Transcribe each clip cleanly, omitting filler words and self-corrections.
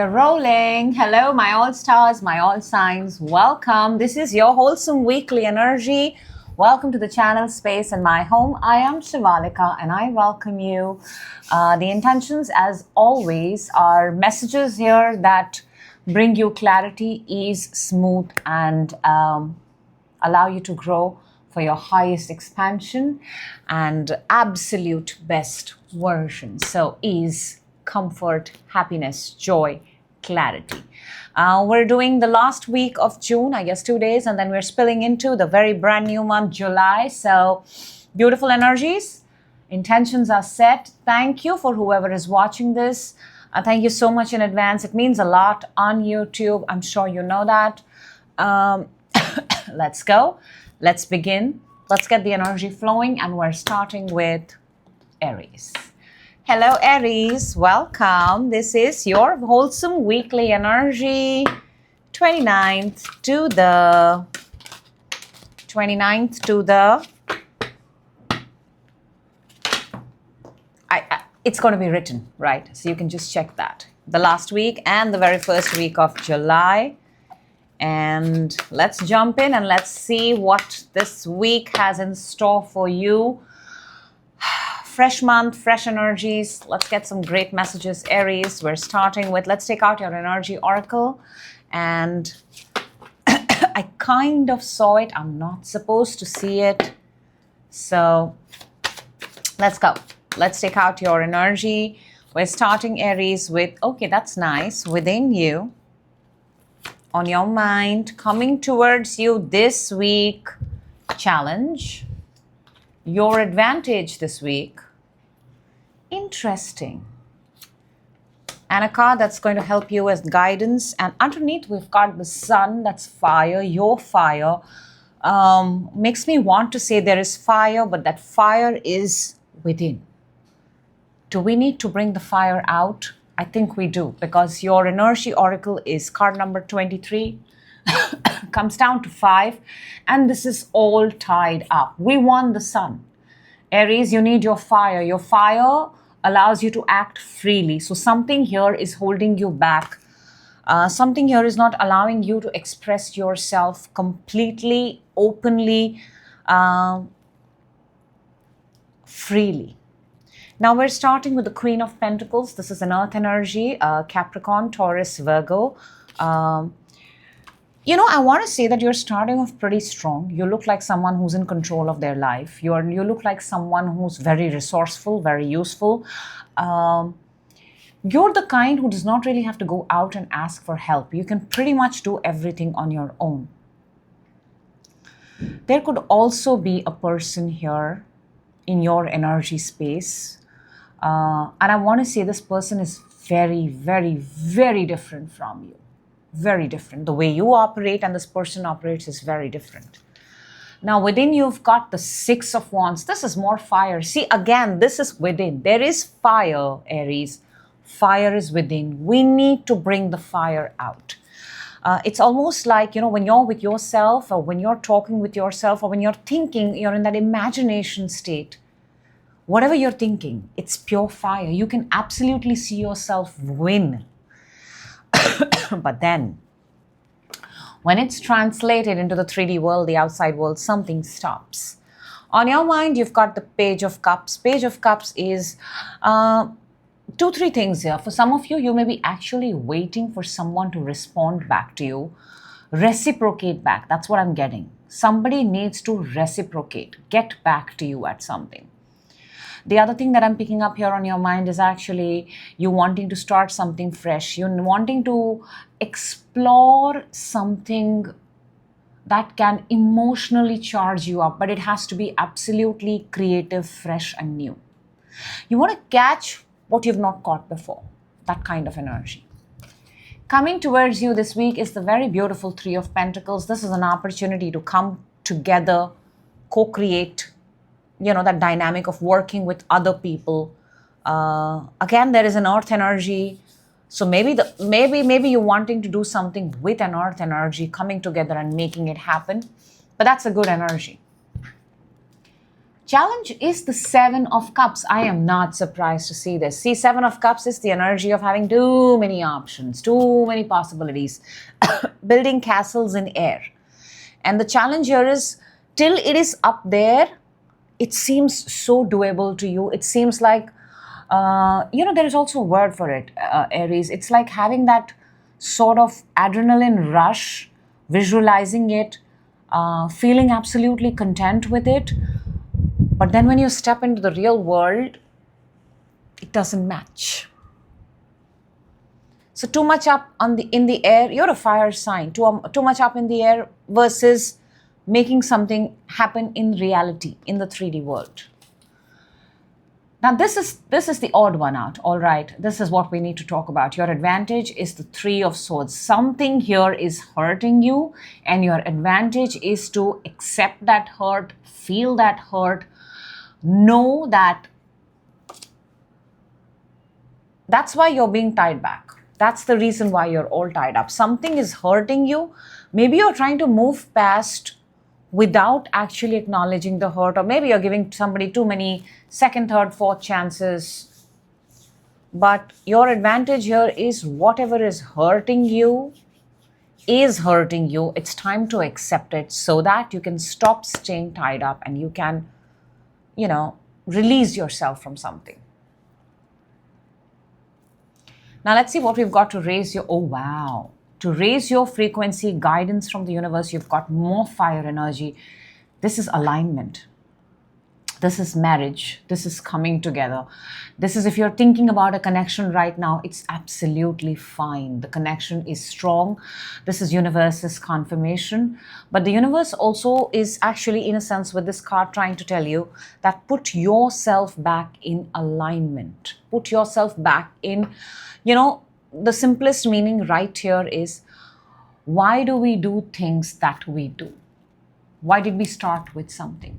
We're rolling. Hello, my all stars, my all signs. Welcome. This is your wholesome weekly energy. Welcome to the channel Space and My Home. I am Shivalika and I welcome you. The intentions, as always, are messages here that bring you clarity, ease, smooth, and allow you to grow for your highest expansion and absolute best version. So ease, comfort, happiness, joy, clarity. We're doing the last week of June, I guess 2 days, and then we're spilling into the very brand new month, July. So beautiful energies, intentions are set. Thank you for whoever is watching this. Thank you so much in advance. It means a lot on YouTube. I'm sure you know that. Let's go. Let's begin. Let's get the energy flowing, and we're starting with Aries. Hello, Aries. Welcome. This is your wholesome weekly energy, 29th to the it's going to be written, right? So you can just check that. The last week and the very first week of July. And let's jump in and let's see what this week has in store for you. Fresh month, fresh energies. Let's get some great messages, Aries. We're starting with, let's take out your energy oracle. And I kind of saw it. I'm not supposed to see it. So let's go. Let's take out your energy. We're starting, Aries, with, okay, that's nice, within you, on your mind, coming towards you this week, challenge, your advantage this week, interesting, and a card that's going to help you as guidance. And underneath we've got the sun, that's fire, your fire. Makes me want to say there is fire, but that fire is within. Do we need to bring the fire out? I think we do, because your energy oracle is card number 23, comes down to 5, and this is all tied up. We want the sun. Aries, you need your fire. Your fire allows you to act freely. So something here is holding you back. Something here is not allowing you to express yourself completely, openly, freely. Now we're starting with the Queen of Pentacles. This is an earth energy, Capricorn, Taurus, Virgo. I want to say that you're starting off pretty strong. You look like someone who's in control of their life. You look like someone who's very resourceful, very useful. You're the kind who does not really have to go out and ask for help. You can pretty much do everything on your own. There could also be a person here in your energy space. And I want to say this person is very, very, very different from you. Very different. The way you operate and this person operates is very different. Now within you've got the 6 of Wands. This is more fire. See, again, this is within. There is fire, Aries. Fire is within. We need to bring the fire out. It's almost like, when you're with yourself, or when you're talking with yourself, or when you're thinking, you're in that imagination state. Whatever you're thinking, it's pure fire. You can absolutely see yourself win. But then, when it's translated into the 3D world, the outside world, something stops. On your mind, you've got the Page of Cups. Page of Cups is 2-3 things here. For some of you, you may be actually waiting for someone to respond back to you. Reciprocate back. That's what I'm getting. Somebody needs to reciprocate, get back to you at something. The other thing that I'm picking up here on your mind is actually you wanting to start something fresh. You're wanting to explore something that can emotionally charge you up, but it has to be absolutely creative, fresh, and new. You want to catch what you've not caught before. That kind of energy. Coming towards you this week is the very beautiful 3 of Pentacles. This is an opportunity to come together, co-create, that dynamic of working with other people. Again, there is an earth energy. So maybe you're wanting to do something with an earth energy, coming together and making it happen. But that's a good energy. Challenge is the Seven of Cups. I am not surprised to see this. See, Seven of Cups is the energy of having too many options, too many possibilities, building castles in air. And the challenge here is, till it is up there, it seems so doable to you. It seems like, there is also a word for it, Aries. It's like having that sort of adrenaline rush, visualizing it, feeling absolutely content with it. But then when you step into the real world, it doesn't match. So too much up in the air, you're a fire sign. Too much up in the air versus making something happen in reality, in the 3D world. Now this is the odd one out, all right. This is what we need to talk about. Your advantage is the Three of Swords. Something here is hurting you, and your advantage is to accept that hurt, feel that hurt, know that that's why you're being tied back. That's the reason why you're all tied up. Something is hurting you. Maybe you're trying to move past without actually acknowledging the hurt, or maybe you're giving somebody too many second, third, fourth chances. But your advantage here is whatever is hurting you is hurting you. It's time to accept it so that you can stop staying tied up and you can, release yourself from something. Now let's see what we've got to raise your, oh wow. To raise your frequency, guidance from the universe, you've got more fire energy. This is alignment. This is marriage. This is coming together. This is, if you're thinking about a connection right now, it's absolutely fine. The connection is strong. This is universe's confirmation. But the universe also is actually, in a sense, with this card trying to tell you that put yourself back in alignment. Put yourself back in, the simplest meaning right here is, why do we do things that we do? Why did we start with something?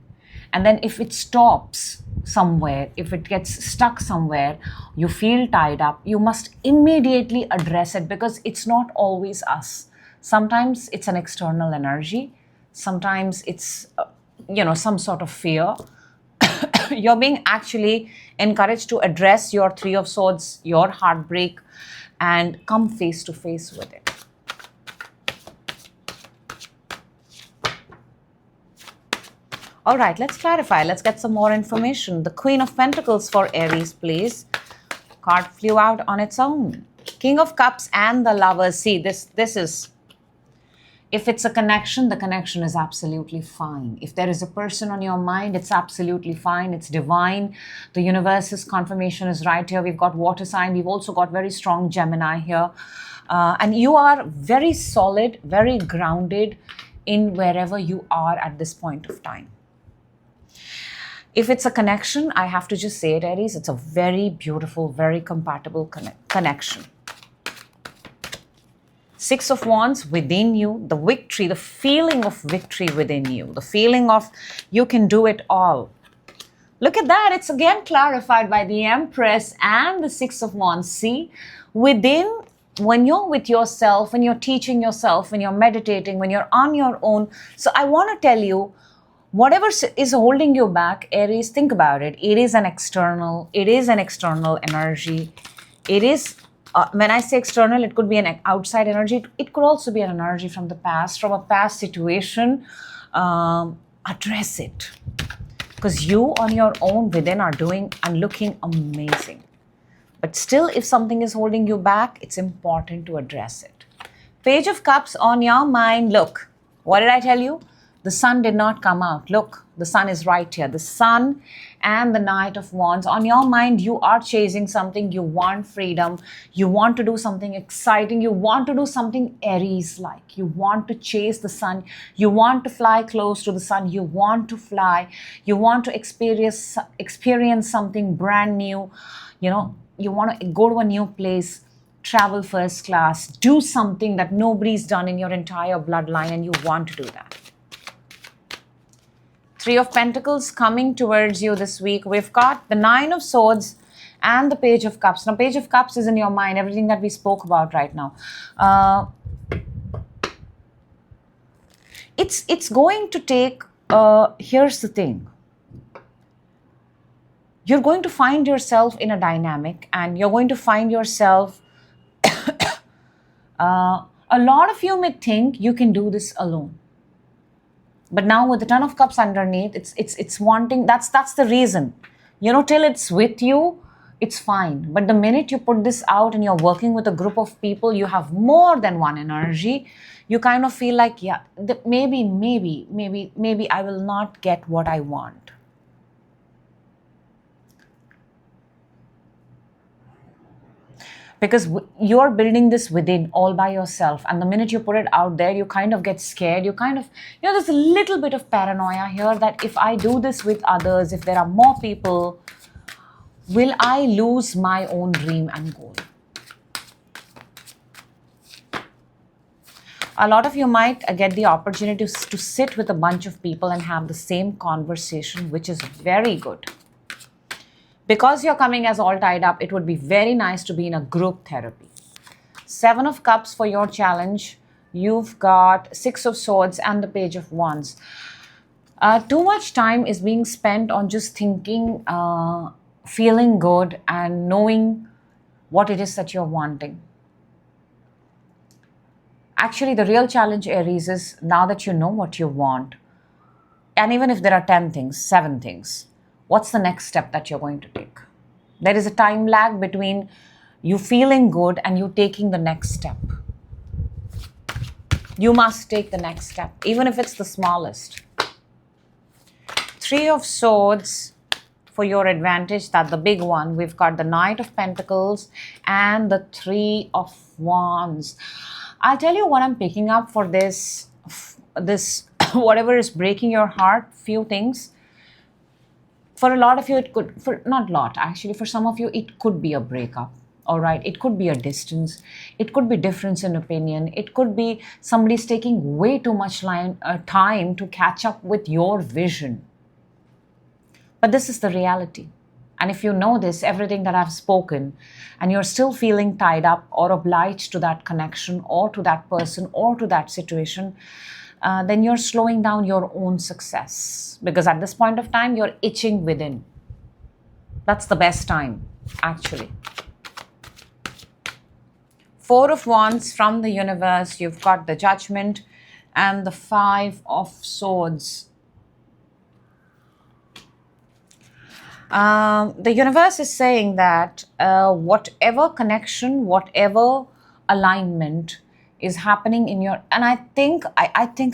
And then if it stops somewhere, if it gets stuck somewhere, you feel tied up, you must immediately address it, because it's not always us. Sometimes it's an external energy. Sometimes it's, some sort of fear. You're being actually encouraged to address your Three of Swords, your heartbreak, and come face to face with it. All right, let's clarify. Let's get some more information. The Queen of Pentacles for Aries, please. Card flew out on its own. King of Cups and the Lovers. See, this is, if it's a connection, the connection is absolutely fine. If there is a person on your mind, it's absolutely fine. It's divine. The universe's confirmation is right here. We've got water sign. We've also got very strong Gemini here. And you are very solid, very grounded in wherever you are at this point of time. If it's a connection, I have to just say it, Aries, it's a very beautiful, very compatible connection. Six of Wands within you, the victory, the feeling of victory within you, the feeling of you can do it all. Look at that. It's again clarified by the Empress and the Six of Wands. See, within, when you're with yourself, when you're teaching yourself, when you're meditating, when you're on your own. So I want to tell you, whatever is holding you back, Aries, think about it. It is an external energy. It is, when I say external, it could be an outside energy. It could also be an energy from the past, from a past situation. Address it. Because you on your own within are doing and looking amazing. But still, if something is holding you back, it's important to address it. Page of Cups on your mind. Look, what did I tell you? The sun did not come out. Look, the sun is right here. The sun and the Knight of Wands. On your mind, you are chasing something. You want freedom. You want to do something exciting. You want to do something Aries-like. You want to chase the sun. You want to fly close to the sun. You want to fly. You want to experience something brand new. You want to go to a new place, travel first class, do something that nobody's done in your entire bloodline, and you want to do that. Three of Pentacles coming towards you this week. We've got the Nine of Swords and the Page of Cups. Now, Page of Cups is in your mind, everything that we spoke about right now. It's going to take, here's the thing. you're going to find yourself in a dynamic, and you're going to find yourself, a lot of you may think you can do this alone. But now with the Ten of Cups underneath, it's wanting, that's the reason. Till it's with you, it's fine. But the minute you put this out and you're working with a group of people, you have more than one energy, you kind of feel like, yeah, maybe I will not get what I want. Because you're building this within all by yourself, and the minute you put it out there, you kind of get scared. You kind of, there's a little bit of paranoia here that if I do this with others, if there are more people, will I lose my own dream and goal? A lot of you might get the opportunity to sit with a bunch of people and have the same conversation, which is very good. Because you're coming as all tied up, it would be very nice to be in a group therapy. Seven of Cups for your challenge. You've got Six of Swords and the Page of Wands. Too much time is being spent on just thinking, feeling good, and knowing what it is that you're wanting. Actually, the real challenge, Aries, is now that you know what you want, and even if there are 10 things, 7 things, what's the next step that you're going to take? There is a time lag between you feeling good and you taking the next step. You must take the next step, even if it's the smallest. Three of Swords for your advantage, that's the big one. We've got the Knight of Pentacles and the Three of Wands. I'll tell you what I'm picking up for this whatever is breaking your heart, few things. For a lot of you, it could, for not a lot, actually, for some of you, it could be a breakup, all right? It could be a distance. It could be difference in opinion. It could be somebody's taking way too much time to catch up with your vision. But this is the reality. And if you know this, everything that I've spoken, and you're still feeling tied up or obliged to that connection or to that person or to that situation, then you're slowing down your own success. Because at this point of time, you're itching within. That's the best time, actually. Four of Wands from the universe. You've got the Judgment and the Five of Swords. The universe is saying that whatever connection, whatever alignment is happening in your, and I think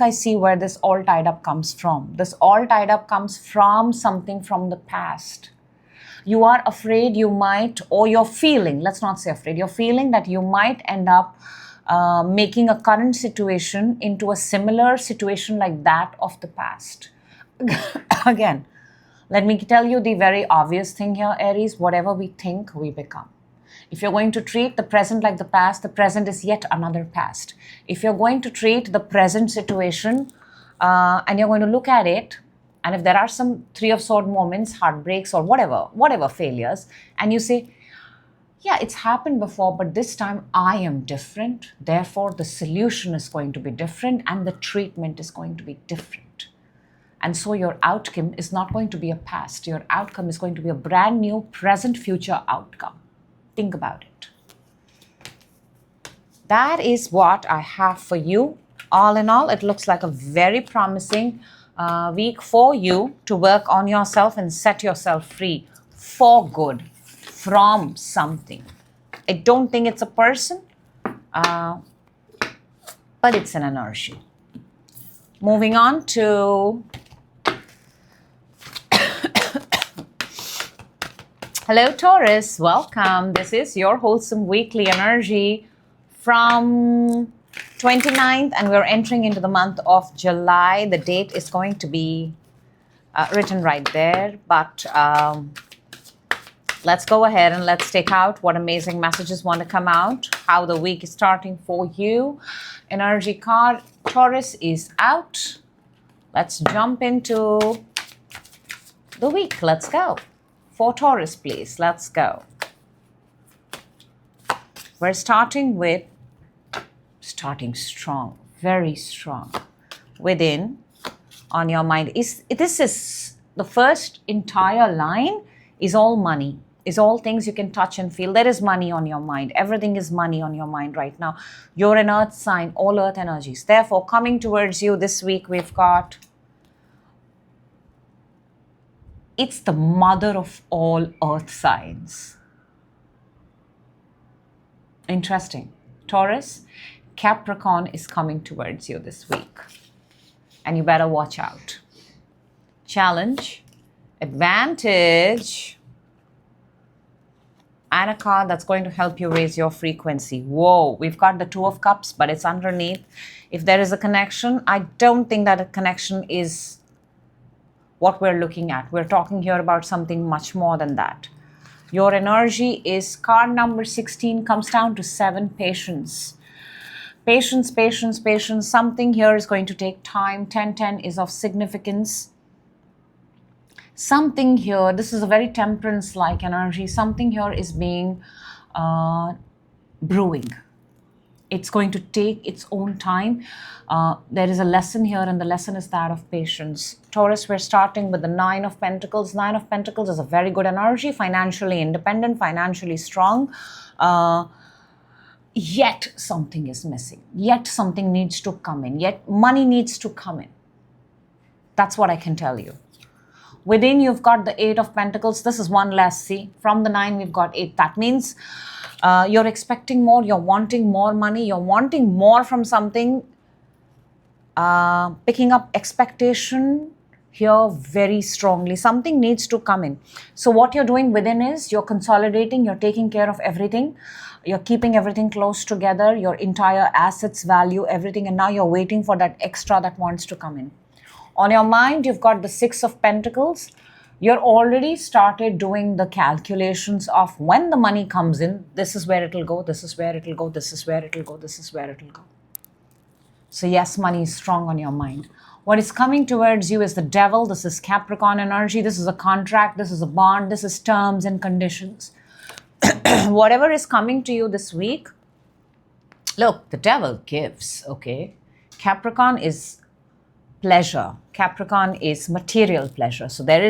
I see where this all tied up comes from. This all tied up comes from something from the past. You are afraid you might, or you're feeling, let's not say afraid, you're feeling that you might end up making a current situation into a similar situation like that of the past. Again, let me tell you the very obvious thing here, Aries. Whatever we think, we become. If you're going to treat the present like the past, the present is yet another past. If you're going to treat the present situation and you're going to look at it, and if there are some Three of Swords moments, heartbreaks or whatever failures, and you say, yeah, it's happened before, but this time I am different. Therefore, the solution is going to be different and the treatment is going to be different. And so your outcome is not going to be a past. Your outcome is going to be a brand new present future outcome. Think about it. That is what I have for you. All in all, it looks like a very promising week for you to work on yourself and set yourself free for good from something. I don't think it's a person, but it's an energy. Moving on to hello, Taurus. Welcome. This is your wholesome weekly energy from 29th, and we're entering into the month of July. The date is going to be written right there, but let's go ahead and let's take out what amazing messages want to come out, how the week is starting for you. Energy card, Taurus is out. Let's jump into the week. Let's go. For Taurus, please. Let's go. We're starting strong, very strong. Within, on your mind. This is the first entire line is all money, is all things you can touch and feel. There is money on your mind. Everything is money on your mind right now. You're an earth sign, all earth energies. Therefore, coming towards you this week, we've got, it's the mother of all earth signs. Interesting. Taurus, Capricorn is coming towards you this week. And you better watch out. Challenge, advantage, and a card that's going to help you raise your frequency. Whoa, we've got the Two of Cups, but it's underneath. If there is a connection, I don't think that a connection is what we're looking at. We're talking here about something much more than that. Your energy is, card number 16 comes down to 7, patience. Patience, patience, patience. Something here is going to take time. 10-10 is of significance. Something here, this is a very temperance-like energy. Something here is being brewing. It's going to take its own time. There is a lesson here, and the lesson is that of patience. Taurus, we're starting with the 9 of Pentacles. 9 of Pentacles is a very good energy, financially independent, financially strong. Yet something is missing. Yet something needs to come in. Yet money needs to come in. That's what I can tell you. Within, you've got the 8 of Pentacles. This is one less. See, from the 9, we've got 8. That means you're expecting more. You're wanting more money. You're wanting more from something. Picking up expectation here very strongly. Something needs to come in. So what you're doing within is you're consolidating. You're taking care of everything. You're keeping everything close together. Your entire assets, value, everything. And now you're waiting for that extra that wants to come in. On your mind, you've got the 6 of Pentacles. You're already started doing the calculations of when the money comes in, this is where it'll go, this is where it'll go, this is where it'll go, this is where it'll go. So yes, money is strong on your mind. What is coming towards you is the Devil. This is Capricorn energy. This is a contract. This is a bond. This is terms and conditions. Whatever is coming to you this week, look, the Devil gives, okay? Capricorn is pleasure. Capricorn is material pleasure. So there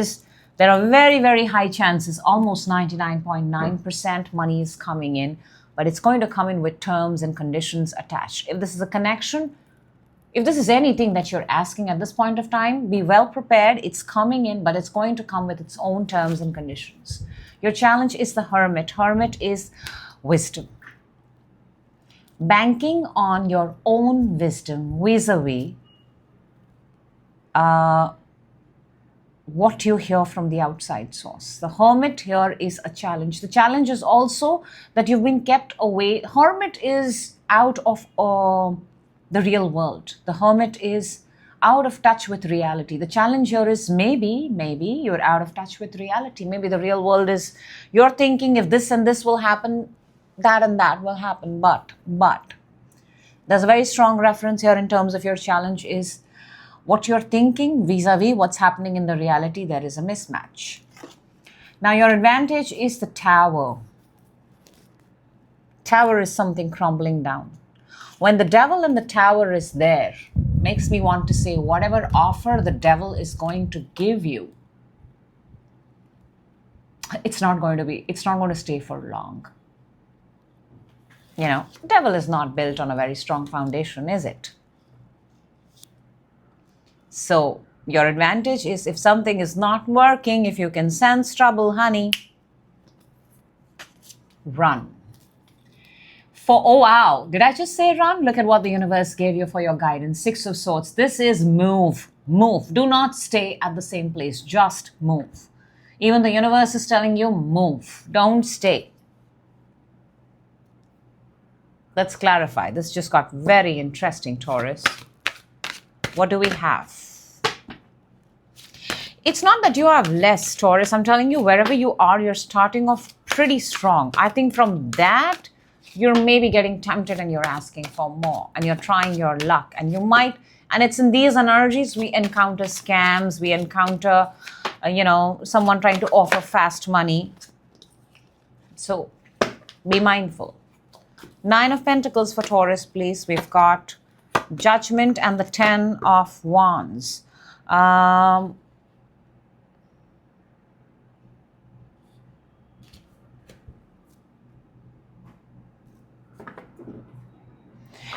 are very, very high chances, almost 99.9% money is coming in, but it's going to come in with terms and conditions attached. If this is a connection, if this is anything that you're asking at this point of time, be well prepared. It's coming in, but it's going to come with its own terms and conditions. Your challenge is the Hermit. Hermit is wisdom. Banking on your own wisdom vis-a-vis what you hear from the outside source. The Hermit here is a challenge. The challenge is also that you've been kept away. Hermit is out of the real world. The Hermit is out of touch with reality. The challenge here is maybe you're out of touch with reality. Maybe the real world is, you're thinking if this and this will happen, that and that will happen. But there's a very strong reference here in terms of your challenge is what you're thinking vis-a-vis what's happening in the reality. There is a mismatch. Now your advantage is the Tower. Tower is something crumbling down. When the Devil in the Tower is there, makes me want to say whatever offer the Devil is going to give you, it's not going to stay for long. You know, Devil is not built on a very strong foundation, is it? So your advantage is if something is not working, if you can sense trouble, honey, run. Oh wow, did I just say run? Look at what the universe gave you for your guidance. 6 of Swords. This is move. Move. Do not stay at the same place. Just move. Even the universe is telling you move. Don't stay. Let's clarify. This just got very interesting, Taurus. What do we have? It's not that you have less, Taurus. I'm telling you, wherever you are, you're starting off pretty strong. I think from that, you're maybe getting tempted and you're asking for more and you're trying your luck. And you might, and it's in these energies, we encounter scams, we encounter, someone trying to offer fast money. So be mindful. 9 of Pentacles for Taurus, please. We've got Judgment and the 10 of Wands.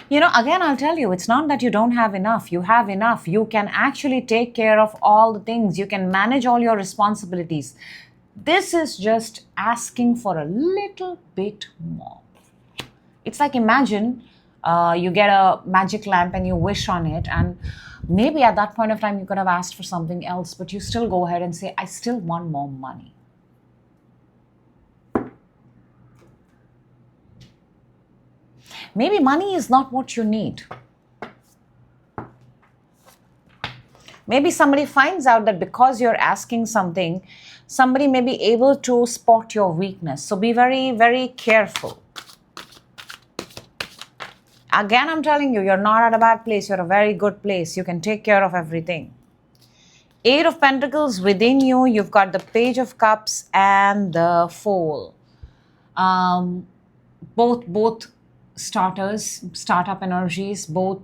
Again, I'll tell you, it's not that you don't have enough. You have enough. You can actually take care of all the things. You can manage all your responsibilities. This is just asking for a little bit more. It's like, imagine you get a magic lamp and you wish on it, and maybe at that point of time you could have asked for something else, but you still go ahead and say, I still want more money. Maybe money is not what you need. Maybe somebody finds out that because you're asking something, somebody may be able to spot your weakness. So be very, very careful. Again, I'm telling you, you're not at a bad place. You're a very good place. You can take care of everything. 8 of Pentacles within you. You've got the Page of Cups and the Fool. Both startup energies, both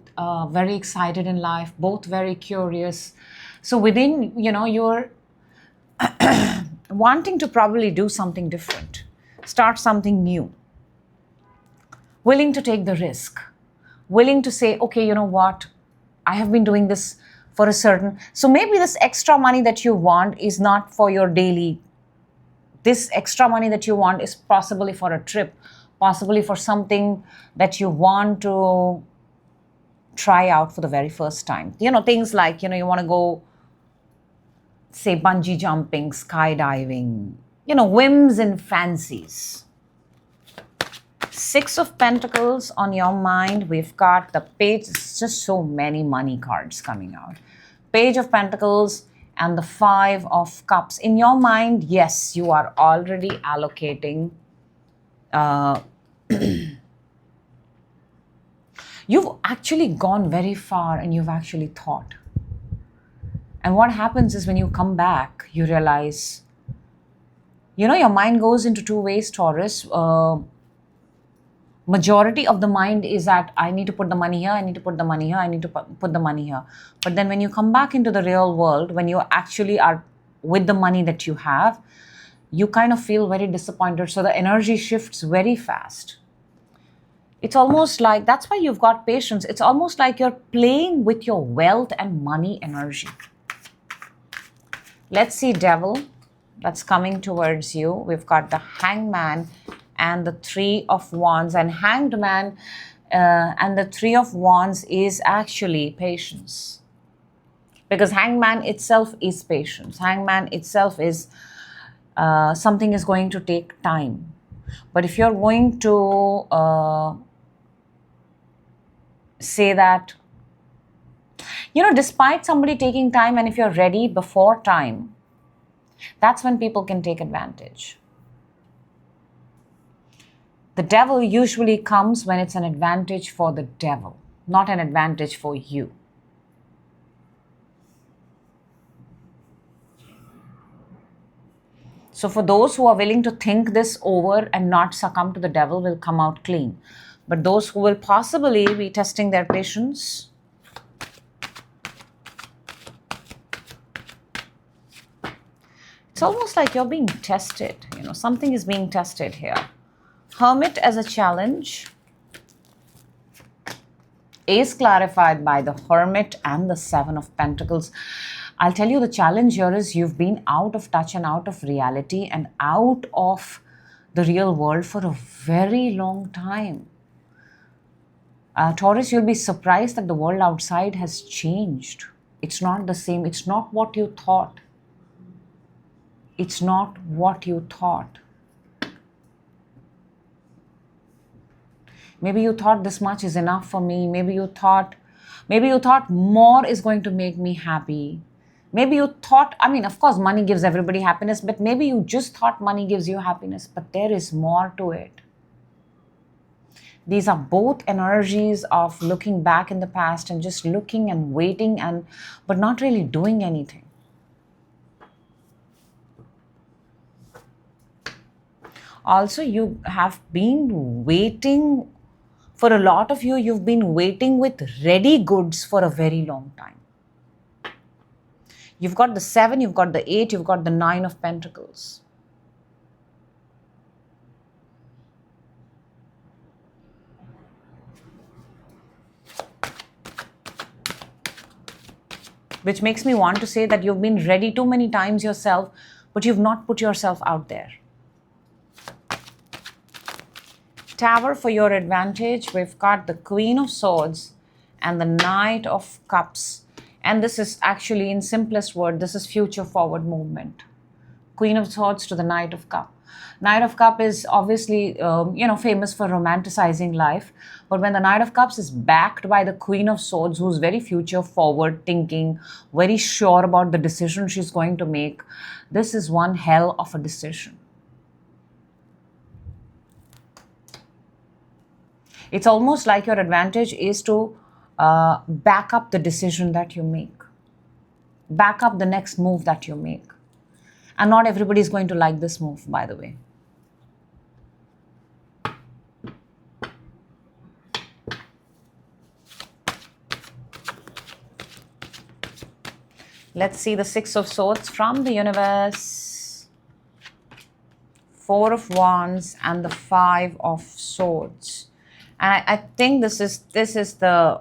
very excited in life, both very curious. So within, you're wanting to probably do something different, start something new, willing to take the risk, willing to say, okay, you know what, I have been doing this for a certain, so maybe this extra money that you want is not for your daily. This extra money that you want is possibly for a trip, possibly for something that you want to try out for the very first time. Things like, you want to go, say, bungee jumping, skydiving, whims and fancies. 6 of Pentacles on your mind. We've got the Page. It's just so many money cards coming out. Page of Pentacles and the 5 of Cups. In your mind, yes, you are already allocating. You've actually gone very far and you've actually thought. And what happens is when you come back, you realize, your mind goes into 2 ways, Taurus. Majority of the mind is that I need to put the money here, I need to put the money here, I need to put the money here. But then when you come back into the real world, when you actually are with the money that you have, you kind of feel very disappointed. So the energy shifts very fast. It's almost like, that's why you've got patience. It's almost like you're playing with your wealth and money energy. Let's see, Devil, that's coming towards you. We've got the Hangman and the 3 of Wands. And Hanged Man and the 3 of Wands is actually patience. Because Hangman itself is patience. Hangman itself is something is going to take time. But if you're going to say that, despite somebody taking time, and if you're ready before time, that's when people can take advantage. The Devil usually comes when it's an advantage for the devil, not an advantage for you. So for those who are willing to think this over and not succumb to the devil will come out clean. But those who will possibly be testing their patience, it's almost like you're being tested. Something is being tested here. Hermit as a challenge is clarified by the Hermit and the 7 of Pentacles. I'll tell you, the challenge here is you've been out of touch and out of reality and out of the real world for a very long time. Taurus, you'll be surprised that the world outside has changed. It's not the same. It's not what you thought. It's not what you thought. Maybe you thought this much is enough for me. Maybe you thought more is going to make me happy. Maybe you thought, of course, money gives everybody happiness, but maybe you just thought money gives you happiness, but there is more to it. These are both energies of looking back in the past and just looking and waiting but not really doing anything. Also, you have been waiting. For a lot of you, you've been waiting with ready goods for a very long time. You've got the 7, you've got the 8, you've got the 9 of Pentacles. which makes me want to say that you've been ready too many times yourself, but you've not put yourself out there. Tower for your advantage, we've got the Queen of Swords and the Knight of Cups. And this is actually, in simplest word, this is future forward movement. Queen of Swords to the Knight of Cup. Knight of Cup is obviously, famous for romanticizing life. But when the Knight of Cups is backed by the Queen of Swords, who's very future forward thinking, very sure about the decision she's going to make, this is one hell of a decision. It's almost like your advantage is to back up the decision that you make. Back up the next move that you make. And not everybody is going to like this move, by the way. Let's see the Six of Swords from the universe. Four of Wands and the Five of Swords. And I think this is the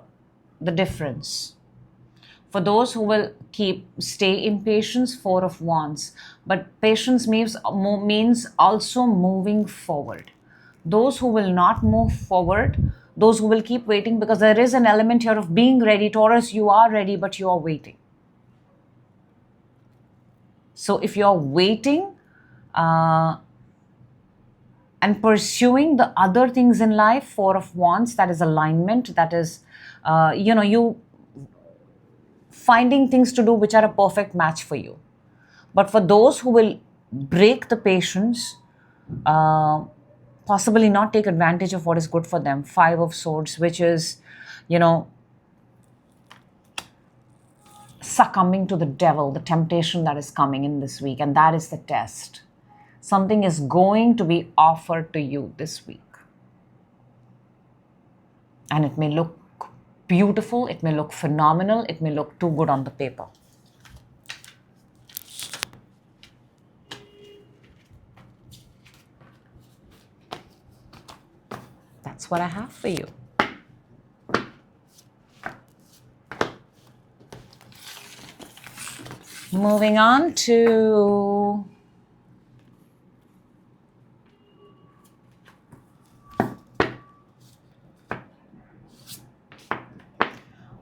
difference. For those who will stay in patience, Four of Wands. But patience means also moving forward. Those who will not move forward, those who will keep waiting, because there is an element here of being ready. Taurus, you are ready, but you are waiting. So if you're waiting and pursuing the other things in life, Four of Wands, that is alignment, that is, you finding things to do which are a perfect match for you. But for those who will break the patience, possibly not take advantage of what is good for them, Five of Swords, which is, succumbing to the devil, the temptation that is coming in this week. And that is the test. Something is going to be offered to you this week. And it may look beautiful, it may look phenomenal, it may look too good on the paper. That's what I have for you. Moving on to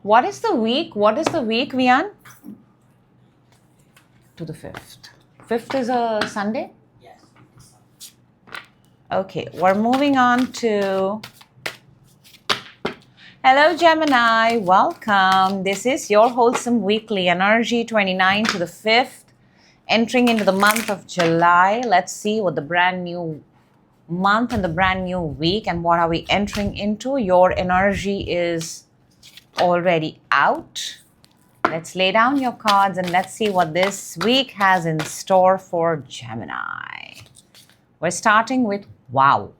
what is the week? What is the week, Vian? To the 5th. 5th is a Sunday? Yes. Okay, we're moving on to... Hello, Gemini. Welcome. This is your wholesome weekly energy, 29 to the 5th, entering into the month of July. Let's see what the brand new month and the brand new week and what are we entering into. Your energy is already out. Let's lay down your cards and let's see what this week has in store for Gemini. We're starting with wow.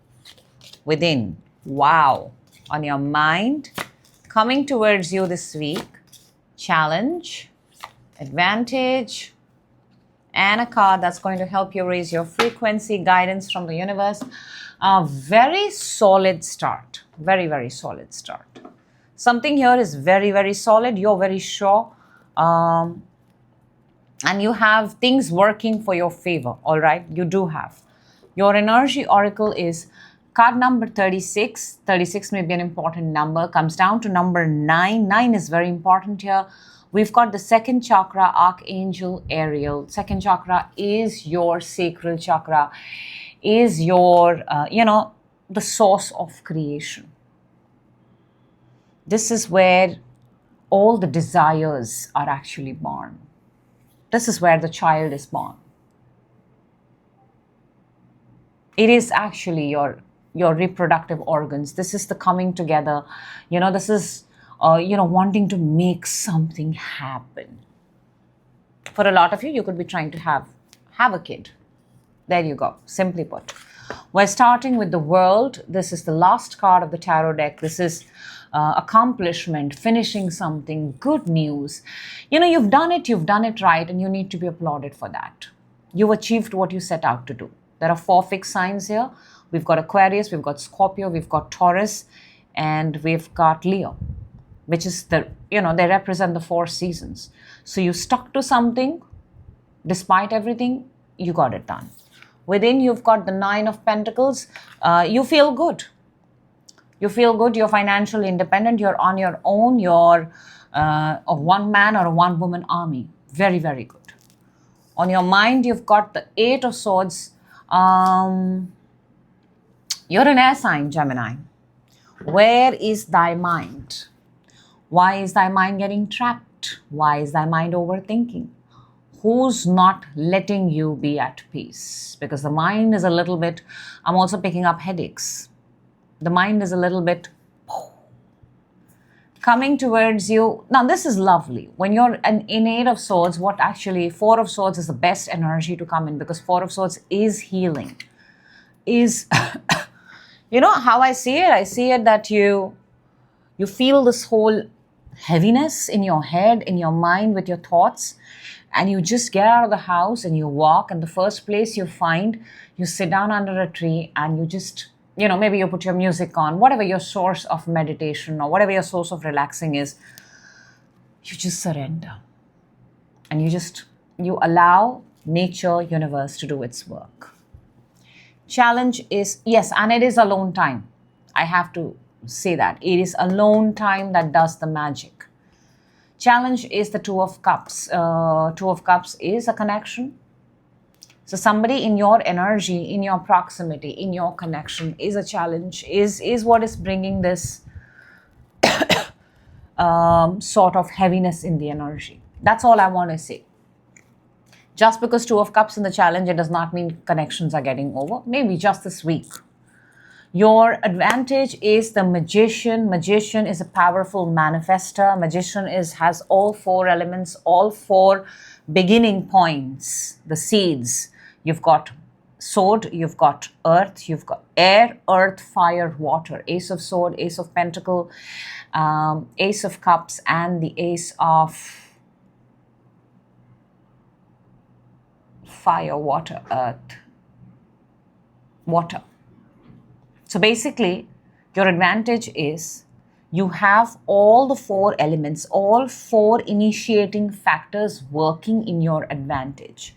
Within. Wow. On your mind, coming towards you this week, challenge, advantage, and a card that's going to help you raise your frequency, guidance from the universe. A very solid start, very, very solid start. Something here is very, very solid. You're very sure. And you have things working for your favor, all right? You do have. Your energy oracle is card number 36. 36 may be an important number. Comes down to number 9. 9 is very important here. We've got the second chakra, Archangel Ariel. Second chakra is your sacral chakra, is your, the source of creation. This is where all the desires are actually born. This is where the child is born. It is actually your reproductive organs. This is the coming together. This is, wanting to make something happen. For a lot of you, you could be trying to have a kid. There you go, simply put. We're starting with the World. This is the last card of the tarot deck. This is accomplishment, finishing something, good news. You've done it right, and you need to be applauded for that. You've achieved what you set out to do. There are 4 fixed signs here. We've got Aquarius, we've got Scorpio, we've got Taurus, and we've got Leo. which is the, they represent the 4 seasons. So you stuck to something, despite everything, you got it done. Within, you've got the 9 of Pentacles. You feel good. You feel good. You're financially independent. You're on your own. You're a one-man or a one-woman army. Very, very good. On your mind, you've got the 8 of Swords. You're an air sign, Gemini. Where is thy mind? Why is thy mind getting trapped? Why is thy mind overthinking? Who's not letting you be at peace? Because the mind is a little bit, I'm also picking up headaches. The mind is a little bit coming towards you. Now, this is lovely. When you're in 8 of Swords, what actually 4 of Swords is the best energy to come in, because 4 of Swords is healing. Is, how I see it? I see it that you feel this whole heaviness in your head, in your mind, with your thoughts, and you just get out of the house and you walk, and the first place you find, you sit down under a tree and you just, maybe you put your music on, whatever your source of meditation or whatever your source of relaxing is, you just surrender. And you allow nature, universe to do its work. Challenge is, yes, and it is alone time. I have to say that. It is alone time that does the magic. Challenge is the 2 of Cups. 2 of Cups is a connection. So somebody in your energy, in your proximity, in your connection is a challenge, is what is bringing this sort of heaviness in the energy. That's all I want to say. Just because 2 of Cups in the challenge, it does not mean connections are getting over. Maybe just this week. Your advantage is the Magician. Magician is a powerful manifester. Magician has all 4 elements, all 4 beginning points, the seeds. You've got sword, you've got earth, you've got air, earth, fire, water. Ace of Sword, Ace of Pentacle, Ace of Cups, and the Ace of fire, water, earth, water. So basically, your advantage is you have all the 4 elements, all 4 initiating factors working in your advantage.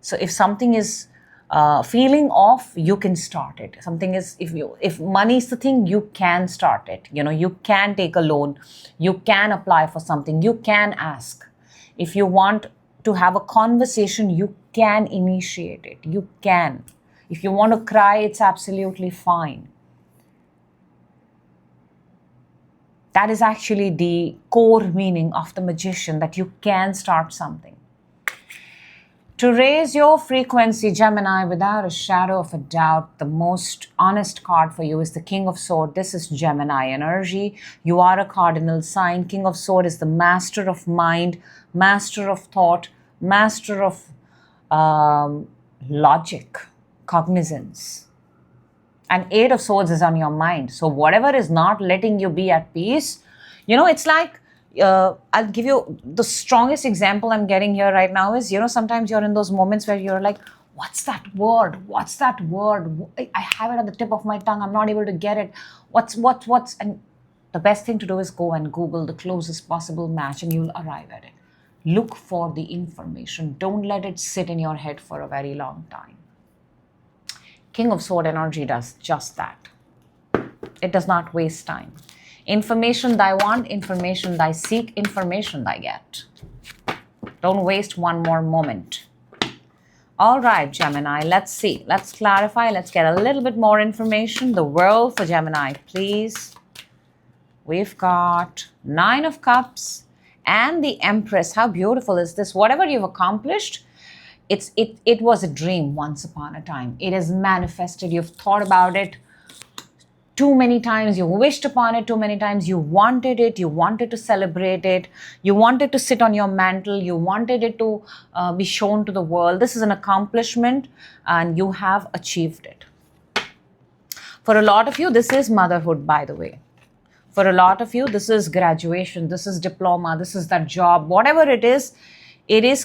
So if something is feeling off, you can start it. Something is, if money is the thing, you can start it. You can take a loan, you can apply for something, you can ask. If you want to have a conversation, you can initiate it. You can. If you want to cry, it's absolutely fine. That is actually the core meaning of the Magician, that you can start something. To raise your frequency, Gemini, without a shadow of a doubt, the most honest card for you is the King of Swords. This is Gemini energy. You are a cardinal sign. King of Swords is the master of mind, master of thought, master of logic, cognizance. And 8 of Swords is on your mind. So whatever is not letting you be at peace, it's like, I'll give you the strongest example I'm getting here right now is, sometimes you're in those moments where you're like, what's that word? What's that word? I have it at the tip of my tongue. I'm not able to get it. What's? And the best thing to do is go and Google the closest possible match and you'll arrive at it. Look for the information. Don't let it sit in your head for a very long time. King of Sword energy does just that. It does not waste time. Information thy want, information thy seek, information thy get. Don't waste one more moment. All right, Gemini, let's see. Let's clarify. Let's get a little bit more information. The world for Gemini, please. We've got 9 of Cups and the Empress. How beautiful is this? Whatever you've accomplished, it was a dream once upon a time. It is manifested. You've thought about it too many times, you wished upon it too many times, you wanted it, you wanted to celebrate it, you wanted to sit on your mantle, you wanted it to be shown to the world. This is an accomplishment and you have achieved it. For a lot of you, this is motherhood, by the way. For a lot of you, this is graduation, this is diploma, this is that job, whatever it is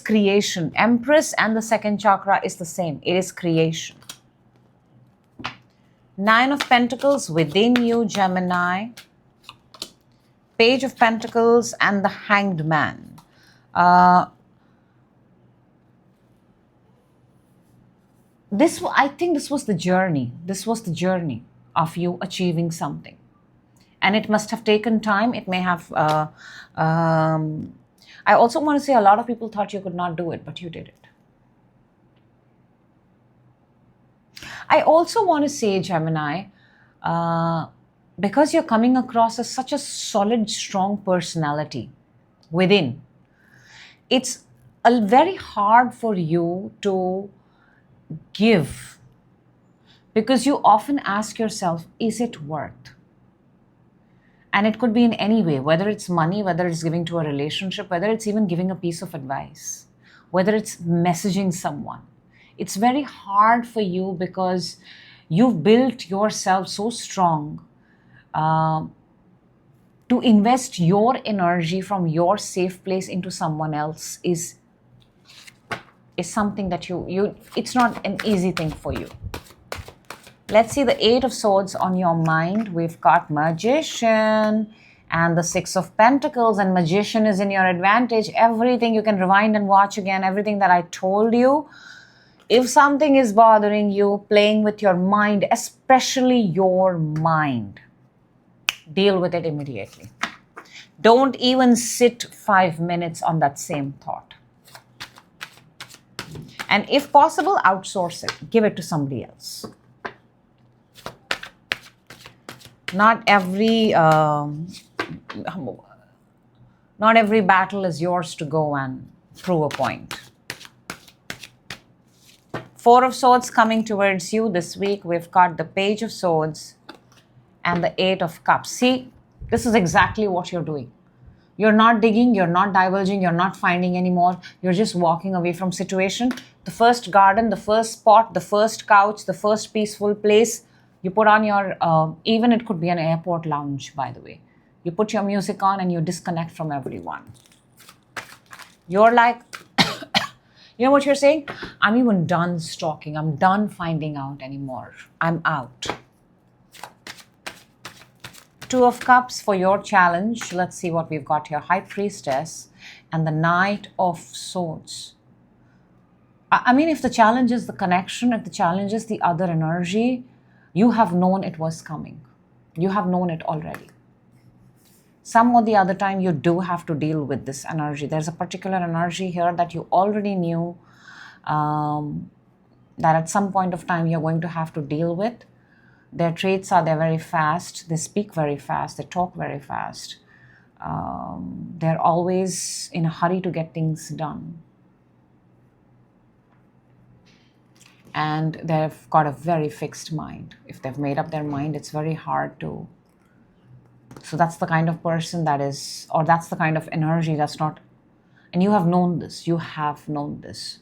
creation. Empress and the second chakra is the same. It is creation. 9 of Pentacles within you, Gemini. Page of Pentacles and the Hanged Man. I think this was the journey. This was the journey of you achieving something. And it must have taken time. It may have... I also want to say a lot of people thought you could not do it, but you did it. I also want to say, Gemini, because you're coming across as such a solid, strong personality within, it's very hard for you to give, because you often ask yourself, is it worth? And it could be in any way, whether it's money, whether it's giving to a relationship, whether it's even giving a piece of advice, whether it's messaging someone. It's very hard for you because you've built yourself so strong. To invest your energy from your safe place into someone else is something that it's not an easy thing for you. Let's see the Eight of Swords on your mind. We've got Magician and the Six of Pentacles, and Magician is in your advantage. Everything you can rewind and watch again, everything that I told you. If something is bothering you, playing with your mind, especially your mind, deal with it immediately. Don't even sit 5 minutes on that same thought. And if possible, outsource it. Give it to somebody else. Not every battle is yours to go and prove a point. Four of Swords coming towards you this week. We've got the Page of Swords and the Eight of Cups. See, this is exactly what you're doing. You're not digging, you're not divulging, you're not finding anymore. You're just walking away from situation. The first garden, the first spot, the first couch, the first peaceful place. You put on your, even it could be an airport lounge, by the way. You put your music on and you disconnect from everyone. You're like, you know what you're saying? I'm even done stalking. I'm done finding out anymore. I'm out. Two of Cups for your challenge. Let's see what we've got here. High Priestess and the Knight of Swords. I mean, if the challenge is the connection, if the challenge is the other energy, you have known it was coming. You have known it already. Some or the other time, you do have to deal with this energy. There's a particular energy here that you already knew that at some point of time you're going to have to deal with. Their traits are they're very fast. They speak very fast. They talk very fast. They're always in a hurry to get things done. And they've got a very fixed mind. If they've made up their mind, it's very hard to... So that's the kind of person that is, or that's the kind of energy that's not... And you have known this. You have known this.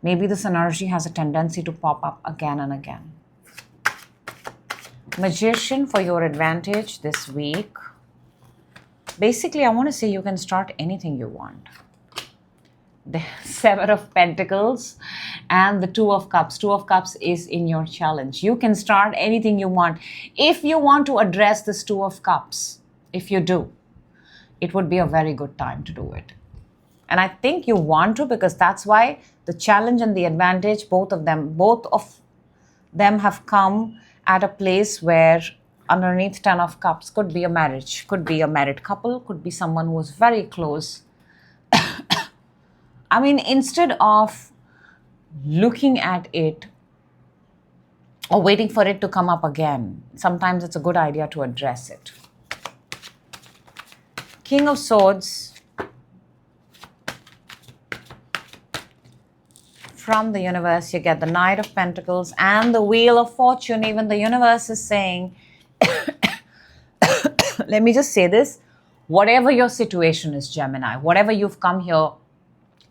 Maybe this energy has a tendency to pop up again and again. Magician for your advantage this week. Basically, I want to say you can start anything you want. The Seven of Pentacles and the Two of Cups. Two of Cups is in your challenge. You can start anything you want. If you want to address this Two of Cups, if you do, it would be a very good time to do it. And I think you want to, because that's why the challenge and the advantage, both of them have come at a place where underneath Ten of Cups could be a marriage, could be a married couple, could be someone who is very close. I mean, instead of looking at it or waiting for it to come up again, sometimes it's a good idea to address it. King of Swords from the universe. You get the Knight of Pentacles and the Wheel of Fortune. Even the universe is saying, let me just say this, whatever your situation is, Gemini, whatever you've come here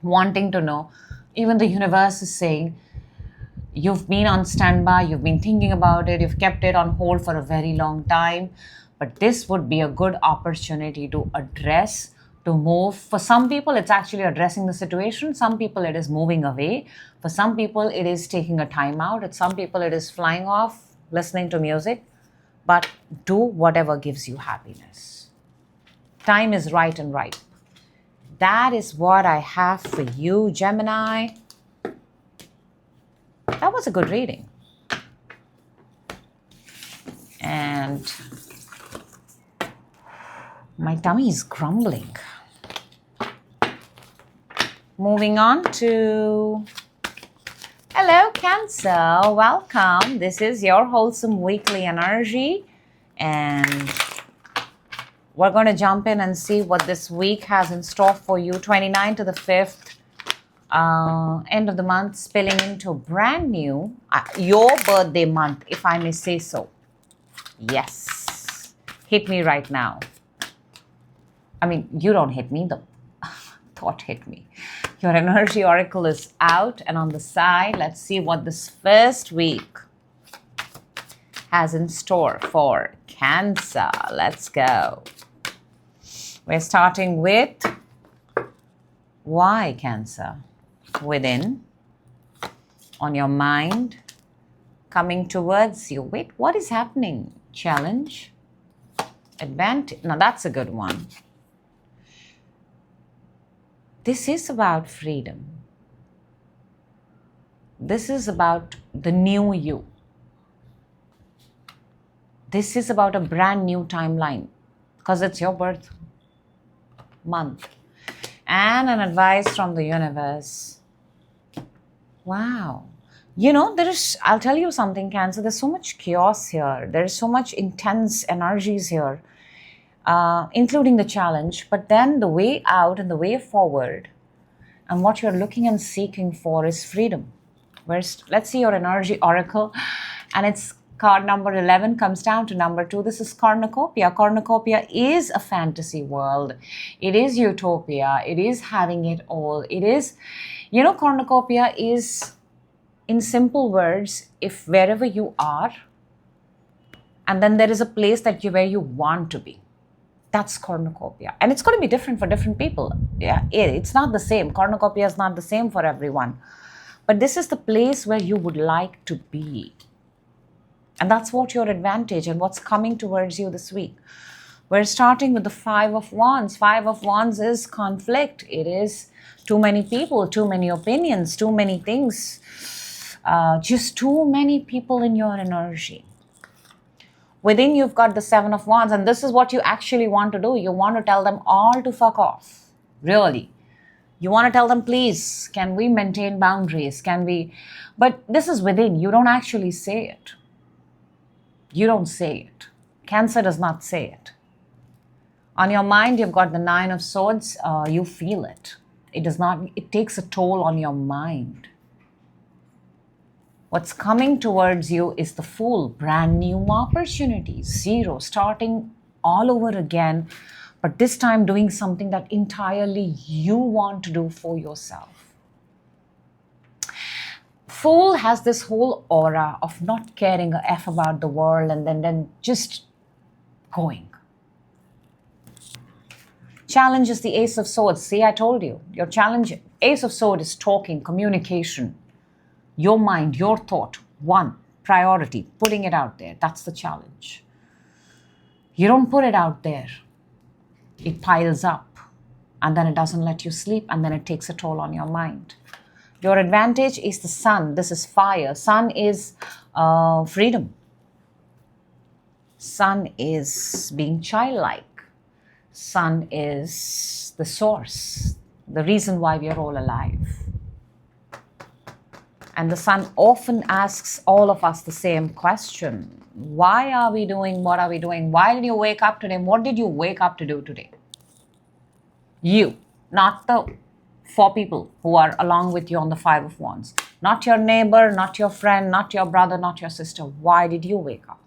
wanting to know, even the universe is saying, you've been on standby, you've been thinking about it, you've kept it on hold for a very long time, but this would be a good opportunity to address, to move. For some people, it's actually addressing the situation. Some people, it is moving away. For some people, it is taking a time out. At some people, it is flying off, listening to music. But do whatever gives you happiness. Time is right and right. That is what I have for you, Gemini. That was a good reading. And my tummy is grumbling. Moving on to... Hello, Cancer. Welcome. This is your wholesome weekly energy. And we're going to jump in and see what this week has in store for you. 29 to the 5th. End of the month, spilling into brand new, your birthday month, if I may say so. Yes. Hit me right now. I mean, you don't hit me, the thought hit me. Your energy oracle is out and on the side. Let's see what this first week has in store for Cancer. Let's go. We're starting with why, Cancer? Within, on your mind, coming towards you. Wait, what is happening? Challenge, advantage. Now that's a good one. This is about freedom. This is about the new you. This is about a brand new timeline because it's your birth month. And an advice from the universe. Wow. You know, I'll tell you something, Cancer, there's so much chaos here. There's so much intense energies here. Including the challenge, but then the way out and the way forward and what you're looking and seeking for is freedom. Let's see your energy oracle, and it's card number 11 comes down to number 2. This is cornucopia. Cornucopia is a fantasy world. It is utopia. It is having it all. It is, you know, cornucopia is, in simple words, if wherever you are, and then there is a place where you want to be. That's cornucopia. And it's going to be different for different people. Yeah, it's not the same. Cornucopia is not the same for everyone. But this is the place where you would like to be. And that's what your advantage and what's coming towards you this week. We're starting with the 5 of Wands. 5 of Wands is conflict. It is too many people, too many opinions, too many things. Just too many people in your energy. Within, you've got the 7 of Wands, and this is what you actually want to do. You want to tell them all to fuck off. Really. You want to tell them, please, can we maintain boundaries? Can we? But this is within. You don't actually say it. You don't say it. Cancer does not say it. On your mind, you've got the 9 of Swords. You feel it. It takes a toll on your mind. What's coming towards you is the Fool, brand new opportunities, 0, starting all over again, but this time doing something that entirely you want to do for yourself. Fool has this whole aura of not caring a F about the world and then just going. Challenge is the Ace of Swords. See, I told you, your challenge, Ace of Swords is talking, communication. Your mind, your thought, one, priority, putting it out there. That's the challenge. You don't put it out there. It piles up and then it doesn't let you sleep and then it takes a toll on your mind. Your advantage is the Sun. This is fire. Sun is freedom. Sun is being childlike. Sun is the source, the reason why we are all alive. And the Sun often asks all of us the same question. Why are we doing what are we doing? Why did you wake up today? What did you wake up to do today? You, not the 4 people who are along with you on the 5 of Wands. Not your neighbor, not your friend, not your brother, not your sister. Why did you wake up?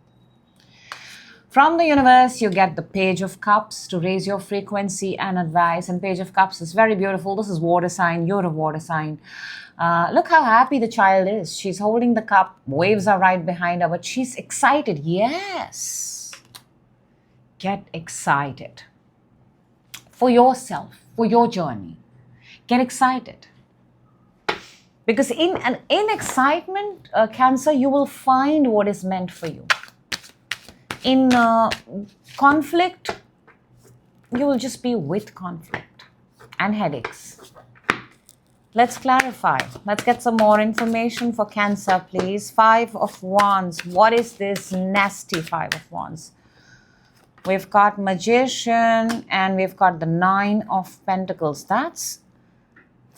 From the universe, you get the Page of Cups to raise your frequency and advice. And Page of Cups is very beautiful. This is water sign. You're a water sign. Look how happy the child is. She's holding the cup. Waves are right behind her, but she's excited. Yes. Get excited. For yourself, for your journey. Get excited. Because in excitement, Cancer, you will find what is meant for you. In conflict, you will just be with conflict and headaches. Let's clarify. Let's get some more information for Cancer, please. 5 of Wands. What is this nasty 5 of Wands? We've got Magician and we've got the 9 of Pentacles. That's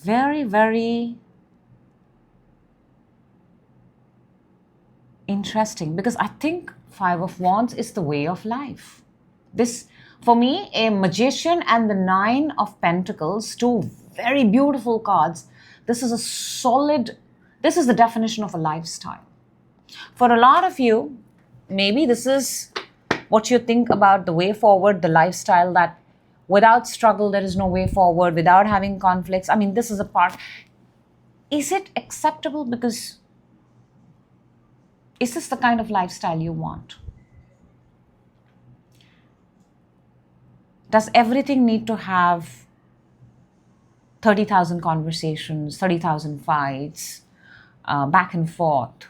very, very interesting, because I think 5 of Wands is the way of life. This, for me, a Magician and the 9 of Pentacles, two very beautiful cards. This is a solid, this is the definition of a lifestyle. For a lot of you, maybe this is what you think about the way forward, the lifestyle that without struggle, there is no way forward, without having conflicts. I mean, this is a part. Is it acceptable? Because is this the kind of lifestyle you want? Does everything need to have 30,000 conversations, 30,000 fights, back and forth?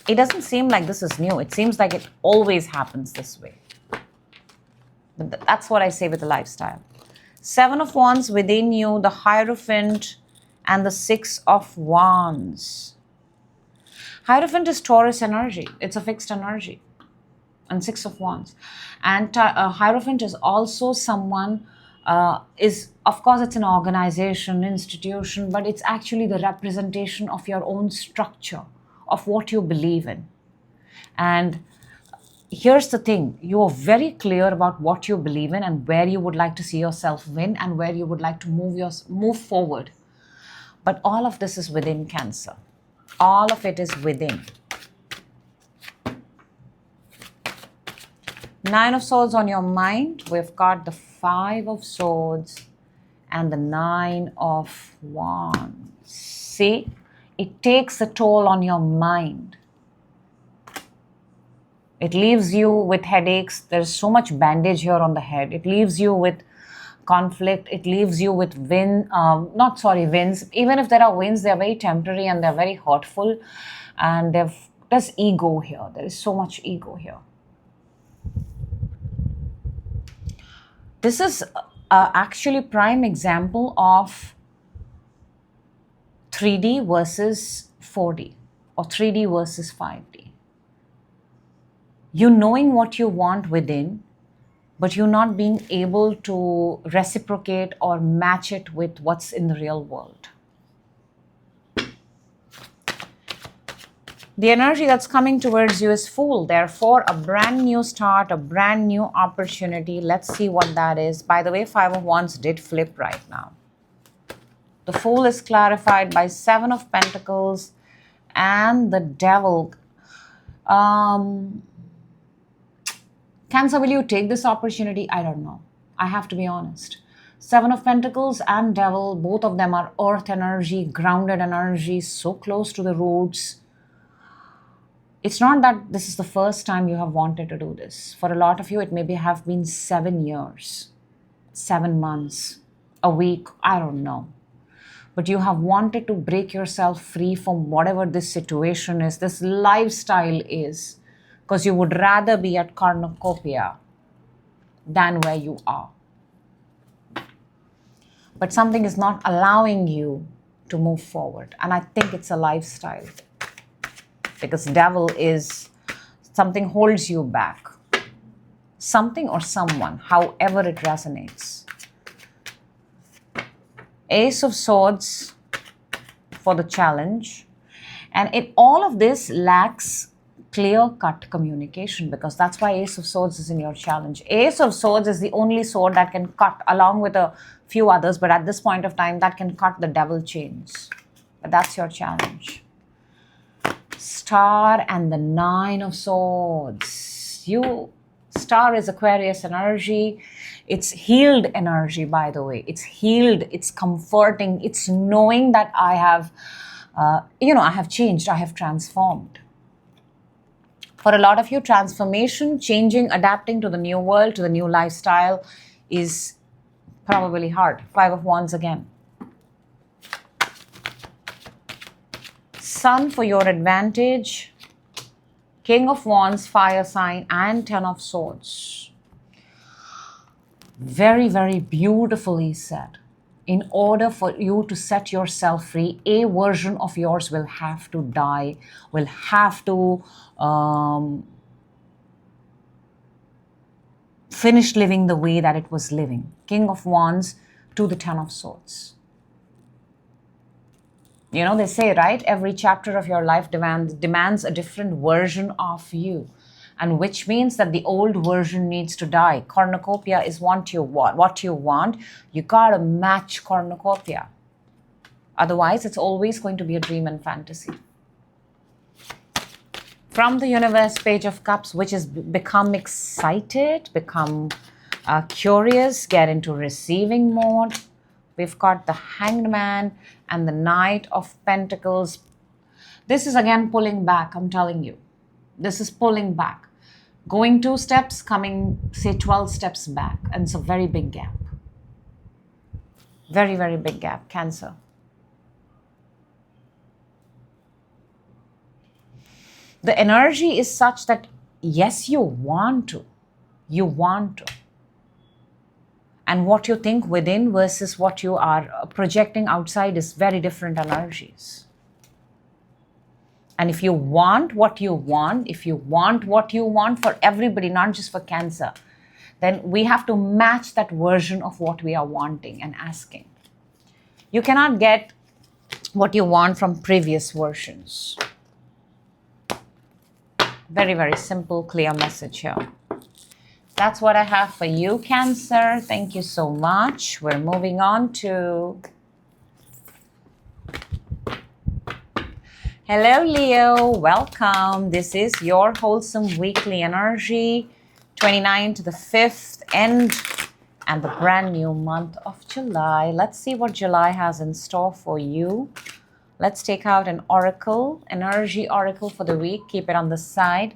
It doesn't seem like this is new. It seems like it always happens this way. But that's what I say with the lifestyle. 7 of Wands within you, the Hierophant, and the 6 of Wands. Hierophant is Taurus energy. It's a fixed energy. And 6 of Wands. And Hierophant is also someone, of course, it's an organization, institution, but it's actually the representation of your own structure, of what you believe in. And here's the thing, you are very clear about what you believe in and where you would like to see yourself win and where you would like to move forward. But all of this is within Cancer. All of it is within. 9 of Swords on your mind. We've got the 5 of Swords and the 9 of Wands. See, it takes a toll on your mind. It leaves you with headaches. There's so much bandage here on the head. It leaves you with conflict. It leaves you with wins. Even if there are wins, they're very temporary and they're very hurtful. And there's ego here. There is so much ego here. This is actually prime example of 3D versus 4D, or 3D versus 5D. You knowing what you want within, but you not being able to reciprocate or match it with what's in the real world. The energy that's coming towards you is Fool. Therefore, a brand new start, a brand new opportunity. Let's see what that is. By the way, 5 of Wands did flip right now. The Fool is clarified by 7 of Pentacles and the Devil. Cancer, will you take this opportunity? I don't know. I have to be honest. 7 of Pentacles and Devil, both of them are earth energy, grounded energy, so close to the roots. It's not that this is the first time you have wanted to do this. For a lot of you, it maybe have been 7 years, 7 months, a week, I don't know. But you have wanted to break yourself free from whatever this situation is, this lifestyle is, because you would rather be at cornucopia than where you are. But something is not allowing you to move forward. And I think it's a lifestyle. Because Devil is something holds you back. Something or someone, however it resonates. Ace of Swords for the challenge. And all of this lacks clear-cut communication, because that's why Ace of Swords is in your challenge. Ace of Swords is the only sword that can cut, along with a few others, but at this point of time, that can cut the devil chains. But that's your challenge. Star and the 9 of Swords. Star is Aquarius energy. It's healed energy, by the way. It's healed. It's comforting. It's knowing that I have, I have changed. I have transformed. For a lot of you, transformation, changing, adapting to the new world, to the new lifestyle is probably hard. 5 of Wands again. Sun for your advantage. King of Wands, fire sign, and Ten of Swords. Very, very beautifully said. In order for you to set yourself free, a version of yours will have to die, will have to finish living the way that it was living. King of Wands to the Ten of Swords. You know, they say, right? Every chapter of your life demands a different version of you. And which means that the old version needs to die. Cornucopia is what you want. You gotta match cornucopia. Otherwise, it's always going to be a dream and fantasy. From the universe, Page of Cups, which is become excited, become curious, get into receiving mode. We've got the Hanged Man and the Knight of Pentacles. This is again pulling back, I'm telling you. This is pulling back. Going 2 steps, coming, say, 12 steps back. And it's a very big gap. Very, very big gap. Cancer. The energy is such that, yes, you want to. You want to. And what you think within versus what you are projecting outside is very different energies. And if you want what you want, if you want what you want for everybody, not just for Cancer, then we have to match that version of what we are wanting and asking. You cannot get what you want from previous versions. Very, very simple, clear message here. That's what I have for you, Cancer. Thank you so much. We're moving on to... Hello, Leo. Welcome. This is your wholesome weekly energy, 29 to the 5th end and the brand new month of July. Let's see what July has in store for you. Let's take out an oracle, energy oracle for the week. Keep it on the side.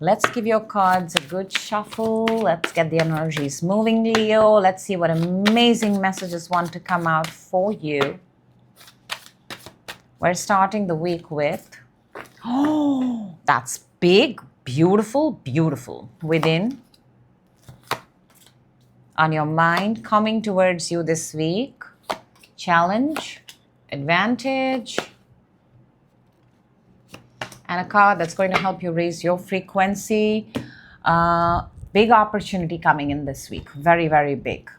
Let's give your cards a good shuffle. Let's get the energies moving, Leo. Let's see what amazing messages want to come out for you. We're starting the week with, oh, that's big, beautiful, beautiful. Within, on your mind, coming towards you this week. Challenge, advantage, and a card that's going to help you raise your frequency. Big opportunity coming in this week. Very, very big.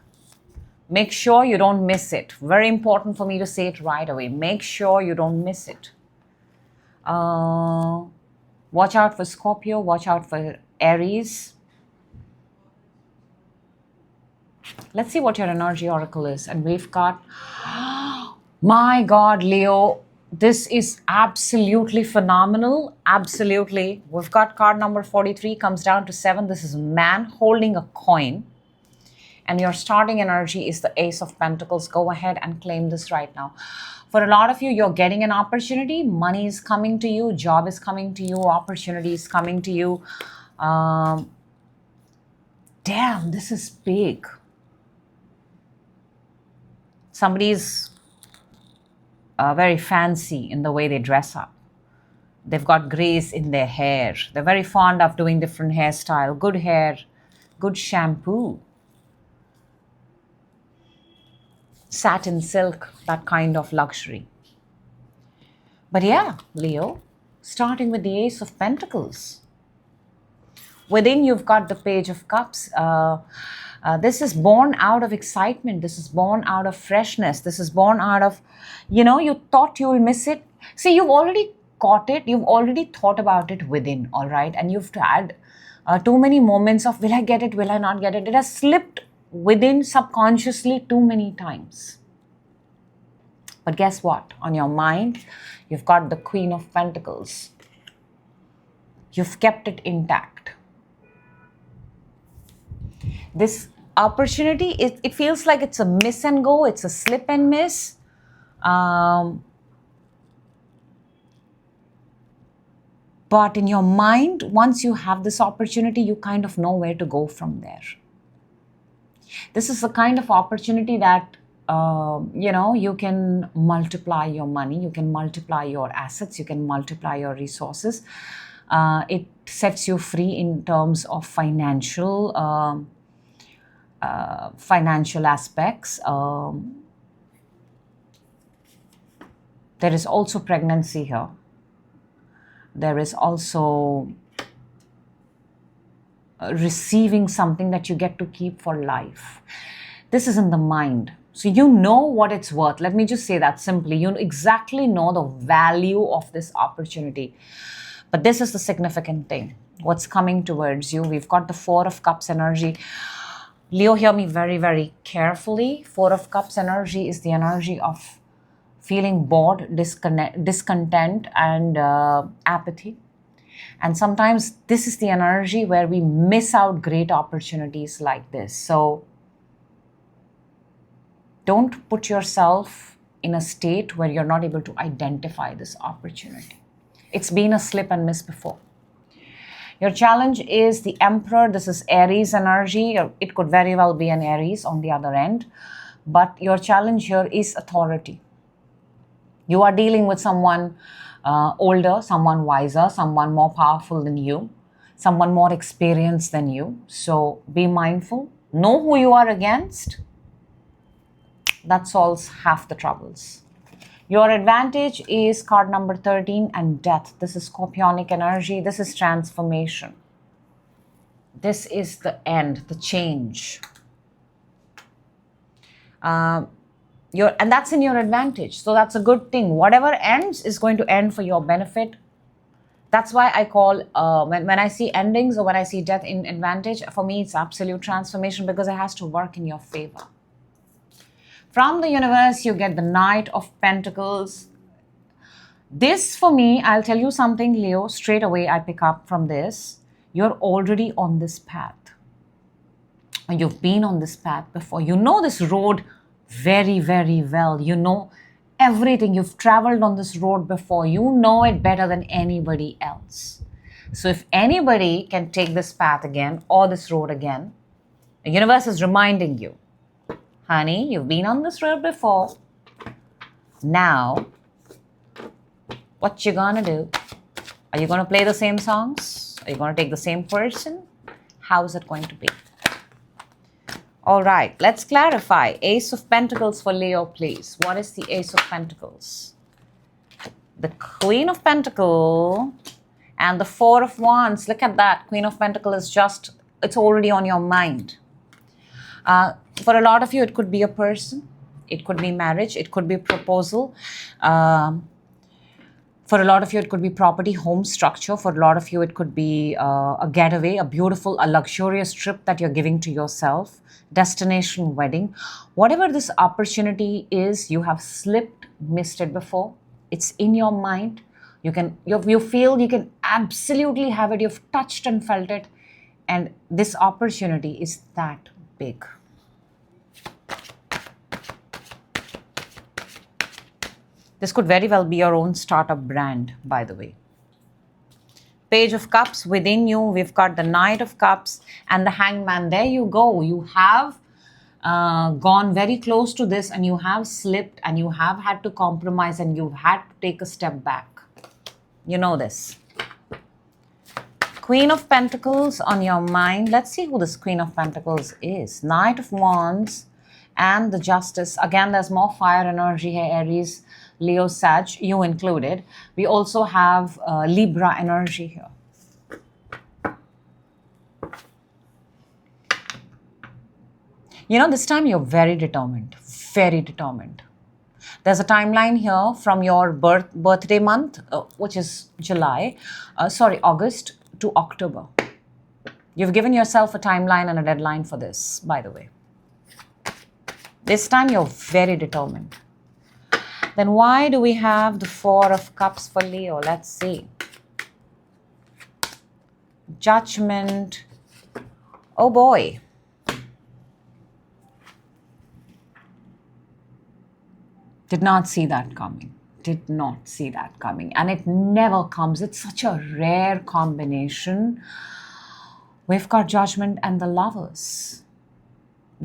Make sure you don't miss it. Very important for me to say it right away. Make sure you don't miss it. Watch out for Scorpio. Watch out for Aries. Let's see what your energy oracle is. And we've got, my God, Leo, this is absolutely phenomenal. Absolutely. We've got card number 43, comes down to 7. This is a man holding a coin. And your starting energy is the Ace of Pentacles. Go ahead and claim this right now. For a lot of you, you're getting an opportunity. Money is coming to you. Job is coming to you. Opportunity is coming to you. Damn, this is big. Somebody's very fancy in the way they dress up. They've got grace in their hair. They're very fond of doing different hairstyle. Good hair, good shampoo. Satin, silk, that kind of luxury. But yeah, Leo, starting with the Ace of Pentacles. Within, you've got the Page of Cups. This is born out of excitement. This is born out of freshness. This is born out of, you know, you thought you'll miss it. See, you've already caught it. You've already thought about it within, all right? And you've had too many moments of, will I get it? Will I not get it? It has slipped within subconsciously too many times. But guess what? On your mind, you've got the Queen of Pentacles. You've kept it intact. This opportunity, it feels like it's a miss and go. It's a slip and miss. But in your mind, once you have this opportunity, you kind of know where to go from there. This is the kind of opportunity that you can multiply your money, you can multiply your assets, you can multiply your resources. It sets you free in terms of financial aspects. There is also pregnancy here. There is also receiving something that you get to keep for life. This is in the mind. So you know what it's worth. Let me just say that simply. You exactly know the value of this opportunity. But this is the significant thing. What's coming towards you? We've got the Four of Cups energy. Leo, hear me very, very carefully. Four of Cups energy is the energy of feeling bored, discontent, and apathy. And sometimes this is the energy where we miss out great opportunities like this. So don't put yourself in a state where you're not able to identify this opportunity. It's been a slip and miss before. Your challenge is the Emperor. This is Aries energy. It could very well be an Aries on the other end. But your challenge here is authority. You are dealing with someone older, someone wiser, someone more powerful than you, someone more experienced than you. So be mindful. Know who you are against. That solves half the troubles. Your advantage is card number 13 and Death. This is Scorpionic energy. This is transformation. This is the end, the change. And that's in your advantage. So that's a good thing. Whatever ends is going to end for your benefit. That's why I call, when I see endings or when I see death in advantage, for me it's absolute transformation because it has to work in your favor. From the universe, you get the Knight of Pentacles. This, for me, I'll tell you something, Leo, straight away I pick up from this. You're already on this path. You've been on this path before. You know this road very, very well. You know everything. You've traveled on this road before. You know it better than anybody else. So if anybody can take this path again or this road again, the universe is reminding you, honey, you've been on this road before. Now, what you gonna do? Are you gonna play the same songs? Are you gonna take the same person? How is it going to be? All right, let's clarify. Ace of Pentacles for Leo, please. What is the Ace of Pentacles? The Queen of Pentacles and the Four of Wands. Look at that. Queen of Pentacles is it's already on your mind. For a lot of you, it could be a person. It could be marriage. It could be proposal. For a lot of you, it could be property, home structure. For a lot of you, it could be a getaway, a luxurious trip that you're giving to yourself. Destination wedding. Whatever this opportunity is, you have missed it before. It's in your mind. You feel you can absolutely have it. You've touched and felt it. And this opportunity is that big. This could very well be your own startup brand, by the way. Page of Cups within you. We've got the Knight of Cups and the Hangman. There you go. You have gone very close to this and you have slipped and you have had to compromise and you've had to take a step back. You know this. Queen of Pentacles on your mind. Let's see who this Queen of Pentacles is. Knight of Wands and the Justice. Again, there's more fire energy here, Aries, Leo, Sag, you included. We also have Libra energy here. You know, this time you're very determined, very determined. There's a timeline here from your birthday month, which is August to October. You've given yourself a timeline and a deadline for this, by the way. This time you're very determined. Then why do we have the Four of Cups for Leo? Let's see. Judgment. Oh boy. Did not see that coming. Did not see that coming. And it never comes. It's such a rare combination. We've got Judgment and the Lovers.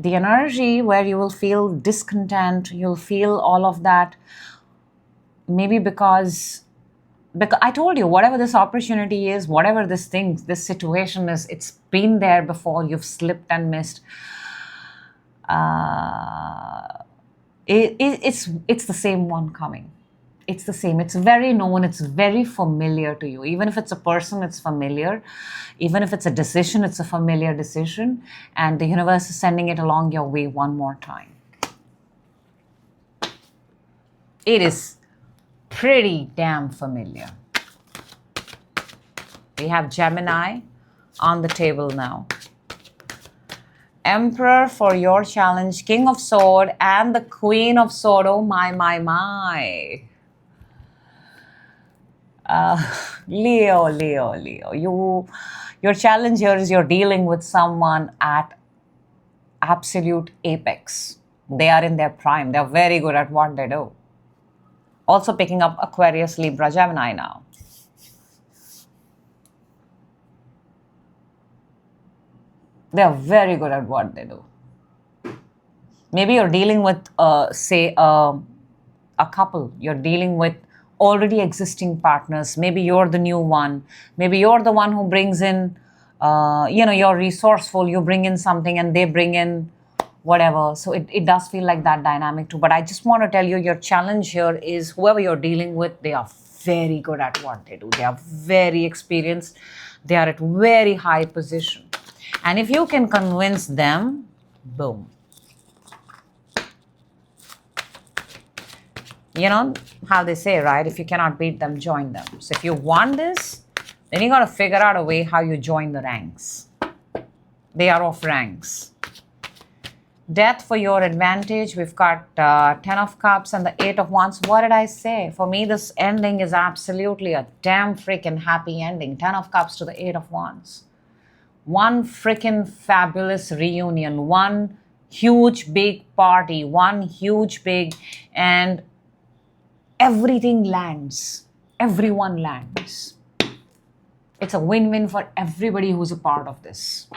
the energy where you will feel discontent, you'll feel all of that, maybe because I told you, whatever this opportunity is, whatever this thing, this situation is, it's been there before, you've slipped and missed. It's the same one coming. It's the same. It's very known. It's very familiar to you. Even if it's a person, it's familiar. Even if it's a decision, it's a familiar decision. And the universe is sending it along your way one more time. It is pretty damn familiar. We have Gemini on the table now. Emperor for your challenge, King of Sword, and the Queen of Sword. Oh my, my, my. Leo. Your challenge here is you're dealing with someone at absolute apex. They are in their prime. They're very good at what they do. Also picking up Aquarius, Libra, Gemini now. They're very good at what they do. Maybe you're dealing with, say, a couple. You're dealing with already existing partners. Maybe you're the new one. Maybe you're the one who brings in, you're resourceful. You bring in something and they bring in whatever. So it does feel like that dynamic too. But I just want to tell you, your challenge here is whoever you're dealing with, they are very good at what they do. They are very experienced. They are at very high position. And if you can convince them, boom. You know how they say, right? If you cannot beat them, join them. So if you want this, then you got to figure out a way how you join the ranks. They are off ranks. Death for your advantage. We've got 10 of Cups and the 8 of Wands. What did I say? For me, this ending is absolutely a damn freaking happy ending. 10 of Cups to the 8 of Wands. One freaking fabulous reunion. One huge big party. One huge big... And everything lands. Everyone lands. It's a win-win for everybody who's a part of this.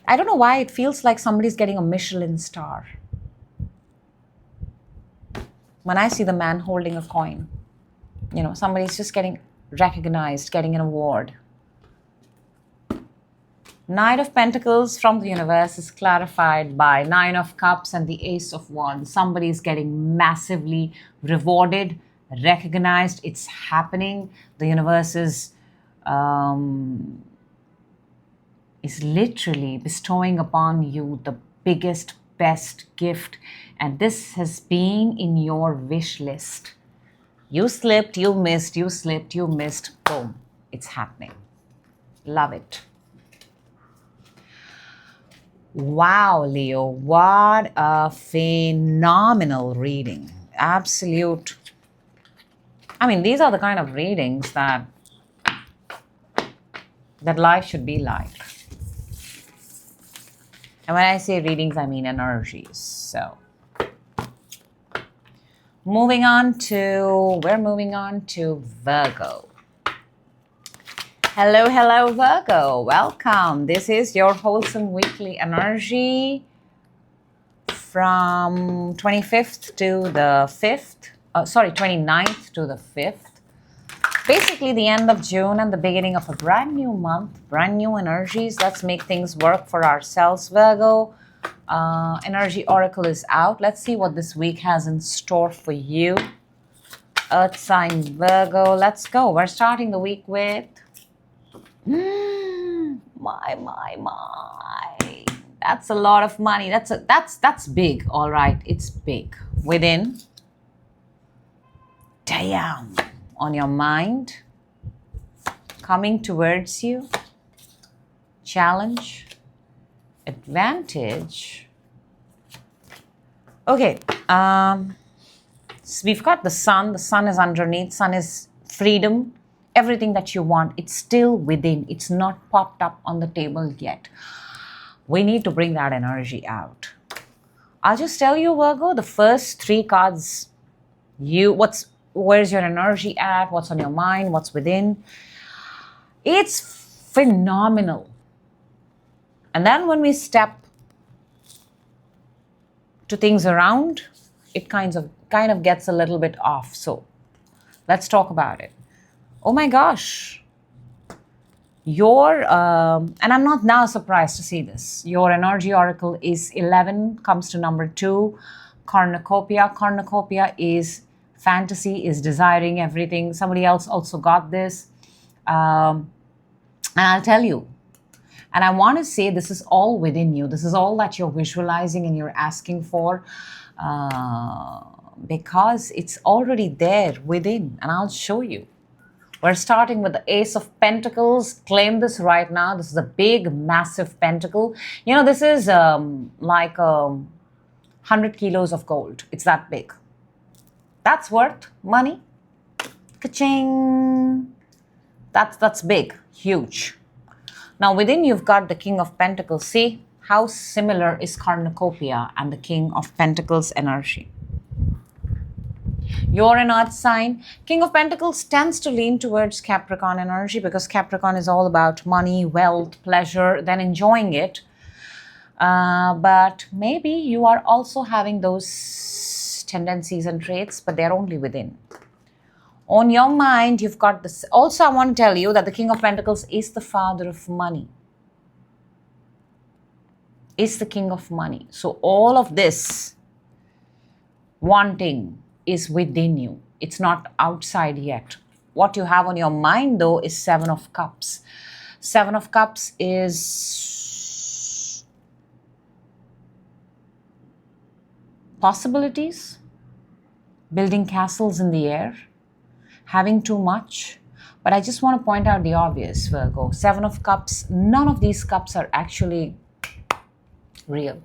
I don't know why it feels like somebody's getting a Michelin star. When I see the man holding a coin, somebody's just getting recognized, getting an award. Knight of Pentacles from the universe is clarified by 9 of Cups and the Ace of Wands. Somebody's getting massively rewarded, recognized. It's happening. The universe is literally bestowing upon you the biggest, best gift. And this has been in your wish list. You slipped, you missed, you slipped, you missed. Boom. It's happening. Love it. Wow, Leo. What a phenomenal reading. Absolute. I mean, these are the kind of readings that life should be like. And when I say readings, I mean energies. So, we're moving on to Virgo. Hello, Virgo. Welcome. This is your wholesome weekly energy from 25th to the 5th. 29th to the 5th. Basically the end of June and the beginning of a brand new month, brand new energies. Let's make things work for ourselves, Virgo. Energy Oracle is out. Let's see what this week has in store for you. Earth sign Virgo. Let's go. We're starting the week with... my. That's a lot of money. That's big, all right. It's big. Within. Damn. On your mind, coming towards you, challenge, advantage. Okay, so we've got the sun is underneath, sun is freedom, everything that you want, it's still within, it's not popped up on the table yet. We need to bring that energy out. I'll just tell you, Virgo, the first 3 cards, Where's your energy at? What's on your mind? What's within? It's phenomenal. And then when we step to things around, it kind of gets a little bit off. So let's talk about it. Oh my gosh. And I'm not now surprised to see this. Your energy oracle is 11, comes to number 2, cornucopia. Cornucopia is fantasy, is desiring everything. Somebody else also got this. And I'll tell you, and I want to say this is all within you. This is all that you're visualizing and you're asking for, because it's already there within. And I'll show you. We're starting with the Ace of Pentacles. Claim this right now. This is a big, massive pentacle. You know, this is like 100 kilos of gold. It's that big. That's worth money. Ka-ching. That's big, huge. Now within you've got the King of Pentacles. See how similar is cornucopia and the King of Pentacles energy. You're an earth sign. King of Pentacles tends to lean towards Capricorn energy because Capricorn is all about money, wealth, pleasure, then enjoying it. But maybe you are also having those tendencies and traits, but they're only within. On your mind, you've got this. Also, I want to tell you that the King of Pentacles is the father of money. Is the king of money. So all of this wanting is within you. It's not outside yet. What you have on your mind, though, is 7 of Cups. 7 of Cups is possibilities, building castles in the air, having too much. But I just want to point out the obvious, Virgo. 7 of Cups, none of these cups are actually real.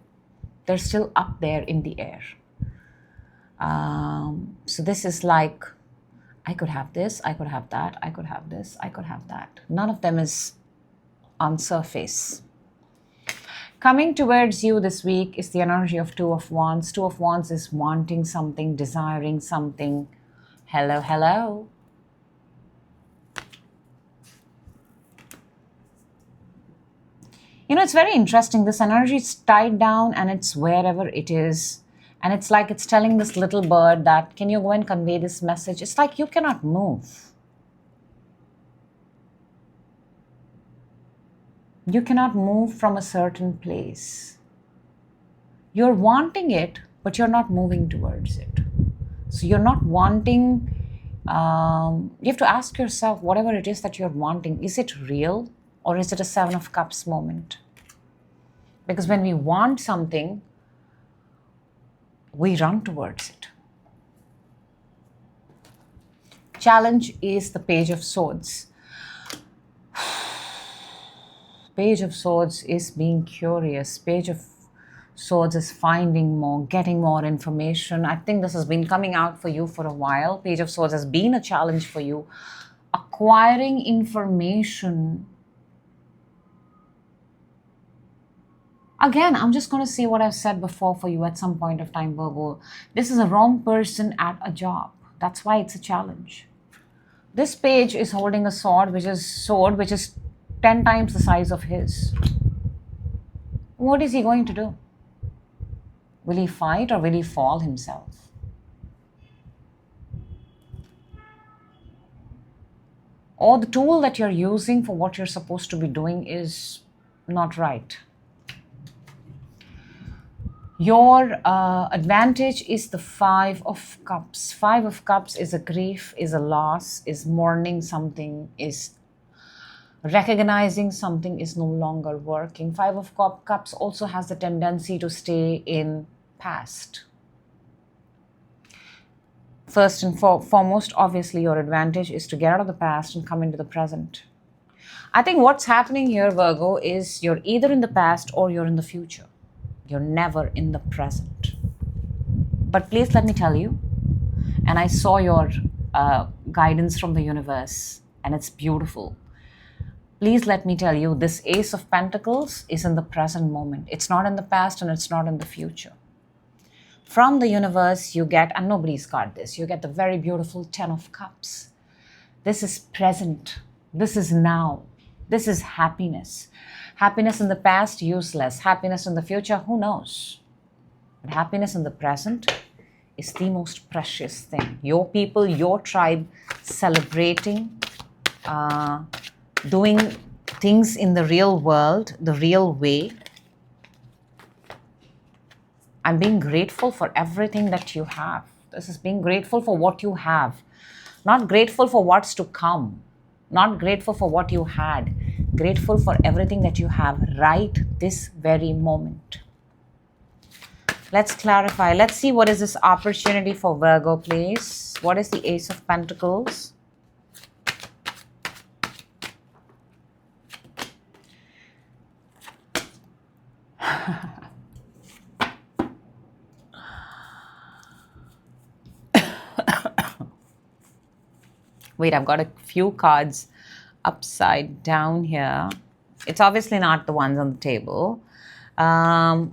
They're still up there in the air. So this is like, I could have this, I could have that, I could have this, I could have that. None of them is on surface. Coming towards you this week is the energy of 2 of Wands. 2 of Wands is wanting something, desiring something. Hello, hello. You know, it's very interesting. This energy is tied down and it's wherever it is. And it's like it's telling this little bird that, can you go and convey this message? It's like you cannot move. You cannot move from a certain place. You're wanting it, but you're not moving towards it. So you're not wanting, you have to ask yourself, whatever it is that you're wanting, is it real or is it a 7 of Cups moment? Because when we want something, we run towards it. Challenge is the Page of Swords. Page of Swords is being curious. Page of Swords is finding more, getting more information. I think this has been coming out for you for a while. Page of Swords has been a challenge for you. Acquiring information. Again, I'm just going to say what I've said before for you at some point of time, Virgo. This is a wrong person at a job. That's why it's a challenge. This page is holding a sword, which is 10 times the size of his. What is he going to do? Will he fight or will he fall himself? Or the tool that you're using for what you're supposed to be doing is not right. Your advantage is the 5 of Cups. 5 of Cups is a grief, is a loss, is mourning something, is recognizing something is no longer working. 5 of Cups also has the tendency to stay in past. First and foremost, obviously, your advantage is to get out of the past and come into the present. I think what's happening here, Virgo, is you're either in the past or you're in the future. You're never in the present. But please let me tell you, and I saw your guidance from the universe, and it's beautiful. Please let me tell you, this Ace of Pentacles is in the present moment. It's not in the past and it's not in the future. From the universe, you get, and nobody's got this, you get the very beautiful 10 of Cups. This is present. This is now. This is happiness. Happiness in the past, useless. Happiness in the future, who knows? But happiness in the present is the most precious thing. Your people, your tribe, celebrating, doing things in the real world, the real way. I'm being grateful for everything that you have. This is being grateful for what you have. Not grateful for what's to come. Not grateful for what you had. Grateful for everything that you have right this very moment. Let's clarify. Let's see what is this opportunity for Virgo, please. What is the Ace of Pentacles? Wait, I've got a few cards upside down here. It's obviously not the ones on the table. Virgo,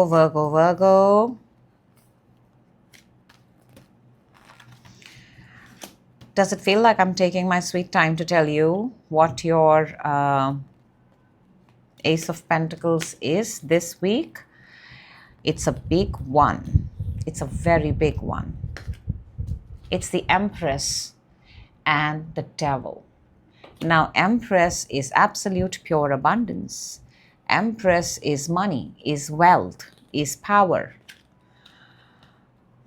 Virgo, Virgo. Does it feel like I'm taking my sweet time to tell you what your Ace of Pentacles is this week? It's a big one. It's a very big one. It's the Empress and the Devil. Now, Empress is absolute pure abundance. Empress is money, is wealth, is power.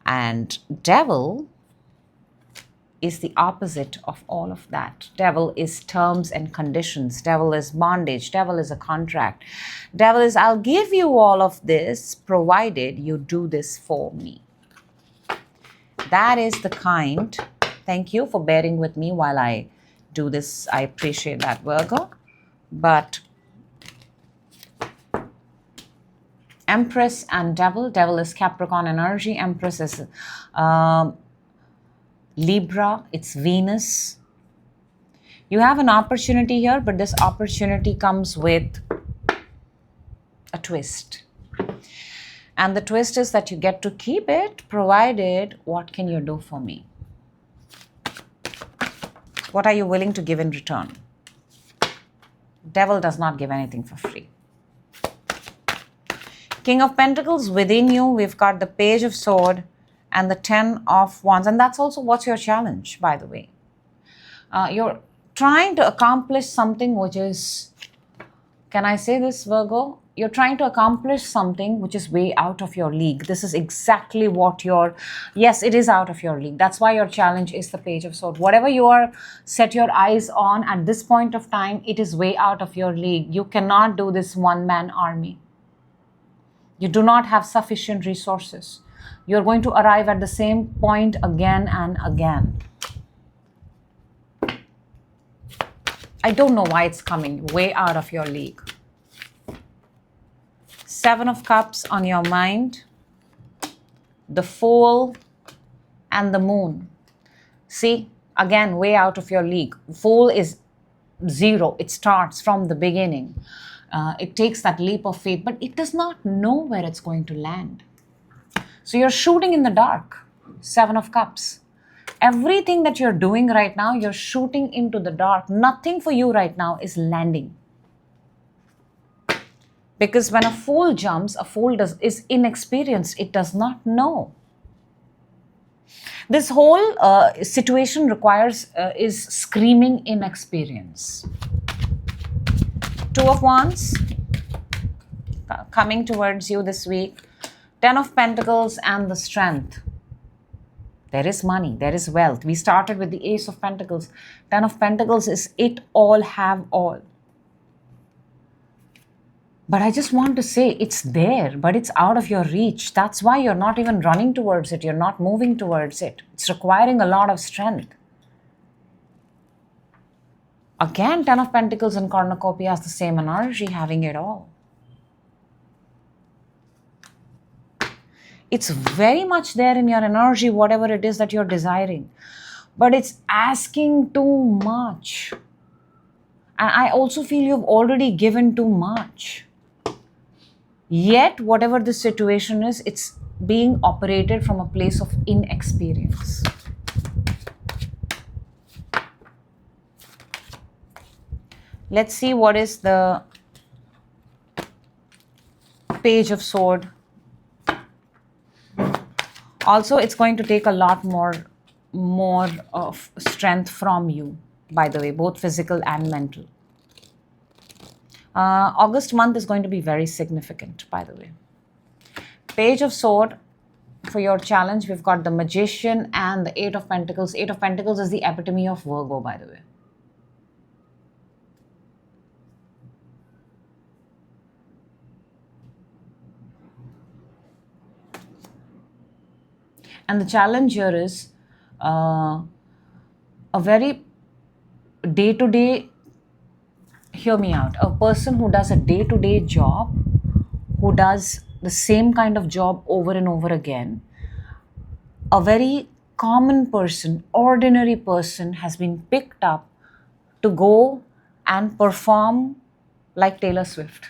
And Devil is the opposite of all of that. Devil is terms and conditions. Devil is bondage. Devil is a contract. Devil is, I'll give you all of this provided you do this for me. That is the kind. Thank you for bearing with me while I do this. I appreciate that, Virgo. But Empress and Devil. Devil is Capricorn energy. Empress is Libra. It's Venus. You have an opportunity here, but this opportunity comes with a twist. And the twist is that you get to keep it, provided, what can you do for me? What are you willing to give in return? Devil does not give anything for free. King of Pentacles within you, we've got the Page of Swords and the 10 of Wands. And that's also what's your challenge, by the way. You're trying to accomplish something which is, can I say this, Virgo? You're trying to accomplish something which is way out of your league. This is exactly what yes, it is out of your league. That's why your challenge is the Page of Swords. Whatever you are set your eyes on at this point of time, it is way out of your league. You cannot do this one-man army. You do not have sufficient resources. You're going to arrive at the same point again and again. I don't know why it's coming way out of your league. 7 of Cups on your mind, the Fool and the Moon. See, again, way out of your league. Fool is 0. It starts from the beginning. It takes that leap of faith, but it does not know where it's going to land. So you're shooting in the dark. 7 of Cups. Everything that you're doing right now, you're shooting into the dark. Nothing for you right now is landing. Because when a fool jumps, a fool is inexperienced. It does not know. This whole situation is screaming inexperience. 2 of Wands coming towards you this week. 10 of Pentacles and the Strength. There is money, there is wealth. We started with the Ace of Pentacles. 10 of Pentacles is it all, have all. But I just want to say it's there, but it's out of your reach. That's why you're not even running towards it. You're not moving towards it. It's requiring a lot of strength. Again, 10 of Pentacles and cornucopia has the same energy, having it all. It's very much there in your energy, whatever it is that you're desiring. But it's asking too much. And I also feel you've already given too much. Yet, whatever the situation is, it's being operated from a place of inexperience. Let's see what is the Page of Sword. Also, it's going to take a lot more of strength from you, by the way, both physical and mental. August month is going to be very significant, by the way. Page of Sword, for your challenge, we've got the Magician and the Eight of Pentacles. Eight of Pentacles is the epitome of Virgo, by the way. And the challenge here is a very day-to-day, hear me out, a person who does a day-to-day job, who does the same kind of job over and over again, a very common person, ordinary person has been picked up to go and perform like Taylor Swift.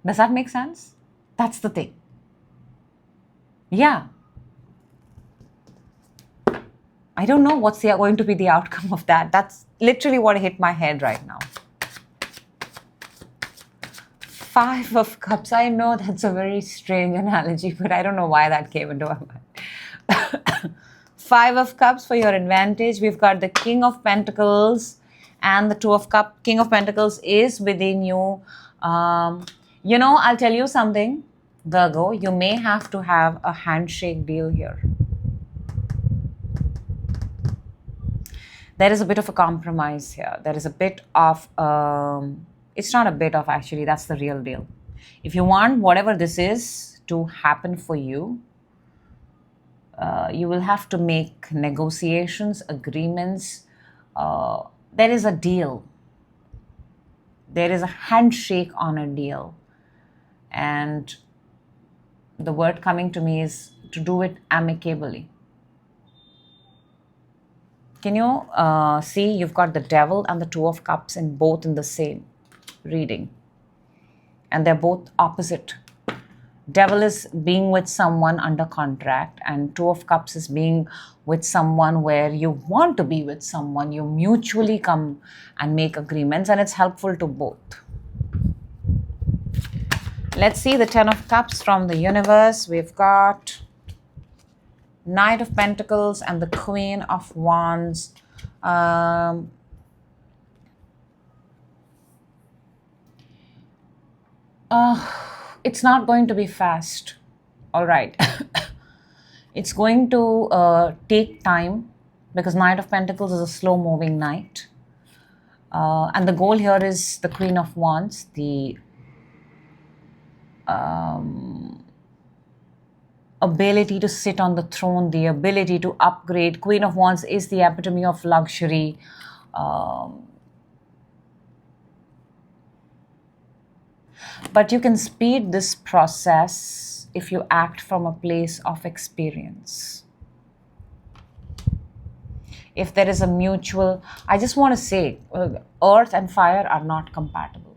Does that make sense? That's the thing. Yeah. I don't know what's going to be the outcome of that. That's literally what hit my head right now. Five of Cups. I know that's a very strange analogy, but I don't know why that came into my mind. Five of Cups for your advantage. We've got the King of Pentacles and the Two of Cups. King of Pentacles is within you. You know, I'll tell you something, Virgo. You may have to have a handshake deal here. There is a bit of a compromise here. There is a bit of, it's not a bit of, actually, that's the real deal. If you want whatever this is to happen for you, you will have to make negotiations, agreements. There is a deal. There is a handshake on a deal. And the word coming to me is to do it amicably. Can you see you've got the Devil and the Two of Cups in both in the same reading? And they're both opposite. Devil is being with someone under contract, and Two of Cups is being with someone where you want to be with someone. You mutually come and make agreements, and it's helpful to both. Let's see the Ten of Cups from the universe. We've got Knight of Pentacles and the Queen of Wands. It's not going to be fast. All right. It's going to take time, because Knight of Pentacles is a slow-moving knight. And the goal here is the Queen of Wands, the ability to sit on the throne, the ability to upgrade. Queen of Wands is the epitome of luxury. But you can speed this process if you act from a place of experience. If there is a mutual, I just want to say, earth and fire are not compatible.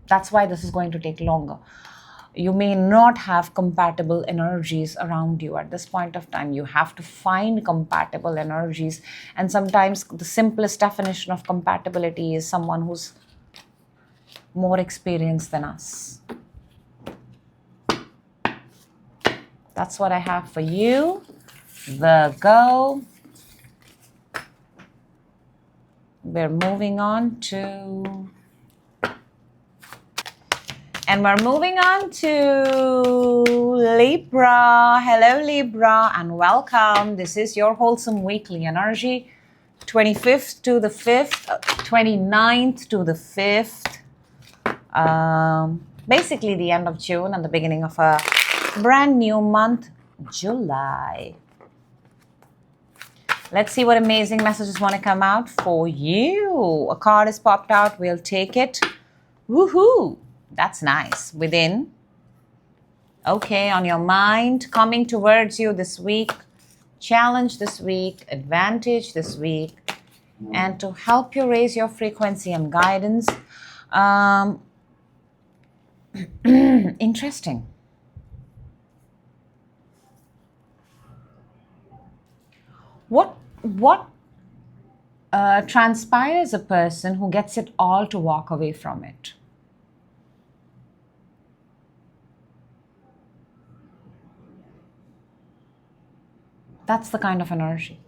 That's why this is going to take longer. You may not have compatible energies around you at this point of time. You have to find compatible energies. And sometimes the simplest definition of compatibility is someone who's more experienced than us. That's what I have for you, Virgo. We're moving on to... And we're moving on to Libra. Hello, Libra, and welcome. This is your wholesome weekly energy, 25th to the 5th, 29th to the 5th. Basically the end of June and the beginning of a brand new month, July. Let's see what amazing messages want to come out for you. A card is popped out. We'll take it. Woohoo! That's nice. Within. Okay, on your mind. Coming towards you this week. Challenge this week. Advantage this week. And to help you raise your frequency and guidance. Interesting. What transpires a person who gets it all to walk away from it? That's the kind of energy.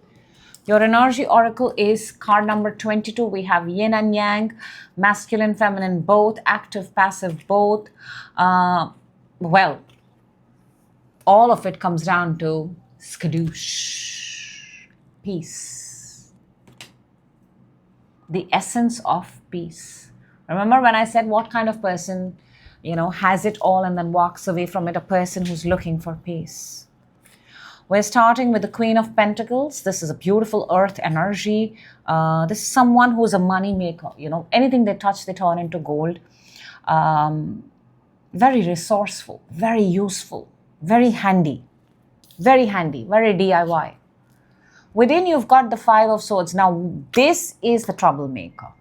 Your energy oracle is card number 22. We have yin and yang, masculine, feminine, both, active, passive, both. Well, all of it comes down to skadoosh, peace. The essence of peace. Remember when I said what kind of person, has it all and then walks away from it? A person who's looking for peace. We're starting with the Queen of Pentacles. This is a beautiful earth energy. This is someone who's a money maker. Anything they touch, they turn into gold. Very resourceful, very useful, very handy, very DIY. Within you've got the Five of Swords. Now, this is the troublemaker.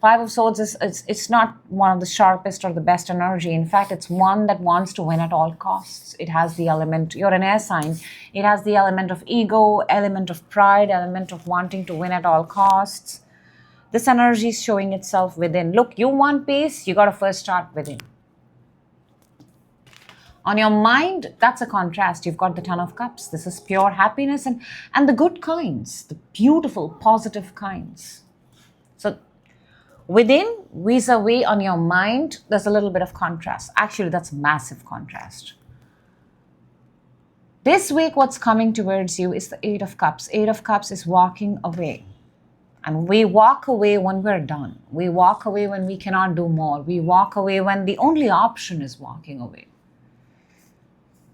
Five of Swords it's not one of the sharpest or the best energy. In fact, it's one that wants to win at all costs. It has the element, you're an air sign, it has the element of ego, element of pride, element of wanting to win at all costs. This energy is showing itself within. Look, you want peace, you got to first start within. On your mind, that's a contrast. You've got the Ten of Cups. This is pure happiness and the good kinds, the beautiful, positive kinds. So within, vis-a-vis on your mind, there's a little bit of contrast. Actually, that's massive contrast. This week, what's coming towards you is the Eight of Cups. Eight of Cups is walking away. And we walk away when we're done. We walk away when we cannot do more. We walk away when the only option is walking away.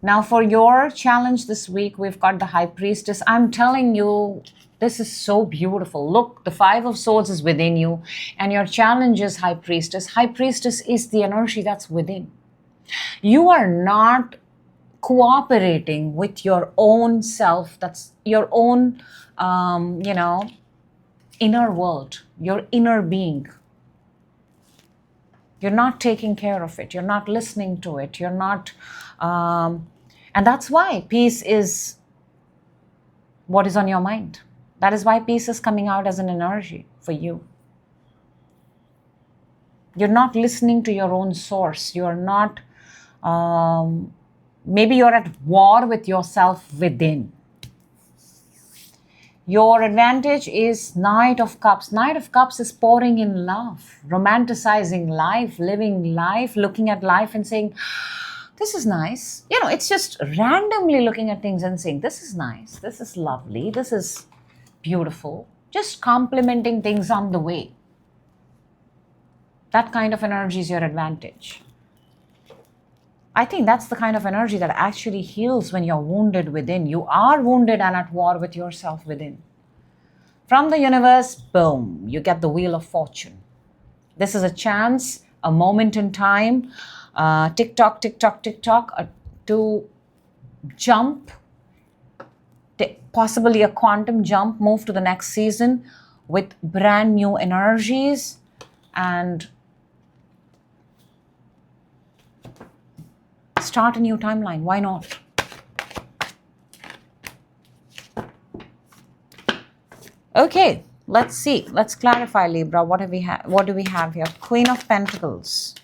Now, for your challenge this week, we've got the High Priestess. I'm telling you, this is so beautiful. Look, the Five of Swords is within you, and your challenge is High Priestess. High Priestess is the energy that's within. You are not cooperating with your own self. That's your own, inner world, your inner being. You're not taking care of it. You're not listening to it. You're not... and that's why peace is what is on your mind. That is why peace is coming out as an energy for you. You're not listening to your own source. You're not, maybe you're at war with yourself within. Your advantage is Knight of Cups. Knight of Cups is pouring in love, romanticizing life, living life, looking at life and saying, this is nice. It's just randomly looking at things and saying, this is nice, this is lovely, this is beautiful. Just complimenting things on the way. That kind of energy is your advantage. I think that's the kind of energy that actually heals when you're wounded within. You are wounded and at war with yourself within. From the universe, boom, you get the Wheel of Fortune. This is a chance, a moment in time, tick-tock, tick-tock, tick-tock, to jump, possibly a quantum jump, move to the next season with brand new energies and start a new timeline. Why not? Okay, let's see. Let's clarify, Libra. What do we have here? Queen of Pentacles,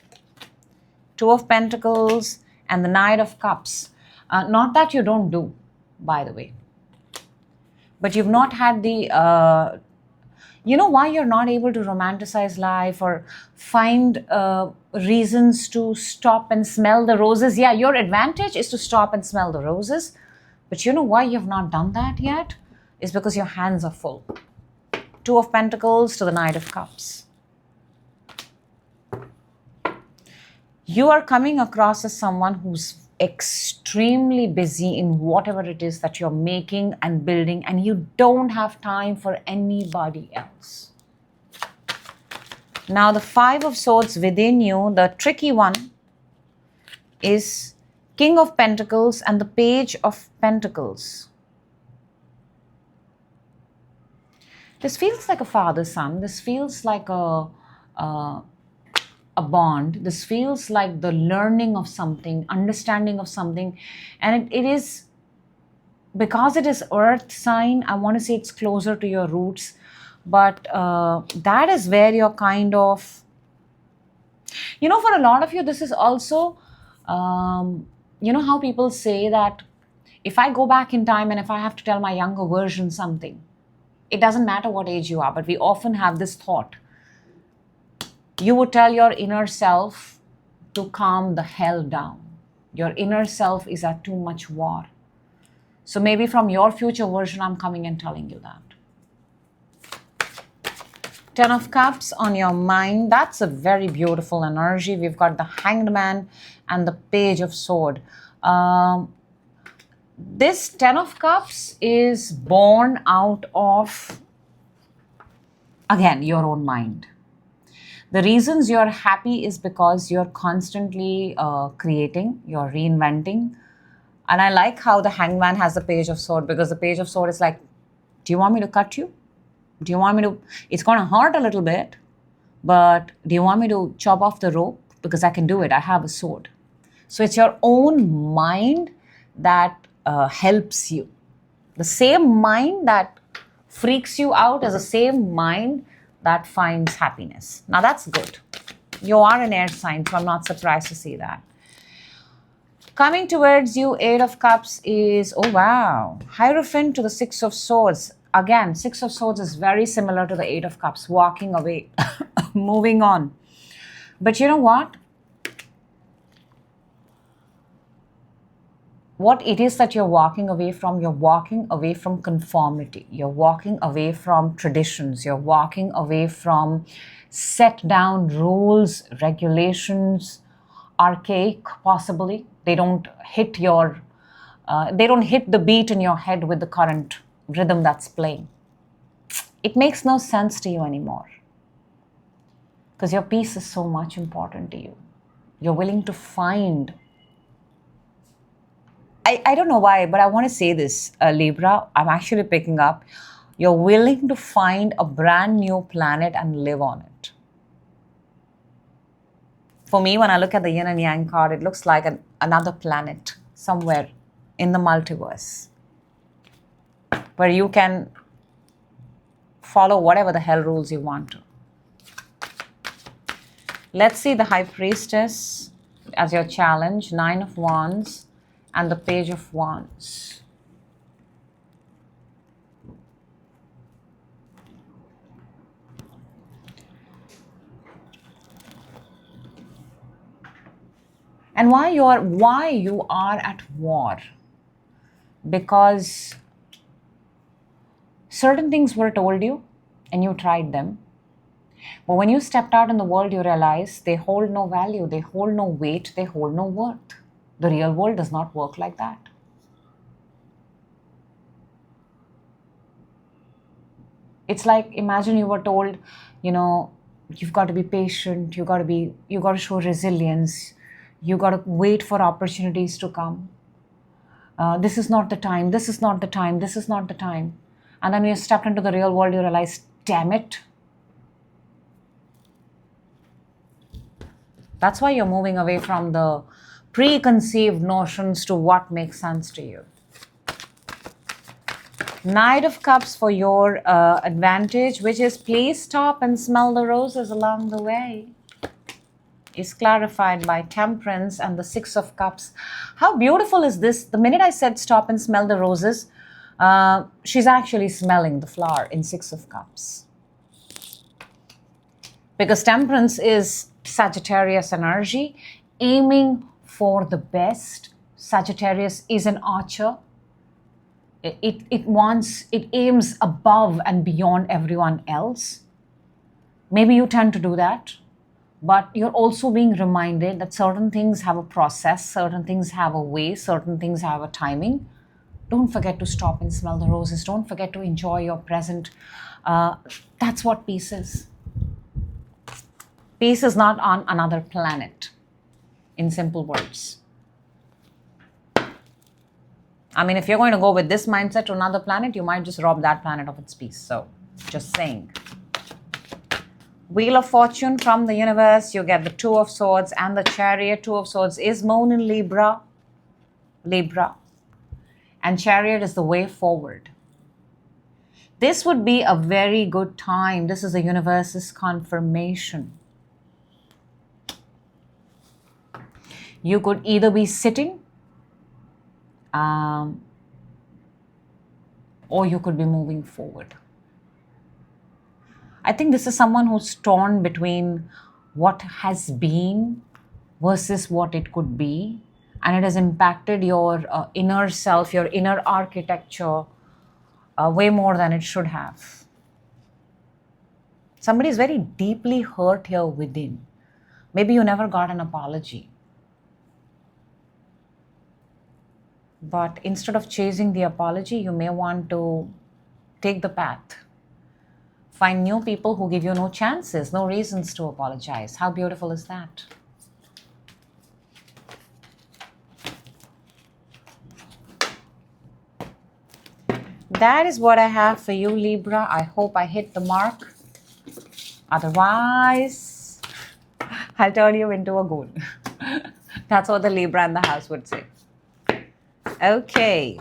Two of Pentacles, and the Knight of Cups. Not that you don't do, by the way, but you've not had the, why you're not able to romanticize life or find reasons to stop and smell the roses. Yeah, your advantage is to stop and smell the roses. But you know why you've not done that yet? Is because your hands are full. Two of Pentacles to the Knight of Cups. You are coming across as someone who's extremely busy in whatever it is that you're making and building, and you don't have time for anybody else. Now, the Five of Swords within you, the tricky one is King of Pentacles and the Page of Pentacles. This feels like a father-son. This feels like a a bond. This feels like the learning of something, understanding of something. And it is, because it is earth sign, I want to say it's closer to your roots. But that is where you're kind of, for a lot of you, this is also, how people say that if I go back in time and if I have to tell my younger version something, it doesn't matter what age you are, but we often have this thought. You would tell your inner self to calm the hell down. Your inner self is at too much war. So maybe from your future version, I'm coming and telling you that. 10 of Cups on your mind. That's a very beautiful energy. We've got the Hanged Man and the Page of Sword. This 10 of Cups is born out of, again, your own mind. The reasons you're happy is because you're constantly creating, you're reinventing. And I like how the Hangman has the Page of Sword, because the Page of Sword is like, do you want me to cut you? Do you want me to, it's going to hurt a little bit, but do you want me to chop off the rope? Because I can do it. I have a sword. So it's your own mind that helps you. The same mind that freaks you out is the same mind that finds happiness. Now that's good. You are an air sign, so I'm not surprised to see that. Coming towards you, 8 of Cups is, oh wow, Hierophant to the 6 of Swords. Again, 6 of Swords is very similar to the 8 of Cups, walking away, moving on. But you know what? What it is that you're walking away from conformity. You're walking away from traditions. You're walking away from set down rules, regulations, archaic possibly. They don't hit the beat in your head with the current rhythm that's playing. It makes no sense to you anymore, because your peace is so much important to you. You're willing to find, I don't know why, but I want to say this, Libra, I'm actually picking up, you're willing to find a brand new planet and live on it. For me, when I look at the yin and yang card, it looks like another planet somewhere in the multiverse, where you can follow whatever the hell rules you want to. Let's see the High Priestess as your challenge, 9 of Wands and the Page of Wands. And why you are at war? Because certain things were told you and you tried them. But when you stepped out in the world, you realized they hold no value, they hold no weight, they hold no worth. The real world does not work like that. It's like, imagine you were told, you've got to be patient, you got to show resilience, you got to wait for opportunities to come. This is not the time, this is not the time, this is not the time. And then when you stepped into the real world, you realize, damn it. That's why you're moving away from the preconceived notions to what makes sense to you. Knight of Cups for your advantage, which is please stop and smell the roses along the way, is clarified by Temperance and the 6 of Cups. How beautiful is this? The minute I said stop and smell the roses, she's actually smelling the flower in 6 of Cups. Because Temperance is Sagittarius energy, aiming for the best. Sagittarius is an archer. It aims above and beyond everyone else. Maybe you tend to do that, but you're also being reminded that certain things have a process, certain things have a way, certain things have a timing. Don't forget to stop and smell the roses. Don't forget to enjoy your present. That's what peace is. Peace is not on another planet, in simple words. I mean, if you're going to go with this mindset to another planet, you might just rob that planet of its peace. So, just saying. Wheel of Fortune from the universe, you get the Two of Swords and the Chariot. Two of Swords is moon in Libra. Libra. And Chariot is the way forward. This would be a very good time. This is the universe's confirmation. You could either be sitting or you could be moving forward. I think this is someone who's torn between what has been versus what it could be. And it has impacted your inner self, your inner architecture way more than it should have. Somebody is very deeply hurt here within. Maybe you never got an apology. But instead of chasing the apology, you may want to take the path. Find new people who give you no chances, no reasons to apologize. How beautiful is that? That is what I have for you, Libra. I hope I hit the mark. Otherwise, I'll turn you into a goon. That's what the Libra in the house would say. Okay.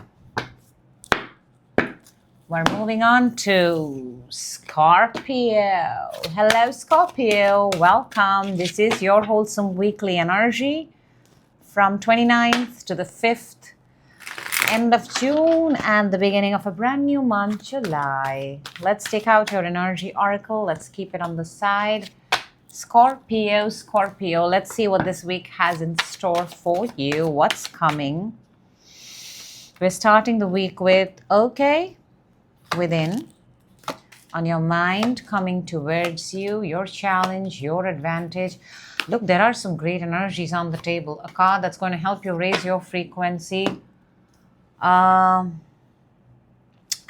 We're moving on to Scorpio. Hello, Scorpio. Welcome. This is your wholesome weekly energy from 29th to the 5th. End of June and the beginning of a brand new month, July. Let's take out your energy oracle. Let's keep it on the side. Scorpio, Scorpio. Let's see what this week has in store for you. What's coming? We're starting the week with, okay, within, on your mind, coming towards you, your challenge, your advantage. Look, there are some great energies on the table. A card that's going to help you raise your frequency. I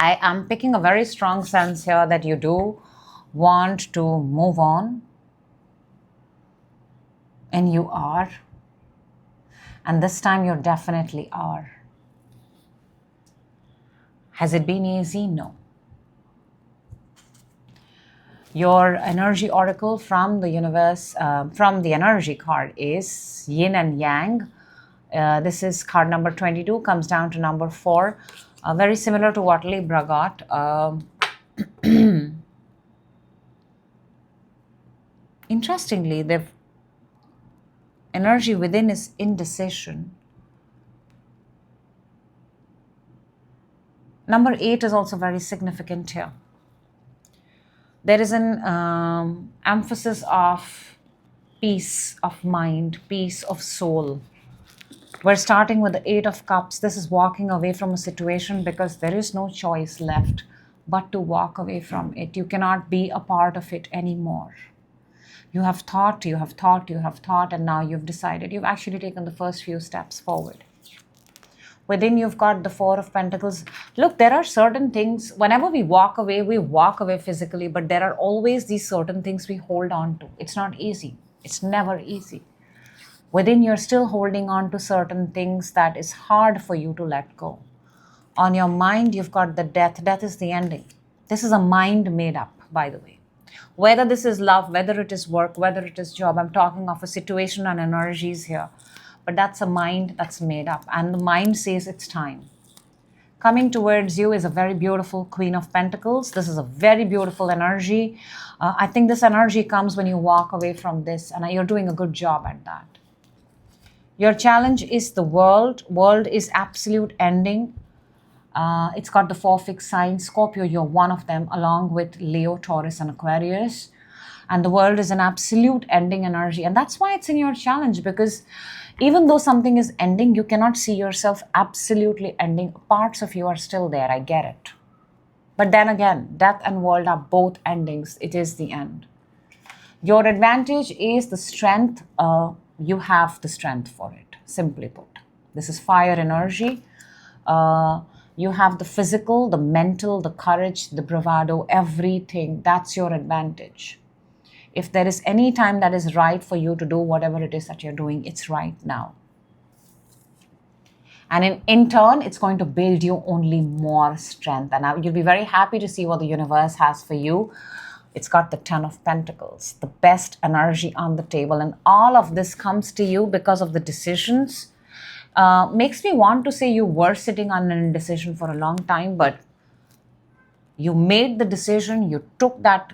am picking a very strong sense here that you do want to move on. And you are. And this time you definitely are. Has it been easy? No. Your energy oracle from the universe, from the energy card is Yin and Yang. This is card number 22, comes down to number 4. Very similar to what Libra got. Interestingly, the energy within is indecision. Number 8 is also very significant here. There is an emphasis of peace of mind, peace of soul. We're starting with the 8 of Cups. This is walking away from a situation because there is no choice left but to walk away from it. You cannot be a part of it anymore. You have thought, and now you've decided. You've actually taken the first few steps forward. Within, you've got the 4 of Pentacles. Look, there are certain things, whenever we walk away physically, but there are always these certain things we hold on to. It's not easy. It's never easy. Within, you're still holding on to certain things that is hard for you to let go. On your mind, you've got the death. Death is the ending. This is a mind made up, by the way. Whether this is love, whether it is work, whether it is job, I'm talking of a situation and energies here. But that's a mind that's made up. And the mind says it's time. Coming towards you is a very beautiful Queen of Pentacles. This is a very beautiful energy. I think this energy comes when you walk away from this. And you're doing a good job at that. Your challenge is the world. World is absolute ending. It's got the 4 fixed signs. Scorpio, you're one of them, along with Leo, Taurus, and Aquarius. And the world is an absolute ending energy. And that's why it's in your challenge, because even though something is ending, you cannot see yourself absolutely ending. Parts of you are still there. I get it. But then again, death and world are both endings. It is the end. Your advantage is the strength. You have the strength for it, simply put. This is fire energy. You have the physical, the mental, the courage, the bravado, everything. That's your advantage. If there is any time that is right for you to do whatever it is that you're doing, it's right now. And in turn, it's going to build you only more strength. And you'll be very happy to see what the universe has for you. It's got the Ten of Pentacles, the best energy on the table. And all of this comes to you because of the decisions. Makes me want to say you were sitting on an indecision for a long time, but you made the decision, you took that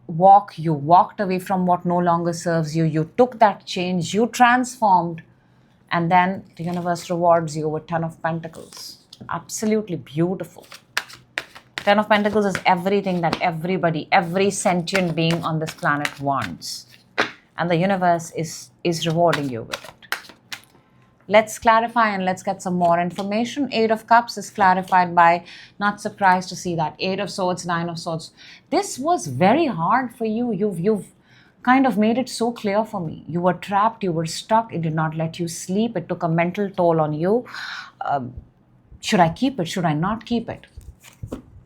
walk, you walked away from what no longer serves you, you took that change, you transformed, and then the universe rewards you with Ten of Pentacles. Absolutely beautiful. Ten of Pentacles is everything that everybody, every sentient being on this planet wants. And the universe is rewarding you with it. Let's clarify and let's get some more information. Eight of Cups is clarified by, not surprised to see that. Eight of Swords, Nine of Swords. This was very hard for you. You've kind of made it so clear for me. You were trapped, you were stuck, it did not let you sleep, it took a mental toll on you. Should I keep it? Should I not keep it?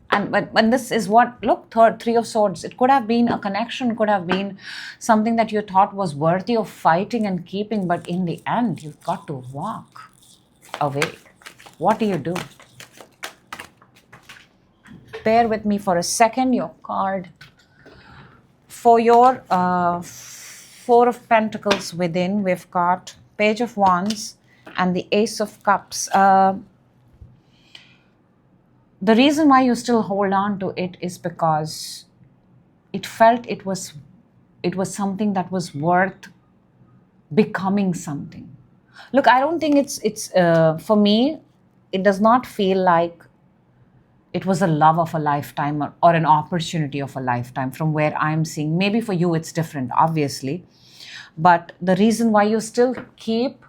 And when this is what, look, Three of Swords, it could have been a connection, could have been something that you thought was worthy of fighting and keeping, but in the end, you've got to walk away. What do you do? Bear with me for a second. Your card for your Four of Pentacles within, we've got Page of Wands and the Ace of Cups. The reason why you still hold on to it is because it felt it was something that was worth becoming something. Look, I don't think it's for me, it does not feel like it was a love of a lifetime or an opportunity of a lifetime from where I'm seeing. Maybe for you it's different, obviously. But the reason why you still keep,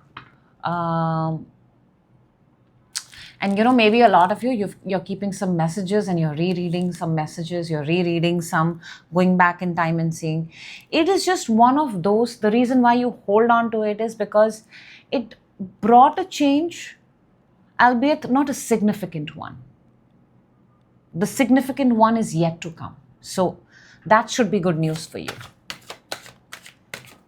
and maybe a lot of you're keeping some messages and you're rereading some messages, you're rereading some, going back in time and seeing. It is just one of those, the reason why you hold on to it is because it brought a change, albeit not a significant one. The significant one is yet to come. So that should be good news for you.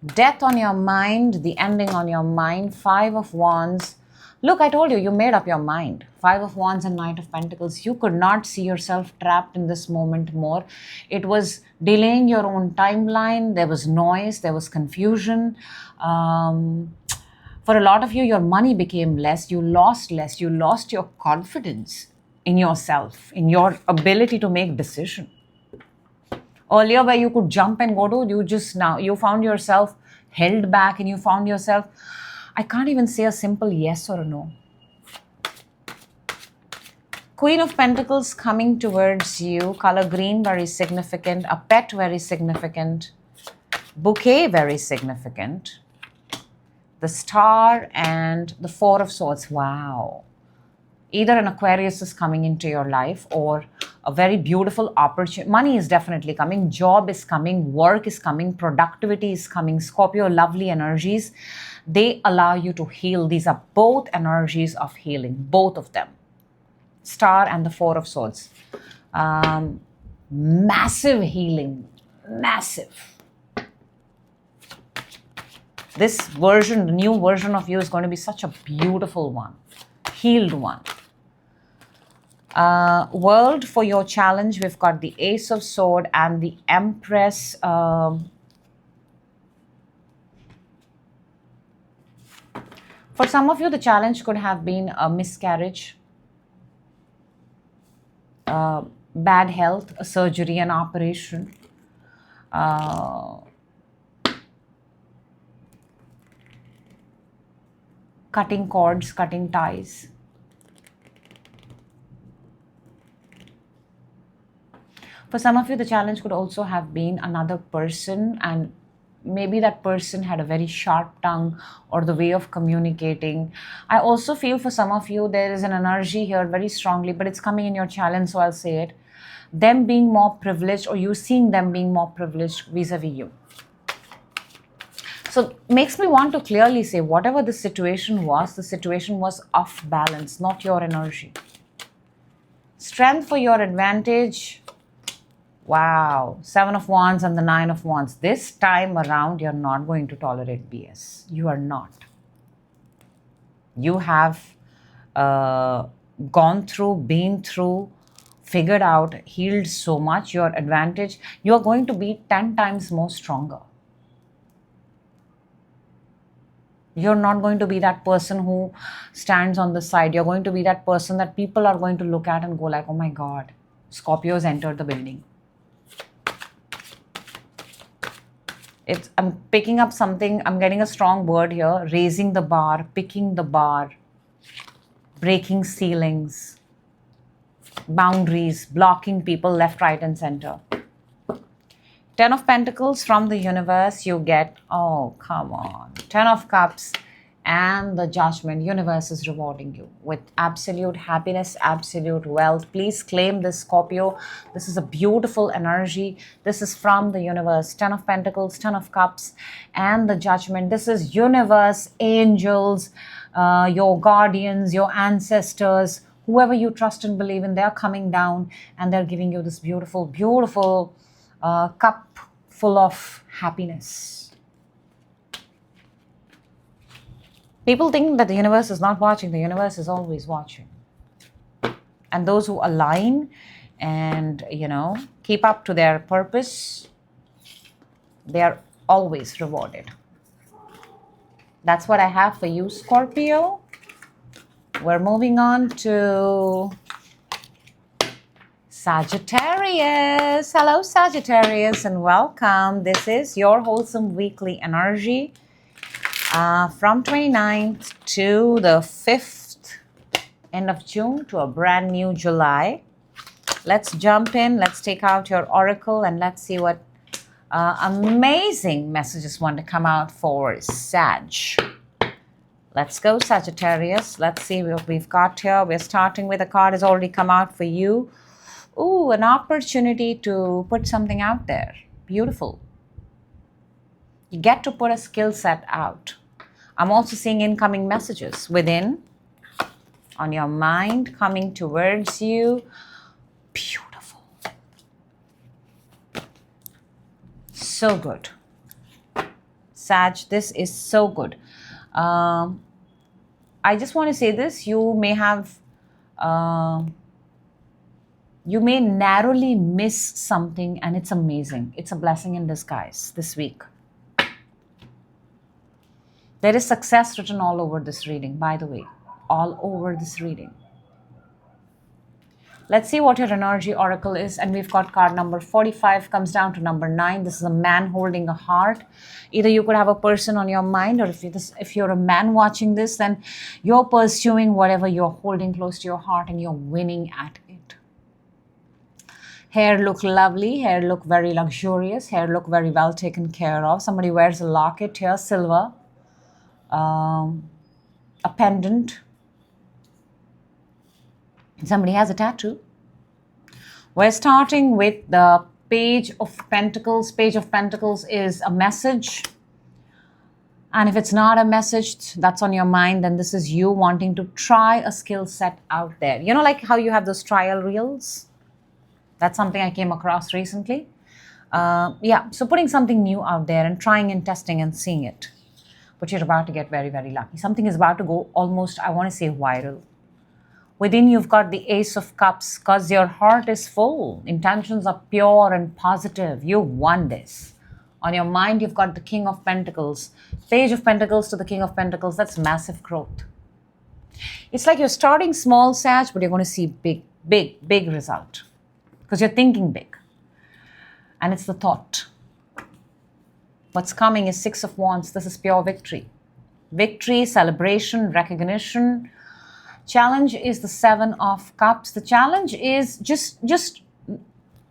Death on your mind, the ending on your mind, Five of Wands. Look, I told you, you made up your mind. Five of Wands and Knight of Pentacles. You could not see yourself trapped in this moment more. It was delaying your own timeline. There was noise. There was confusion. For a lot of you, your money became less. You lost less. You lost your confidence in yourself, in your ability to make decisions. Earlier, where you could jump and go to, you found yourself held back and you found yourself, I can't even say a simple yes or a no. Queen of Pentacles coming towards you. Color green, very significant. A pet, very significant. Bouquet, very significant. The Star and the Four of Swords. Wow. Either an Aquarius is coming into your life or a very beautiful opportunity. Money is definitely coming. Job is coming. Work is coming. Productivity is coming. Scorpio, lovely energies. They allow you to heal. These are both energies of healing. Both of them. Star and the Four of Swords. Massive healing. Massive. This version, the new version of you is going to be such a beautiful one. Healed one. World, for your challenge, we've got the Ace of Swords and the Empress. For some of you, the challenge could have been a miscarriage, bad health, a surgery, an operation. Cutting cords, cutting ties. For some of you, the challenge could also have been another person, and maybe that person had a very sharp tongue or the way of communicating. I also feel for some of you, there is an energy here very strongly, but it's coming in your challenge, so I'll say it. Them being more privileged, or you seeing them being more privileged vis-a-vis you. So makes me want to clearly say, whatever the situation was off balance, not your energy. Strength for your advantage. Wow. Seven of Wands and the Nine of Wands. This time around, you're not going to tolerate BS. You are not. You have been through figured out, healed so much, your advantage, you are going to be 10 times more stronger. You're not going to be that person who stands on the side. You're going to be that person that people are going to look at and go like, oh my God, Scorpio's entered the building. I'm picking up something, I'm getting a strong word here, raising the bar, picking the bar, breaking ceilings, boundaries, blocking people left, right, and center. 10 of Pentacles from the universe, you get, oh, come on. 10 of Cups and the Judgment. Universe is rewarding you with absolute happiness, absolute wealth. Please claim this, Scorpio. This is a beautiful energy. This is from the universe. 10 of Pentacles, 10 of Cups, and the Judgment. This is universe, angels, your guardians, your ancestors, whoever you trust and believe in, they're coming down and they're giving you this beautiful, beautiful cup full of happiness. People think that the universe is not watching. The universe is always watching. And those who align and, keep up to their purpose, they are always rewarded. That's what I have for you, Scorpio. We're moving on to Sagittarius. Hello, Sagittarius, and welcome. This is your wholesome weekly energy from 29th to the 5th, end of June, to a brand new July. Let's jump in. Let's take out your oracle and let's see what amazing messages want to come out for Sag. Let's go, Sagittarius. Let's see what we've got here. We're starting with a card has already come out for you. Ooh, an opportunity to put something out there. Beautiful. You get to put a skill set out. I'm also seeing incoming messages within, on your mind, coming towards you. Beautiful. So good. Sag, this is so good. I just want to say this. You may have... you may narrowly miss something and it's amazing. It's a blessing in disguise this week. There is success written all over this reading, by the way. All over this reading. Let's see what your energy oracle is. And we've got card number 45 comes down to number 9. This is a man holding a heart. Either you could have a person on your mind, or if you're a man watching this, then you're pursuing whatever you're holding close to your heart and you're winning at it. Hair look lovely, hair look very luxurious, hair look very well taken care of. Somebody wears a locket here, silver, a pendant. Somebody has a tattoo. We're starting with the Page of Pentacles. Page of Pentacles is a message. And if it's not a message that's on your mind, then this is you wanting to try a skill set out there. You know, like how you have those trial reels? That's something I came across recently. So putting something new out there and trying and testing and seeing it. But you're about to get very, very lucky. Something is about to go almost, I want to say, viral. Within you've got the Ace of Cups because your heart is full. Intentions are pure and positive. You won this. On your mind, you've got the King of Pentacles. Page of Pentacles to the King of Pentacles. That's massive growth. It's like you're starting small, Sag, but you're going to see big, big, big result. Because you're thinking big. And it's the thought. What's coming is Six of Wands. This is pure victory. Victory, celebration, recognition. Challenge is the Seven of Cups. The challenge is just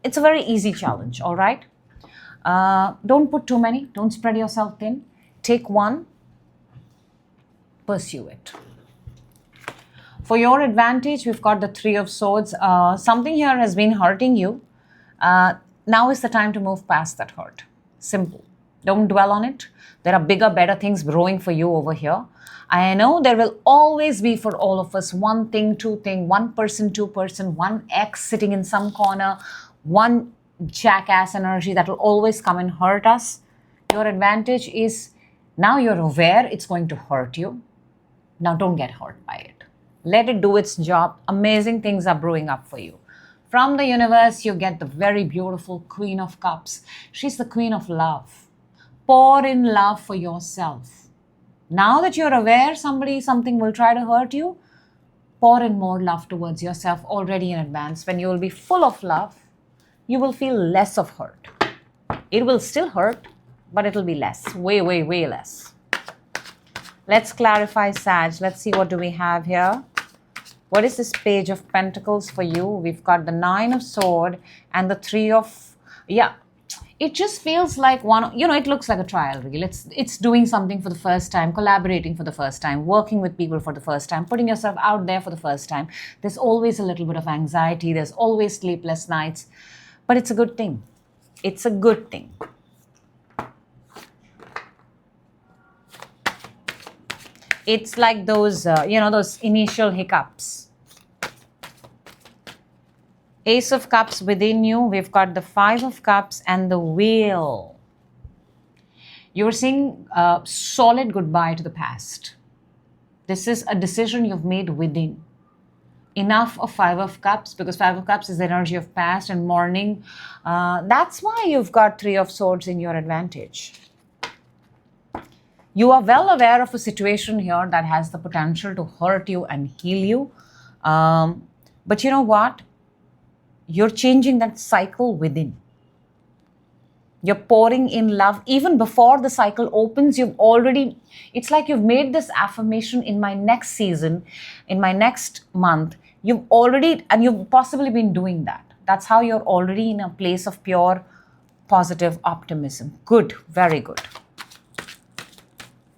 it's a very easy challenge, all right? Don't put too many. Don't spread yourself thin. Take one. Pursue it. For your advantage, we've got the Three of Swords. Something here has been hurting you. Now is the time to move past that hurt. Simple. Don't dwell on it. There are bigger, better things brewing for you over here. I know there will always be for all of us one thing, two thing, one person, two person, one ex sitting in some corner, one jackass energy that will always come and hurt us. Your advantage is now you're aware it's going to hurt you. Now don't get hurt by it. Let it do its job. Amazing things are brewing up for you. From the universe, you get the very beautiful Queen of Cups. She's the Queen of Love. Pour in love for yourself. Now that you're aware something will try to hurt you, pour in more love towards yourself already in advance. When you will be full of love, you will feel less of hurt. It will still hurt, but it will be less. Way, way, way less. Let's clarify, Sag. Let's see, what do we have here? What is this Page of Pentacles for you? We've got the 9 of Swords and the 3 of... Yeah, it just feels like one... You know, it looks like a trial reel. It's doing something for the first time, collaborating for the first time, working with people for the first time, putting yourself out there for the first time. There's always a little bit of anxiety. There's always sleepless nights. But it's a good thing. It's a good thing. It's like those, those initial hiccups. Ace of Cups within you. We've got the 5 of Cups and the Wheel. You're saying a solid goodbye to the past. This is a decision you've made within. Enough of 5 of Cups, because 5 of Cups is the energy of past and mourning. That's why you've got 3 of Swords in your advantage. You are well aware of a situation here that has the potential to hurt you and heal you. But you know what? You're changing that cycle within. You're pouring in love. Even before the cycle opens, it's like you've made this affirmation: in my next season, in my next month, you've possibly been doing that. That's how you're already in a place of pure, positive optimism. Good, very good.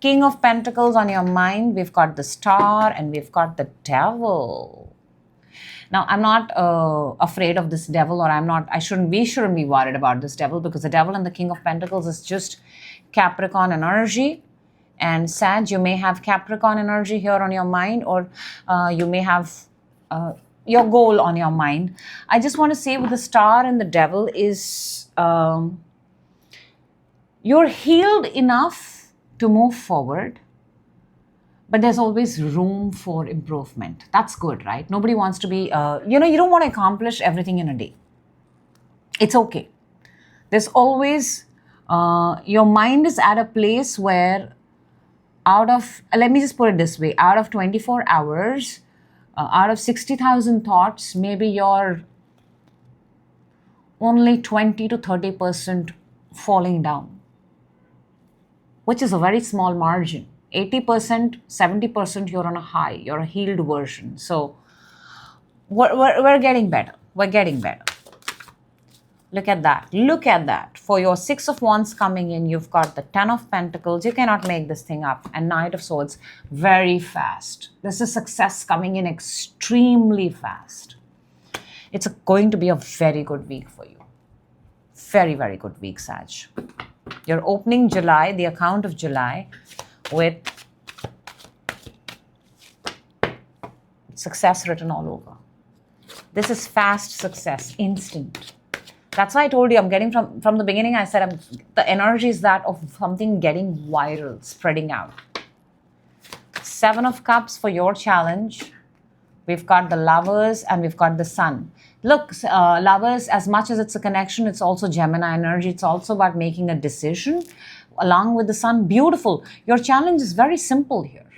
King of Pentacles on your mind. We've got the Star and we've got the Devil. Now, I'm not afraid of this devil, we shouldn't be worried about this devil, because the devil and the King of Pentacles is just Capricorn energy. And Sag, you may have Capricorn energy here on your mind, or you may have your goal on your mind. I just want to say with the Star and the Devil is you're healed enough to move forward. But there's always room for improvement. That's good, right? Nobody wants to be, you don't want to accomplish everything in a day. It's okay. There's always, your mind is at a place where let me just put it this way, out of 24 hours, out of 60,000 thoughts, maybe you're only 20 to 30% falling down, which is a very small margin. 80%, 70%, you're on a high. You're a healed version. So we're getting better. We're getting better. Look at that. Look at that. For your 6 of Wands coming in, you've got the 10 of Pentacles. You cannot make this thing up. And Knight of Swords, very fast. This is success coming in extremely fast. It's going to be a very good week for you. Very, very good week, Sag. You're opening July, the account of July, with success written all over. This is fast success, instant. That's why I told you, I'm getting from the beginning, I said the energy is that of something getting viral, spreading out. 7 of Cups for your challenge. We've got the Lovers and we've got the Sun. Look, Lovers, as much as it's a connection, it's also Gemini energy. It's also about making a decision. Along with the Sun, beautiful. Your challenge is very simple here.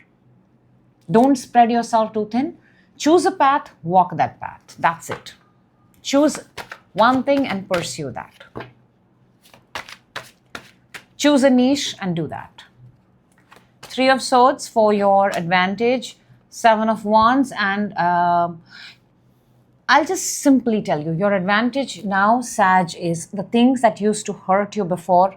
Don't spread yourself too thin. Choose a path, walk that path. That's it. Choose one thing and pursue that. Choose a niche and do that. 3 of Swords for your advantage. 7 of Wands, and I'll just simply tell you, your advantage now, Sag, is the things that used to hurt you before,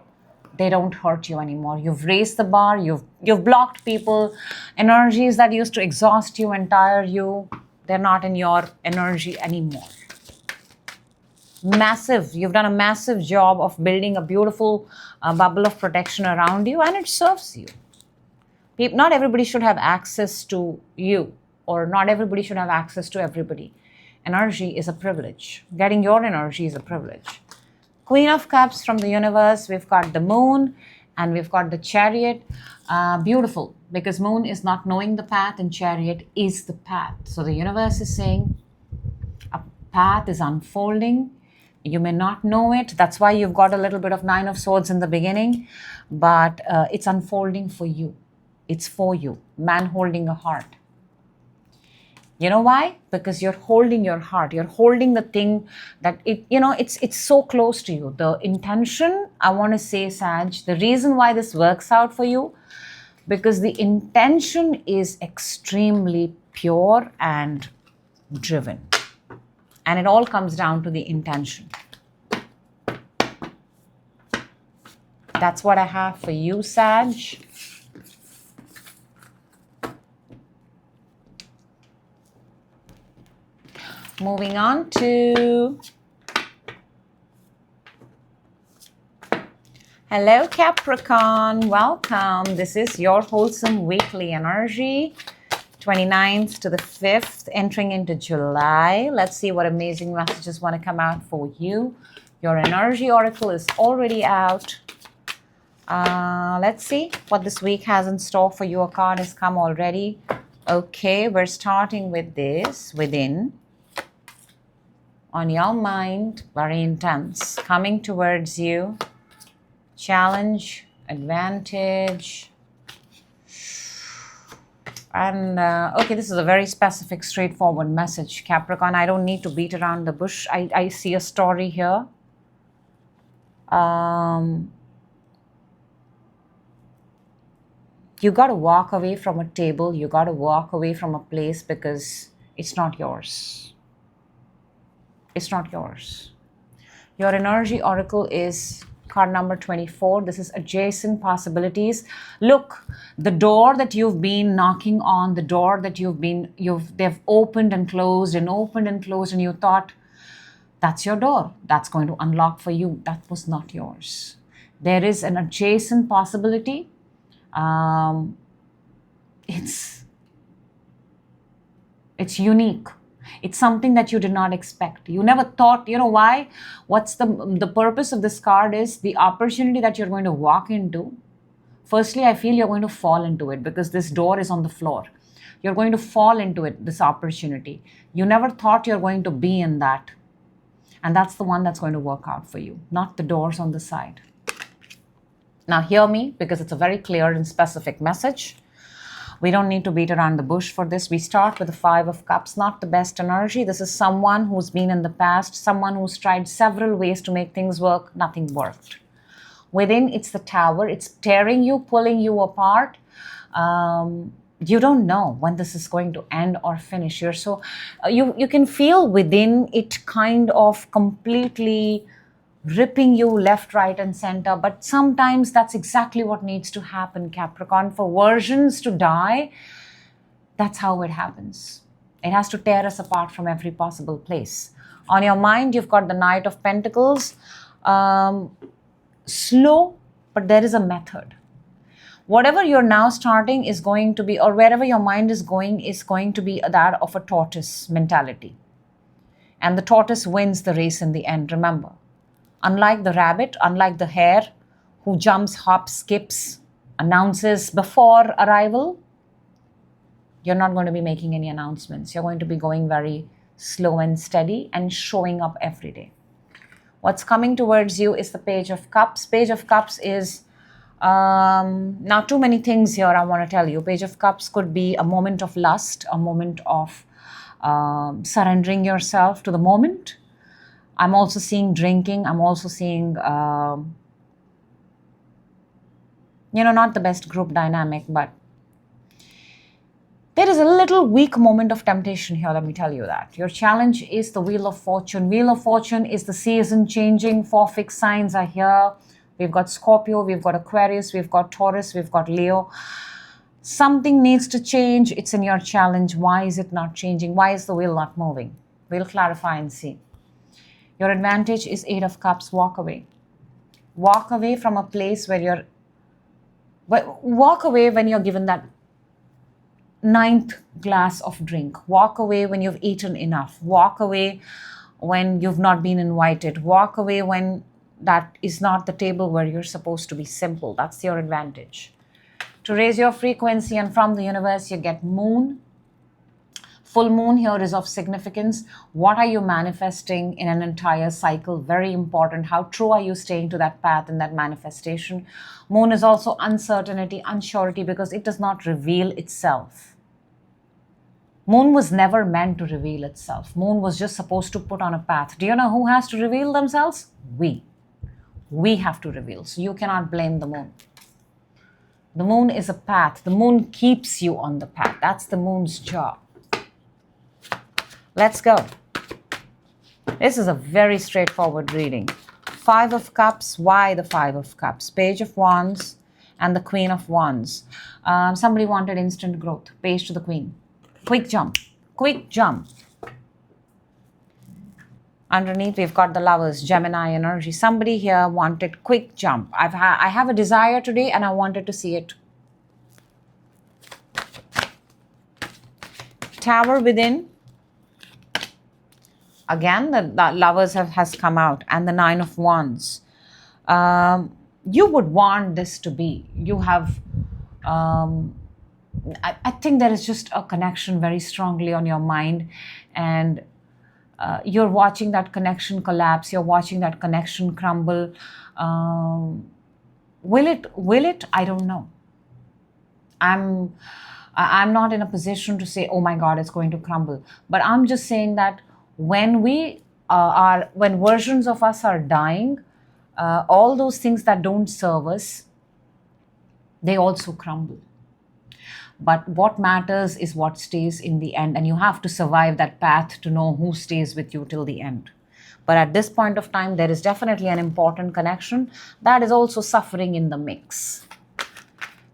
they don't hurt you anymore. You've raised the bar, you've blocked people. Energies that used to exhaust you and tire you, they're not in your energy anymore. Massive, you've done a massive job of building a beautiful bubble of protection around you, and it serves you. Not everybody should have access to you, or not everybody should have access to everybody. Energy is a privilege. Getting your energy is a privilege. Queen of Cups from the universe, we've got the Moon and we've got the Chariot. Beautiful, because Moon is not knowing the path and Chariot is the path. So the universe is saying a path is unfolding. You may not know it. That's why you've got a little bit of Nine of Swords in the beginning, but it's unfolding for you. It's for you. Man holding a heart. You know why? Because you're holding your heart. You're holding the thing that it's so close to you. The intention, I want to say, Sag, the reason why this works out for you, because the intention is extremely pure and driven. And it all comes down to the intention. That's what I have for you, Sag. Moving on to... Hello, Capricorn. Welcome. This is your wholesome weekly energy. 29th to the 5th, entering into July. Let's see what amazing messages want to come out for you. Your energy oracle is already out. Let's see what this week has in store for you. A card has come already. Okay, we're starting with this. Within. On your mind, very intense. Coming towards you. Challenge, advantage. And, okay, this is a very specific, straightforward message, Capricorn. I don't need to beat around the bush. I see a story here. You got to walk away from a table. You got to walk away from a place because it's not yours. It's not yours. Your energy oracle is card number 24. This is adjacent possibilities. Look, the door that you've been knocking on, the door that they've opened and closed and opened and closed, and you thought, that's your door. That's going to unlock for you. That was not yours. There is an adjacent possibility. It's unique. It's something that you did not expect. You never thought, you know why? What's the purpose of this card is the opportunity that you're going to walk into. Firstly, I feel you're going to fall into it because this door is on the floor. You're going to fall into it, this opportunity. You never thought you're going to be in that. And that's the one that's going to work out for you, not the doors on the side. Now hear me, because it's a very clear and specific message. We don't need to beat around the bush for this. We start with the Five of Cups, not the best energy. This is someone who's been in the past, someone who's tried several ways to make things work. Nothing worked. Within, it's the Tower. It's tearing you, pulling you apart. You don't know when this is going to end or finish. You can feel within it kind of completely ripping you left, right, and center. But sometimes that's exactly what needs to happen, Capricorn. For versions to die, that's how it happens. It has to tear us apart from every possible place. On your mind, you've got the Knight of Pentacles. Slow, but there is a method. Whatever you're now starting is going to be, or wherever your mind is going to be that of a tortoise mentality. And the tortoise wins the race in the end, remember. Unlike the rabbit, unlike the hare who jumps, hops, skips, announces before arrival, you're not going to be making any announcements. You're going to be going very slow and steady and showing up every day. What's coming towards you is the Page of Cups. Page of Cups is, now too many things here I want to tell you. Page of Cups could be a moment of lust, a moment of surrendering yourself to the moment. I'm also seeing drinking. I'm also seeing, not the best group dynamic, but there is a little weak moment of temptation here, let me tell you that. Your challenge is the Wheel of Fortune. Wheel of Fortune is the season changing. 4 fixed signs are here. We've got Scorpio, we've got Aquarius, we've got Taurus, we've got Leo. Something needs to change. It's in your challenge. Why is it not changing? Why is the wheel not moving? We'll clarify and see. Your advantage is 8 of Cups. Walk away. Walk away from a place where walk away when you're given that 9th glass of drink. Walk away when you've eaten enough. Walk away when you've not been invited. Walk away when that is not the table where you're supposed to be. Simple. That's your advantage. To raise your frequency, and from the universe you get Moon. Full moon here is of significance. What are you manifesting in an entire cycle? Very important. How true are you staying to that path in that manifestation? Moon is also uncertainty, unsurety, because it does not reveal itself. Moon was never meant to reveal itself. Moon was just supposed to put on a path. Do you know who has to reveal themselves? We. We have to reveal. So you cannot blame the moon. The moon is a path. The moon keeps you on the path. That's the moon's job. Let's go. This is a very straightforward reading. Five of Cups. Why the Five of Cups? Page of Wands and the Queen of Wands. Somebody wanted instant growth. Page to the Queen. Quick jump. Quick jump. Underneath, we've got the Lovers, Gemini energy. Somebody here wanted quick jump. I have a desire today and I wanted to see it. Tower within. Again, the Lovers has come out, and the Nine of Wands. You would want this to be. You have, I think there is just a connection very strongly on your mind, and you're watching that connection collapse. You're watching that connection crumble. Will it? I don't know. I'm not in a position to say, oh my God, it's going to crumble. But I'm just saying that when when versions of us are dying, all those things that don't serve us, they also crumble. But what matters is what stays in the end, and you have to survive that path to know who stays with you till the end. But at this point of time, there is definitely an important connection that is also suffering in the mix.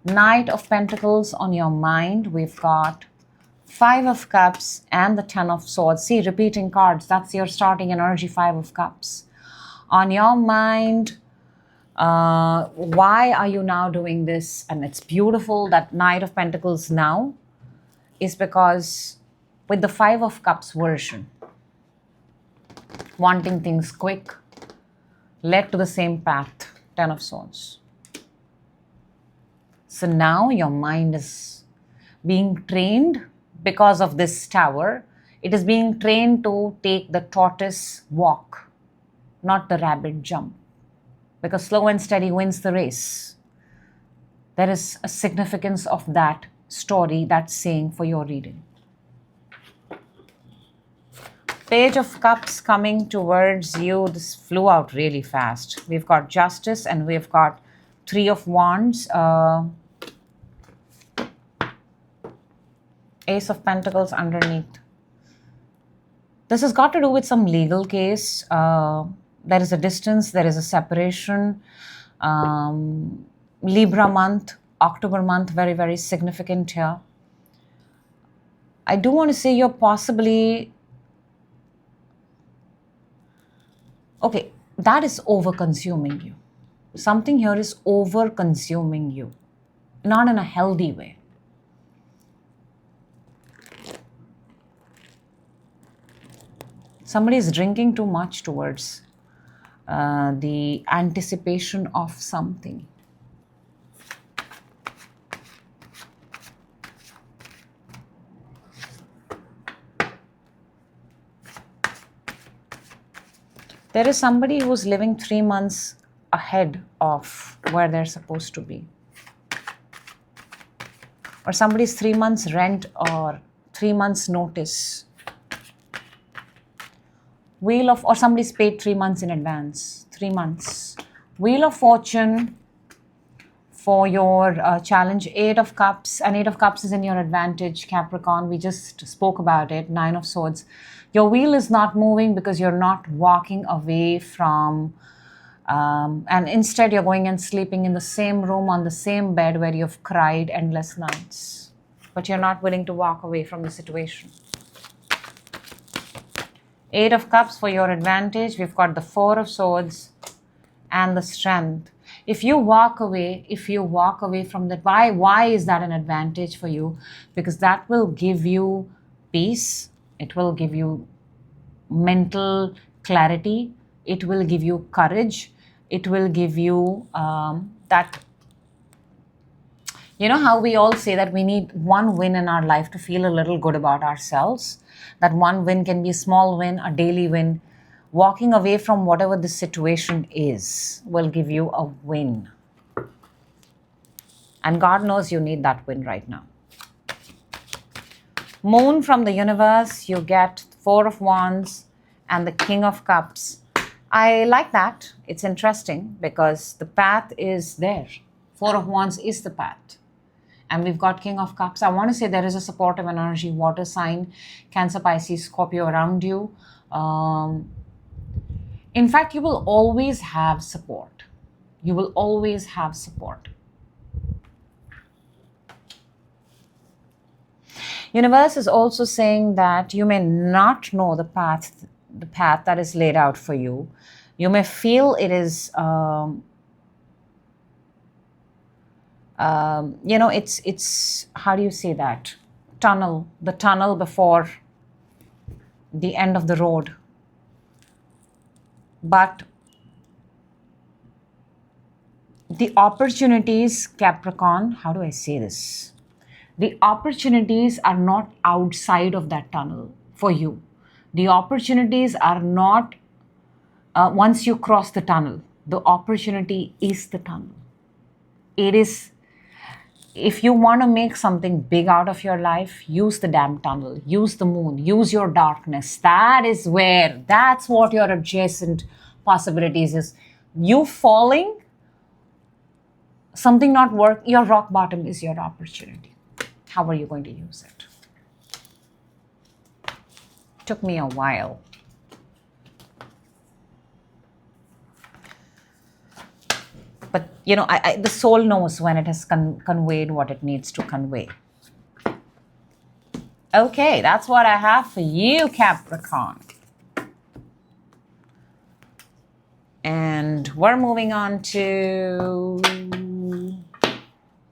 Knight of Pentacles on your mind. We've got Five of Cups and the Ten of Swords. See, repeating cards. That's your starting energy, Five of Cups. On your mind, why are you now doing this? And it's beautiful that Knight of Pentacles now is because with the Five of Cups version, wanting things quick, led to the same path, Ten of Swords. So now your mind is being trained because of this tower. It is being trained to take the tortoise walk, not the rabbit jump. Because slow and steady wins the race. There is a significance of that story, that saying for your reading. Page of Cups coming towards you. This flew out really fast. We've got Justice and we've got Three of Wands. Ace of Pentacles underneath. This has got to do with some legal case. There is a distance, there is a separation. Libra month, October month, very, very significant here. I do want to say you're possibly... Okay, that is over-consuming you. Something here is over-consuming you. Not in a healthy way. Somebody is drinking too much towards the anticipation of something. There is somebody who's living 3 months ahead of where they're supposed to be. Or somebody's 3 months rent or 3 months notice. Or somebody's paid 3 months in advance. 3 months. Wheel of Fortune for your challenge. Eight of Cups. And Eight of Cups is in your advantage, Capricorn. We just spoke about it. Nine of Swords. Your wheel is not moving because you're not walking away from... and instead you're going and sleeping in the same room on the same bed where you've cried endless nights. But you're not willing to walk away from the situation. Eight of Cups for your advantage. We've got the Four of Swords and the Strength. If you walk away from that, why is that an advantage for you? Because that will give you peace. It will give you mental clarity. It will give you courage. It will give you You know how we all say that we need one win in our life to feel a little good about ourselves? That one win can be a small win, a daily win. Walking away from whatever the situation is will give you a win. And God knows you need that win right now. Moon from the universe, you get Four of Wands and the King of Cups. I like that. It's interesting because the path is there. Four of Wands is the path. And we've got King of Cups. I want to say there is a supportive energy, water sign, Cancer, Pisces, Scorpio around you. In fact, you will always have support. You will always have support. Universe is also saying that you may not know the path that is laid out for you. You may feel it is, it's, how do you say that? The tunnel before the end of the road. But the opportunities, Capricorn, how do I say this? The opportunities are not outside of that tunnel for you. The opportunities are not once you cross the tunnel. The opportunity is the tunnel. It is, if you want to make something big out of your life, use the damn tunnel, use the moon, use your darkness. That's what your adjacent possibilities is. You falling, something not work, your rock bottom is your opportunity. How are you going to use it? Took me a while. But, the soul knows when it has conveyed what it needs to convey. Okay, that's what I have for you, Capricorn. And we're moving on to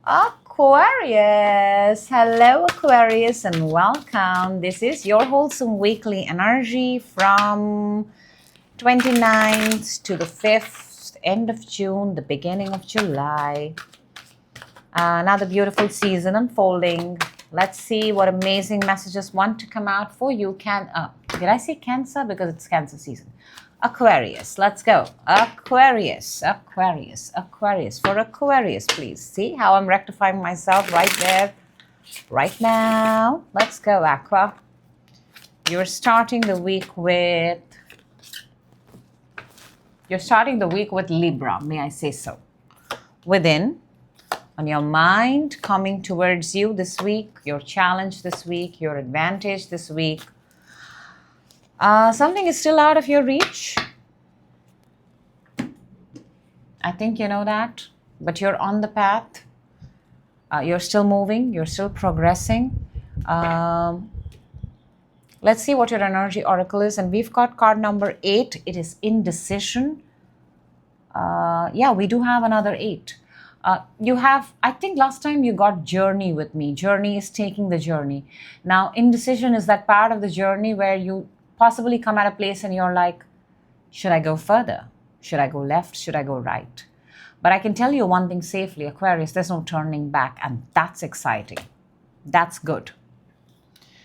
Aquarius. Hello, Aquarius, and welcome. This is your wholesome weekly energy from 29th to the 5th, end of June, the beginning of July. Another beautiful season unfolding. Let's see what amazing messages want to come out for you. Did I say Cancer? Because it's Cancer season. Aquarius, let's go. Aquarius. For Aquarius, please. See how I'm rectifying myself right there, right now. Let's go, Aqua. You're starting the week with Libra, may I say so. Within, on your mind, coming towards you this week, your challenge this week, your advantage this week. Something is still out of your reach. I think you know that, but you're on the path. You're still moving. You're still progressing. Let's see what your energy oracle is. And we've got card number 8. It is indecision. We do have another 8. I think last time you got journey with me. Journey is taking the journey. Now, indecision is that part of the journey where you possibly come at a place and you're like, should I go further? Should I go left? Should I go right? But I can tell you one thing safely, Aquarius, there's no turning back, and that's exciting. That's good.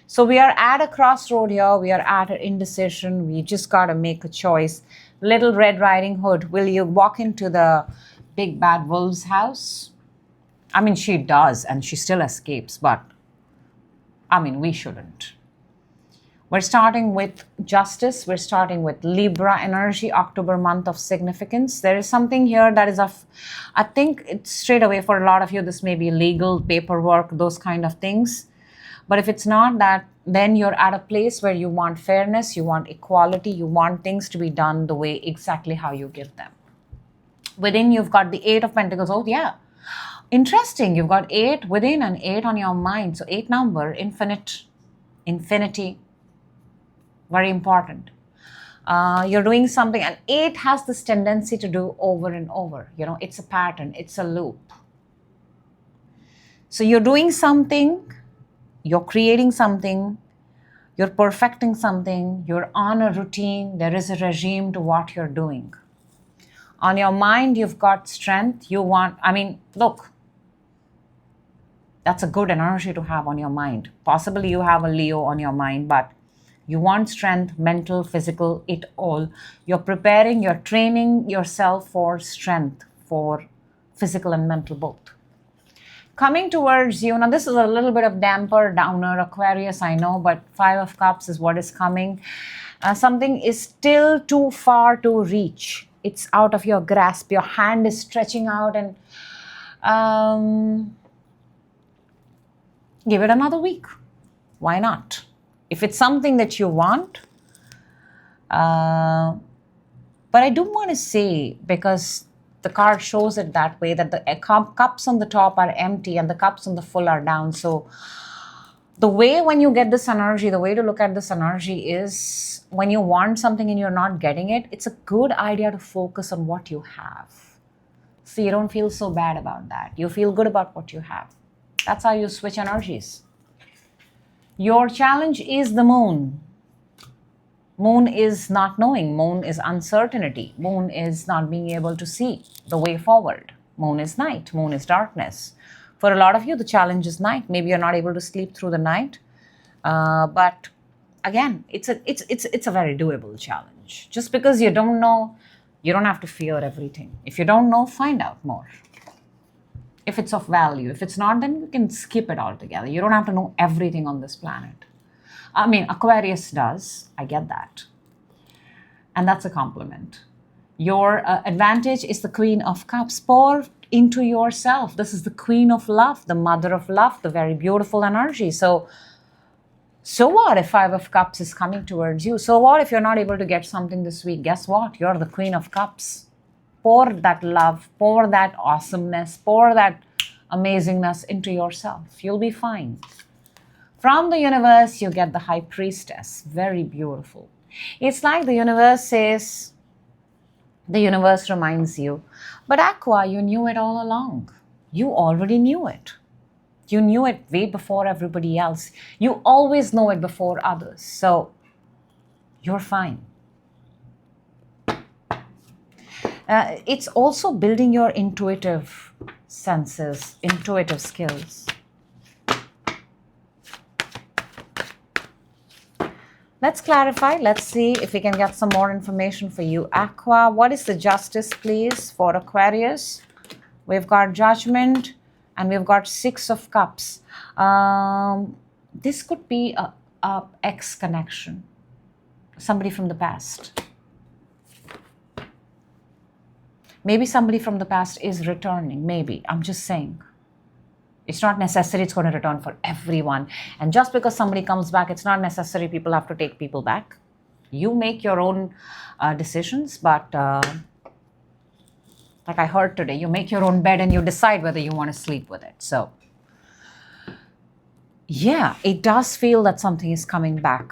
So we are at a crossroad here. We are at an indecision. We just got to make a choice. Little Red Riding Hood, will you walk into the big bad wolf's house? I mean, she does, and she still escapes, but we shouldn't. We're starting with justice. We're starting with Libra energy, October month of significance. There is something here that is I think it's straight away for a lot of you, this may be legal, paperwork, those kind of things. But if it's not that, then you're at a place where you want fairness, you want equality, you want things to be done the way exactly how you give them. Within, you've got the 8 of Pentacles. Oh, yeah. Interesting. You've got 8 within and 8 on your mind. So 8 number, infinity. Very important. You're doing something, and 8 has this tendency to do over and over. It's a pattern, it's a loop. So you're doing something, you're creating something, you're perfecting something, you're on a routine, there is a regime to what you're doing. On your mind, you've got strength. Look, That's a good energy to have on your mind. Possibly you have a Leo on your mind, but you want strength, mental, physical, it all. You're preparing, you're training yourself for strength, for physical and mental both. Coming towards you, now this is a little bit of damper, downer, Aquarius, I know, but Five of Cups is what is coming. Something is still too far to reach. It's out of your grasp. Your hand is stretching out, and give it another week. Why not? If it's something that you want. But I do want to say, because the card shows it that way, that the cups on the top are empty and the cups on the full are down. So the way when you get this energy, the way to look at this energy is when you want something and you're not getting it, it's a good idea to focus on what you have. So you don't feel so bad about that. You feel good about what you have. That's how you switch energies. Your challenge is the moon. Moon is not knowing. Moon is uncertainty. Moon is not being able to see the way forward. Moon is night. Moon is darkness. For a lot of you, the challenge is night. Maybe you're not able to sleep through the night. But again, it's a very doable challenge. Just because you don't know, you don't have to fear everything. If you don't know, find out more. If it's of value. If it's not, then you can skip it altogether. You don't have to know everything on this planet. I mean, Aquarius does. I get that. And that's a compliment. Your advantage is the Queen of Cups. Pour into yourself. This is the Queen of Love, the Mother of Love, the very beautiful energy. So what if Five of Cups is coming towards you? So what if you're not able to get something this week? Guess what? You're the Queen of Cups. Pour that love, pour that awesomeness, pour that amazingness into yourself. You'll be fine. From the universe, you get the High Priestess. Very beautiful. It's like the universe says, the universe reminds you, but Aqua, you knew it all along. You already knew it. You knew it way before everybody else. You always know it before others. So you're fine. It's also building your intuitive senses, intuitive skills. Let's clarify. Let's see if we can get some more information for you. Aqua, what is the justice, please, for Aquarius? We've got Judgment and we've got Six of Cups. This could be a ex connection, somebody from the past. Maybe somebody from the past is returning. Maybe. I'm just saying. It's not necessary it's going to return for everyone. And just because somebody comes back, it's not necessary people have to take people back. You make your own decisions, but like I heard today, you make your own bed and you decide whether you want to sleep with it. So, yeah, it does feel that something is coming back.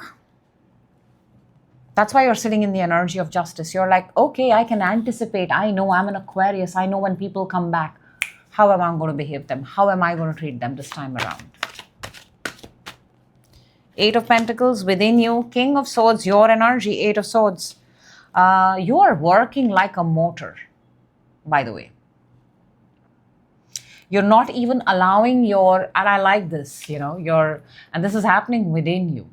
That's why you're sitting in the energy of justice. You're like, okay, I can anticipate. I know I'm an Aquarius. I know when people come back, how am I going to behave them? How am I going to treat them this time around? Eight of Pentacles within you. King of Swords, your energy. Eight of Swords. You are working like a motor, by the way. You're not even allowing and I like this, and this is happening within you.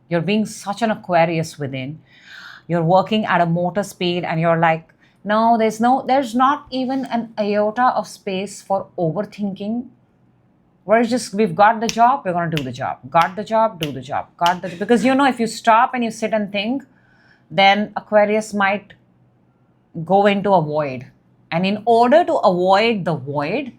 You're being such an Aquarius within. You're working at a motor speed and you're like, no, there's not even an iota of space for overthinking. We've got the job, we're going to do the job. Got the job, do the job. Because if you stop and you sit and think, then Aquarius might go into a void. And in order to avoid the void,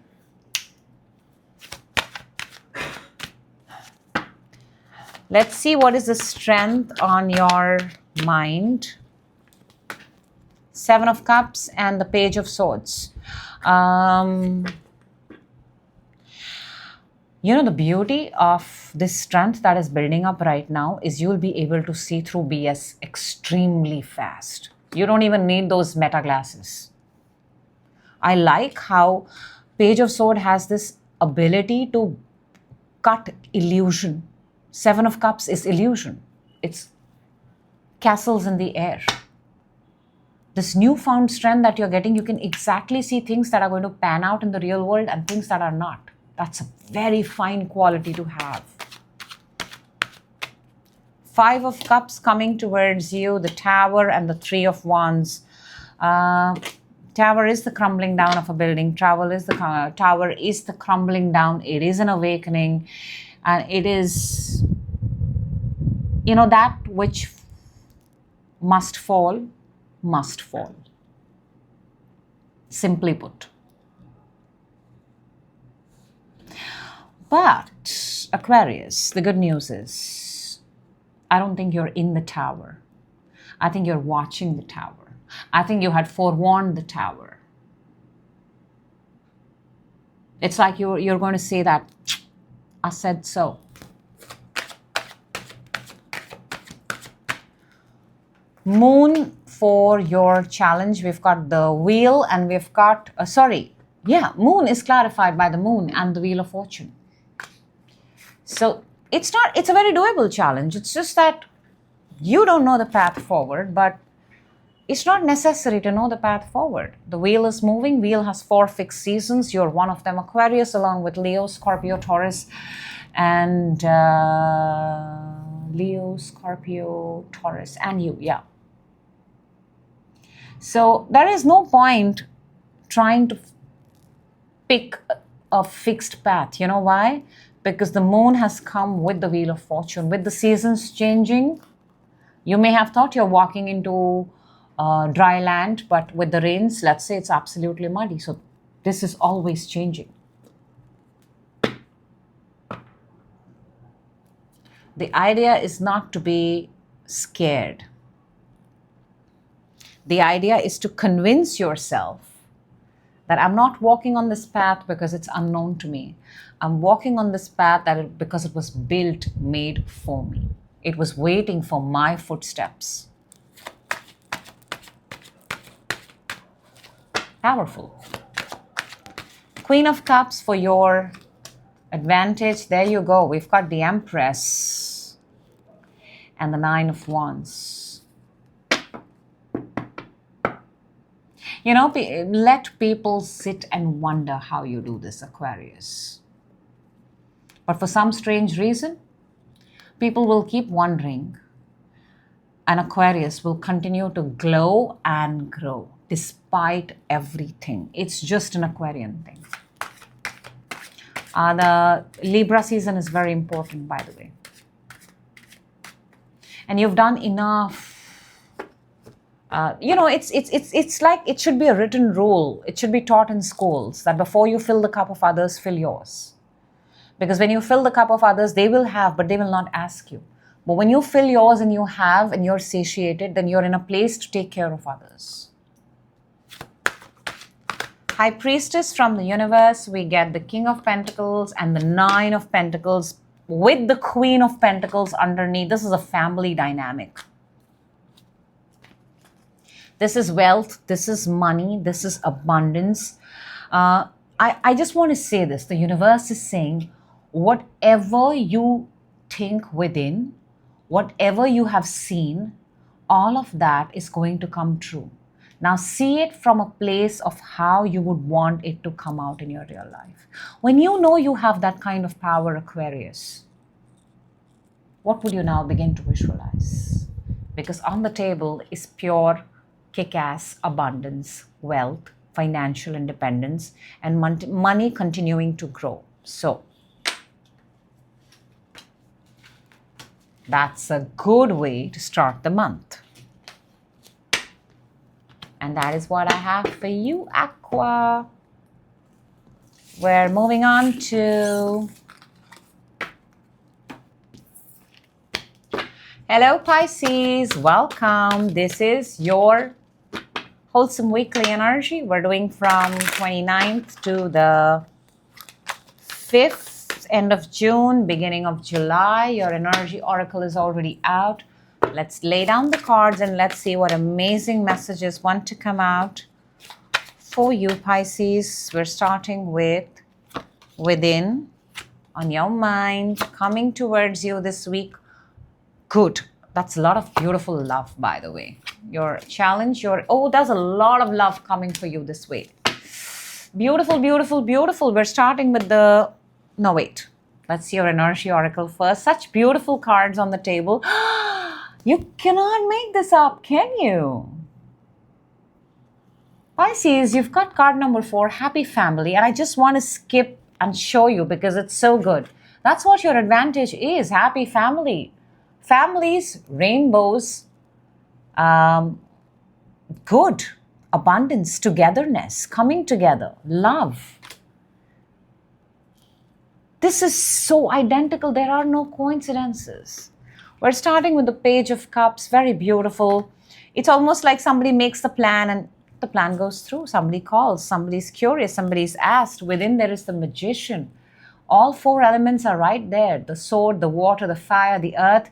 let's see what is the strength on your mind. Seven of Cups and the Page of Swords. The beauty of this strength that is building up right now is you'll be able to see through BS extremely fast. You don't even need those meta glasses. I like how Page of Swords has this ability to cut illusion. Seven of Cups is illusion. It's castles in the air. This newfound strength that you're getting, you can exactly see things that are going to pan out in the real world and things that are not. That's a very fine quality to have. 5 of Cups coming towards you, the Tower and the 3 of Wands. Tower is the crumbling down of a building. Tower is the crumbling down. It is an awakening. And it is, you know, that which must fall, must fall. Simply put. But, Aquarius, the good news is, I don't think you're in the Tower. I think you're watching the Tower. I think you had forewarned the Tower. It's like you're going to say that, I said so. Moon for your challenge. We've got the Wheel and we've got, Moon is clarified by the Moon and the Wheel of Fortune. So it's a very doable challenge. It's just that you don't know the path forward, but it's not necessary to know the path forward. The wheel is moving. Wheel has 4 fixed seasons. You're one of them, Aquarius, along with Leo, Scorpio, Taurus, and Leo, Scorpio, Taurus, and you, yeah. So there is no point trying to pick a fixed path. You know why? Because the moon has come with the Wheel of Fortune. With the seasons changing, you may have thought you're walking into dry land, but with the rains, let's say it's absolutely muddy. So this is always changing. The idea is not to be scared. The idea is to convince yourself that I'm not walking on this path because it's unknown to me. I'm walking on this path because it was built, made for me. It was waiting for my footsteps. Powerful. Queen of Cups for your advantage. There you go. We've got the Empress and the 9 of Wands. You know, let people sit and wonder how you do this, Aquarius. But for some strange reason, people will keep wondering, and Aquarius will continue to glow and grow despite everything. It's just an Aquarian thing. The Libra season is very important, by the way. And you've done enough. It's like it should be a written rule. It should be taught in schools that before you fill the cup of others, fill yours. Because when you fill the cup of others, they will have, but they will not ask you. But when you fill yours and you have and you're satiated, then you're in a place to take care of others. High Priestess from the universe, we get the King of Pentacles and the 9 of Pentacles with the Queen of Pentacles underneath. This is a family dynamic. This is wealth, this is money, this is abundance. I just want to say this. The universe is saying, whatever you think within, whatever you have seen, all of that is going to come true. Now see it from a place of how you would want it to come out in your real life. When you know you have that kind of power, Aquarius, what would you now begin to visualize? Because on the table is pure kick-ass abundance, wealth, financial independence, and money continuing to grow. So that's a good way to start the month. And that is what I have for you, Aqua. We're moving on to... Hello, Pisces. Welcome. This is your wholesome weekly energy. We're doing from 29th to the 5th, end of June, beginning of July. Your energy oracle is already out. Let's lay down the cards and let's see what amazing messages want to come out for you, Pisces. We're starting with within, on your mind, coming towards you this week. Good. That's a lot of beautiful love, by the way. Your challenge, there's a lot of love coming for you this week. Beautiful, beautiful, beautiful. We're starting with the No, wait. Let's see your energy oracle first. Such beautiful cards on the table. You cannot make this up, can you? Pisces, you've got card number 4, happy family. And I just want to skip and show you because it's so good. That's what your advantage is, happy family. Families, rainbows, good, abundance, togetherness, coming together, love. This is so identical. There are no coincidences. We're starting with the Page of Cups, very beautiful. It's almost like somebody makes the plan and the plan goes through. Somebody calls, somebody's curious, somebody's asked. Within there is the Magician. All 4 elements are right there. The sword, the water, the fire, the earth.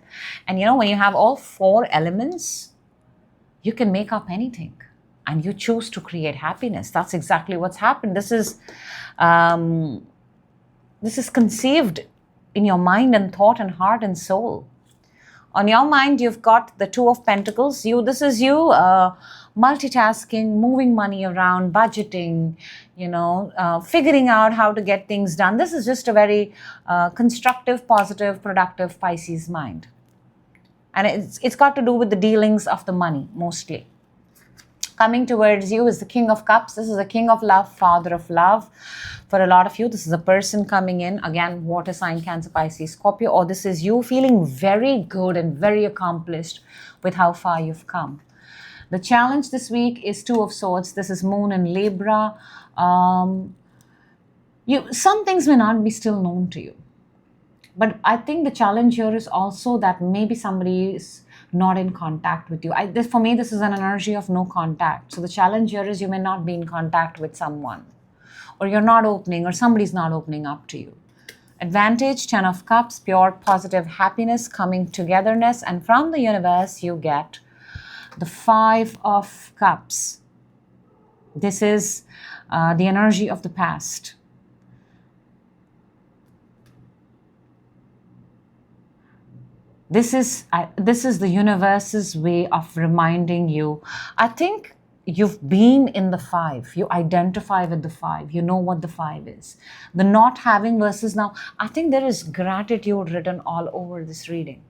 And you know, when you have all 4 elements, you can make up anything. And you choose to create happiness. That's exactly what's happened. This is conceived in your mind and thought and heart and soul. On your mind, you've got the 2 of Pentacles. This is you multitasking, moving money around, budgeting, figuring out how to get things done. This is just a very constructive, positive, productive Pisces mind. And it's got to do with the dealings of the money, mostly. Coming towards you is the King of Cups. This is the King of Love, Father of Love. For a lot of you, this is a person coming in. Again, water sign, Cancer, Pisces, Scorpio. Or this is you feeling very good and very accomplished with how far you've come. The challenge this week is 2 of Swords. This is Moon and Libra. Some things may not be still known to you. But I think the challenge here is also that maybe somebody is not in contact with you. For me, this is an energy of no contact. So the challenge here is you may not be in contact with someone, or you're not opening, or somebody's not opening up to you. Advantage, 10 of Cups, pure positive happiness, coming togetherness. And from the universe, you get the 5 of Cups. This is the energy of the past. This is the universe's way of reminding you. I think you've been in the 5. You identify with the 5. You know what the 5 is. The not having versus now. I think there is gratitude written all over this reading.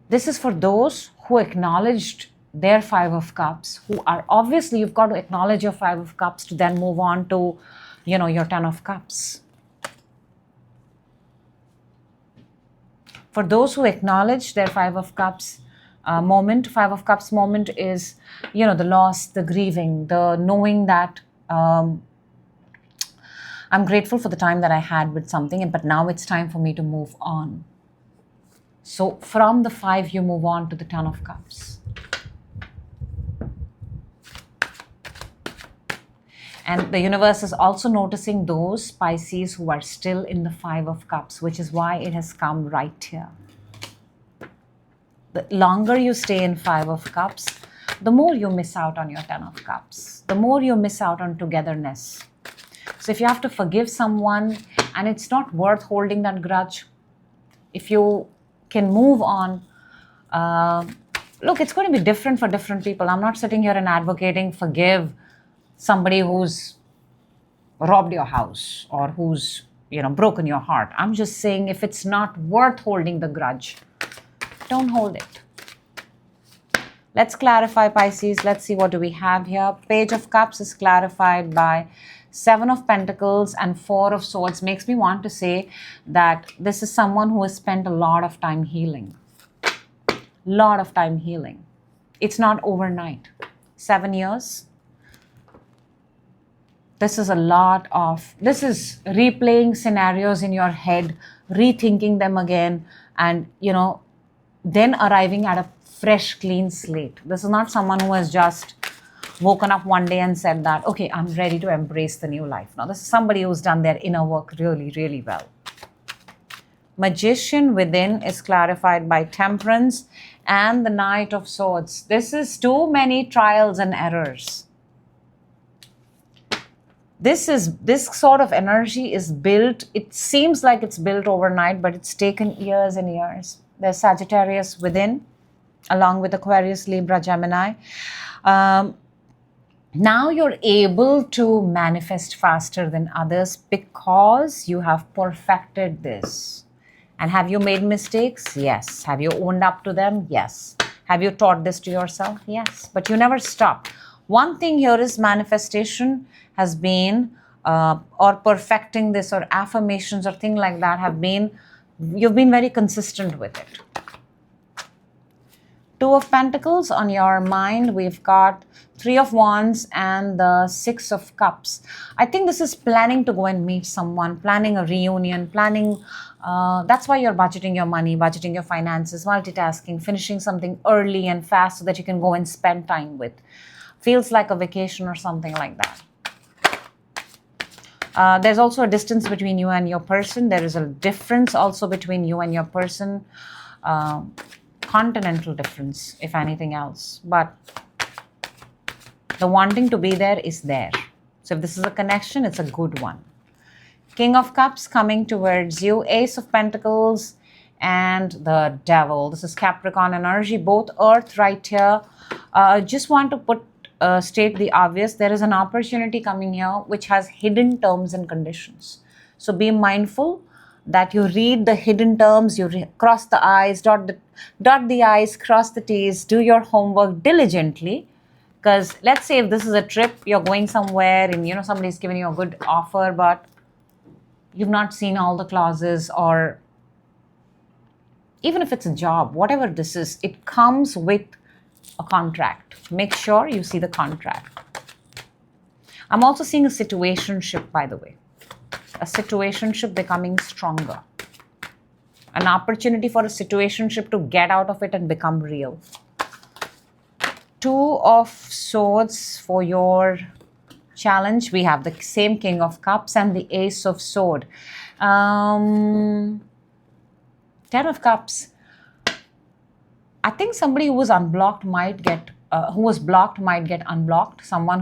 This is for those who acknowledged their 5 of Cups, who are obviously, you've got to acknowledge your 5 of Cups to then move on to your 10 of Cups. For those who acknowledge their 5 of Cups moment, 5 of Cups moment is, the loss, the grieving, the knowing that I'm grateful for the time that I had with something, but now it's time for me to move on. So from the 5, you move on to the 10 of Cups. And the universe is also noticing those Pisces who are still in the 5 of Cups, which is why it has come right here. The longer you stay in 5 of Cups, the more you miss out on your 10 of Cups. The more you miss out on togetherness. So if you have to forgive someone and it's not worth holding that grudge, if you can move on, look, it's going to be different for different people. I'm not sitting here and advocating forgive somebody who's robbed your house or who's, broken your heart. I'm just saying if it's not worth holding the grudge, don't hold it. Let's clarify, Pisces. Let's see what do we have here. Page of Cups is clarified by 7 of Pentacles and 4 of Swords. Makes me want to say that this is someone who has spent a lot of time healing. Lot of time healing. It's not overnight. 7 years. This is replaying scenarios in your head, rethinking them again, and, then arriving at a fresh, clean slate. This is not someone who has just woken up one day and said that, okay, I'm ready to embrace the new life. Now, this is somebody who's done their inner work really, really well. Magician within is clarified by Temperance and the Knight of Swords. This is too many trials and errors. This sort of energy is built, it seems like it's built overnight, but it's taken years and years. There's Sagittarius within, along with Aquarius, Libra, Gemini. Now you're able to manifest faster than others because you have perfected this. And have you made mistakes? Yes. Have you owned up to them? Yes. Have you taught this to yourself? Yes. But you never stop. One thing here is manifestation has been, or perfecting this, or affirmations, or thing like that have been, you've been very consistent with it. Two of Pentacles on your mind. We've got Three of Wands and the Six of Cups. I think this is planning to go and meet someone, planning a reunion, planning. That's why you're budgeting your money, budgeting your finances, multitasking, finishing something early and fast so that you can go and spend time with. Feels like a vacation or something like that. There's also a distance between you and your person. There is a difference also between you and your person. Continental difference, if anything else. But the wanting to be there is there. So if this is a connection, it's a good one. King of Cups coming towards you. Ace of Pentacles and the Devil. This is Capricorn energy, both Earth right here. Just want to state the obvious. There is an opportunity coming here which has hidden terms and conditions. So be mindful that you read the hidden terms, you cross the I's, dot the I's, cross the T's, do your homework diligently. Because let's say if this is a trip, you're going somewhere and somebody's giving you a good offer, but you've not seen all the clauses, or even if it's a job, whatever this is, it comes with a contract. Make sure you see the contract. I'm also seeing a situationship, by the way. A situationship becoming stronger. An opportunity for a situationship to get out of it and become real. Two of Swords for your challenge. We have the same King of Cups and the Ace of Sword. 10 of Cups. I think somebody who was unblocked might get who was blocked might get unblocked. Someone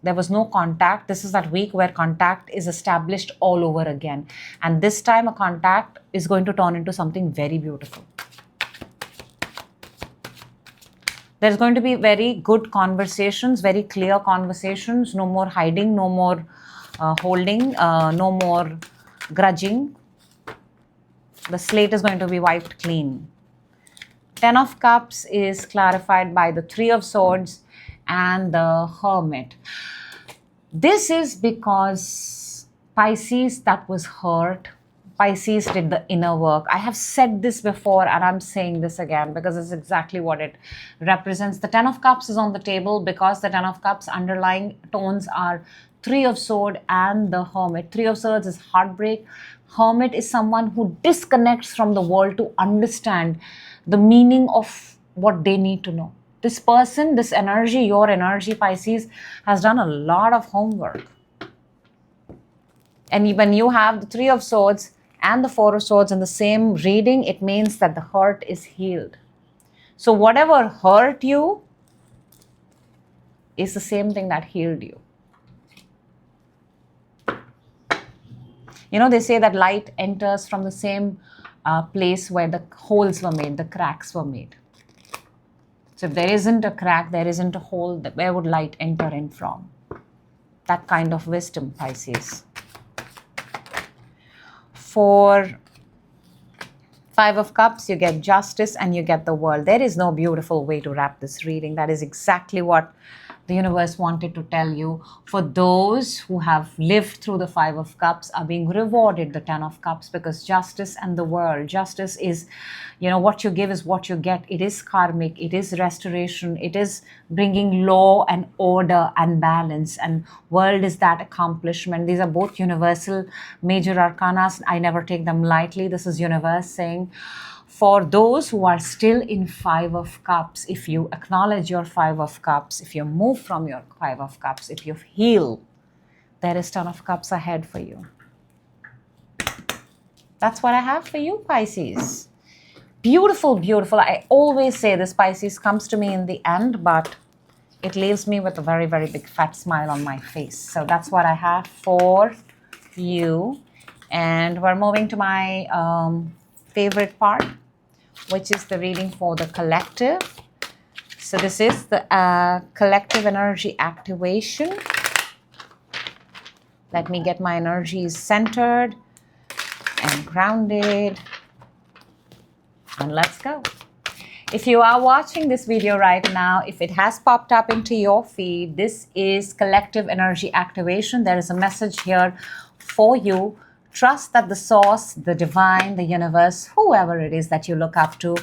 there was no contact. This is that week where contact is established all over again. And this time a contact is going to turn into something very beautiful. There's going to be very good conversations, very clear conversations. No more hiding, no more holding, no more grudging. The slate is going to be wiped clean. 10 of Cups is clarified by the Three of Swords and the Hermit. This is because Pisces that was hurt. Pisces did the inner work. I have said this before and I'm saying this again because it's exactly what it represents. The 10 of Cups is on the table because the 10 of Cups underlying tones are Three of Swords and the Hermit. Three of Swords is heartbreak. Hermit is someone who disconnects from the world to understand the meaning of what they need to know. This person, this energy, your energy, Pisces, has done a lot of homework. And when you have the Three of Swords and the Four of Swords in the same reading, it means that the hurt is healed. So whatever hurt you is the same thing that healed you. They say that light enters from the same place where the holes were made, the cracks were made. So if there isn't a crack, there isn't a hole, where would light enter in from? That kind of wisdom, Pisces. For Five of Cups, you get Justice and you get the World. There is no beautiful way to wrap this reading. That is exactly what the universe wanted to tell you. For those who have lived through the Five of Cups are being rewarded the 10 of Cups, because justice and the world. Justice is, what you give is what you get. It is karmic. It is restoration. It is bringing law and order and balance. And world is that accomplishment. These are both universal major arcanas. I never take them lightly. This is universe saying, for those who are still in Five of Cups, if you acknowledge your Five of Cups, if you move from your Five of Cups, if you heal, there is 10 of Cups ahead for you. That's what I have for you, Pisces. Beautiful, beautiful. I always say this, Pisces comes to me in the end, but it leaves me with a very, very big fat smile on my face. So that's what I have for you. And we're moving to my favorite part, which is the reading for the collective. So this is the collective energy activation. Let me get my energies centered and grounded. And let's go. If you are watching this video right now, if it has popped up into your feed, this is collective energy activation. There is a message here for you. Trust that the source, the divine, the universe, whoever it is that you look up to,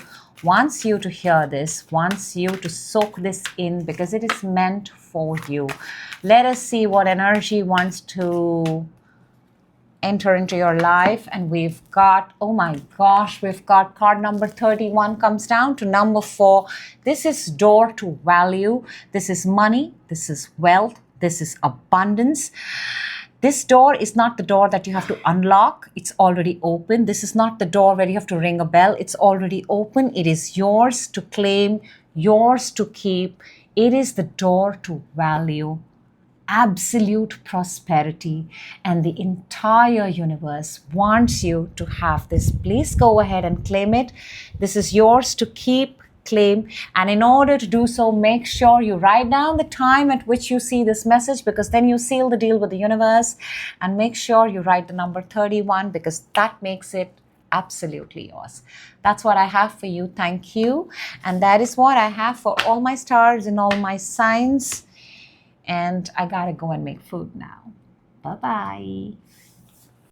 wants you to hear this, wants you to soak this in because it is meant for you. Let us see what energy wants to enter into your life. And we've got, oh my gosh, we've got card number 31 comes down to number 4. This is door to value. This is money. This is wealth. This is abundance. This door is not the door that you have to unlock. It's already open. This is not the door where you have to ring a bell. It's already open. It is yours to claim, yours to keep. It is the door to value, absolute prosperity, and the entire universe wants you to have this. Please go ahead and claim it. This is yours to keep, claim, and in order to do so, make sure you write down the time at which you see this message, because then you seal the deal with the universe. And make sure you write the number 31 because that makes it absolutely yours. That's what I have for you. Thank you. And that is what I have for all my stars and all my signs. And I gotta go and make food now. Bye-bye.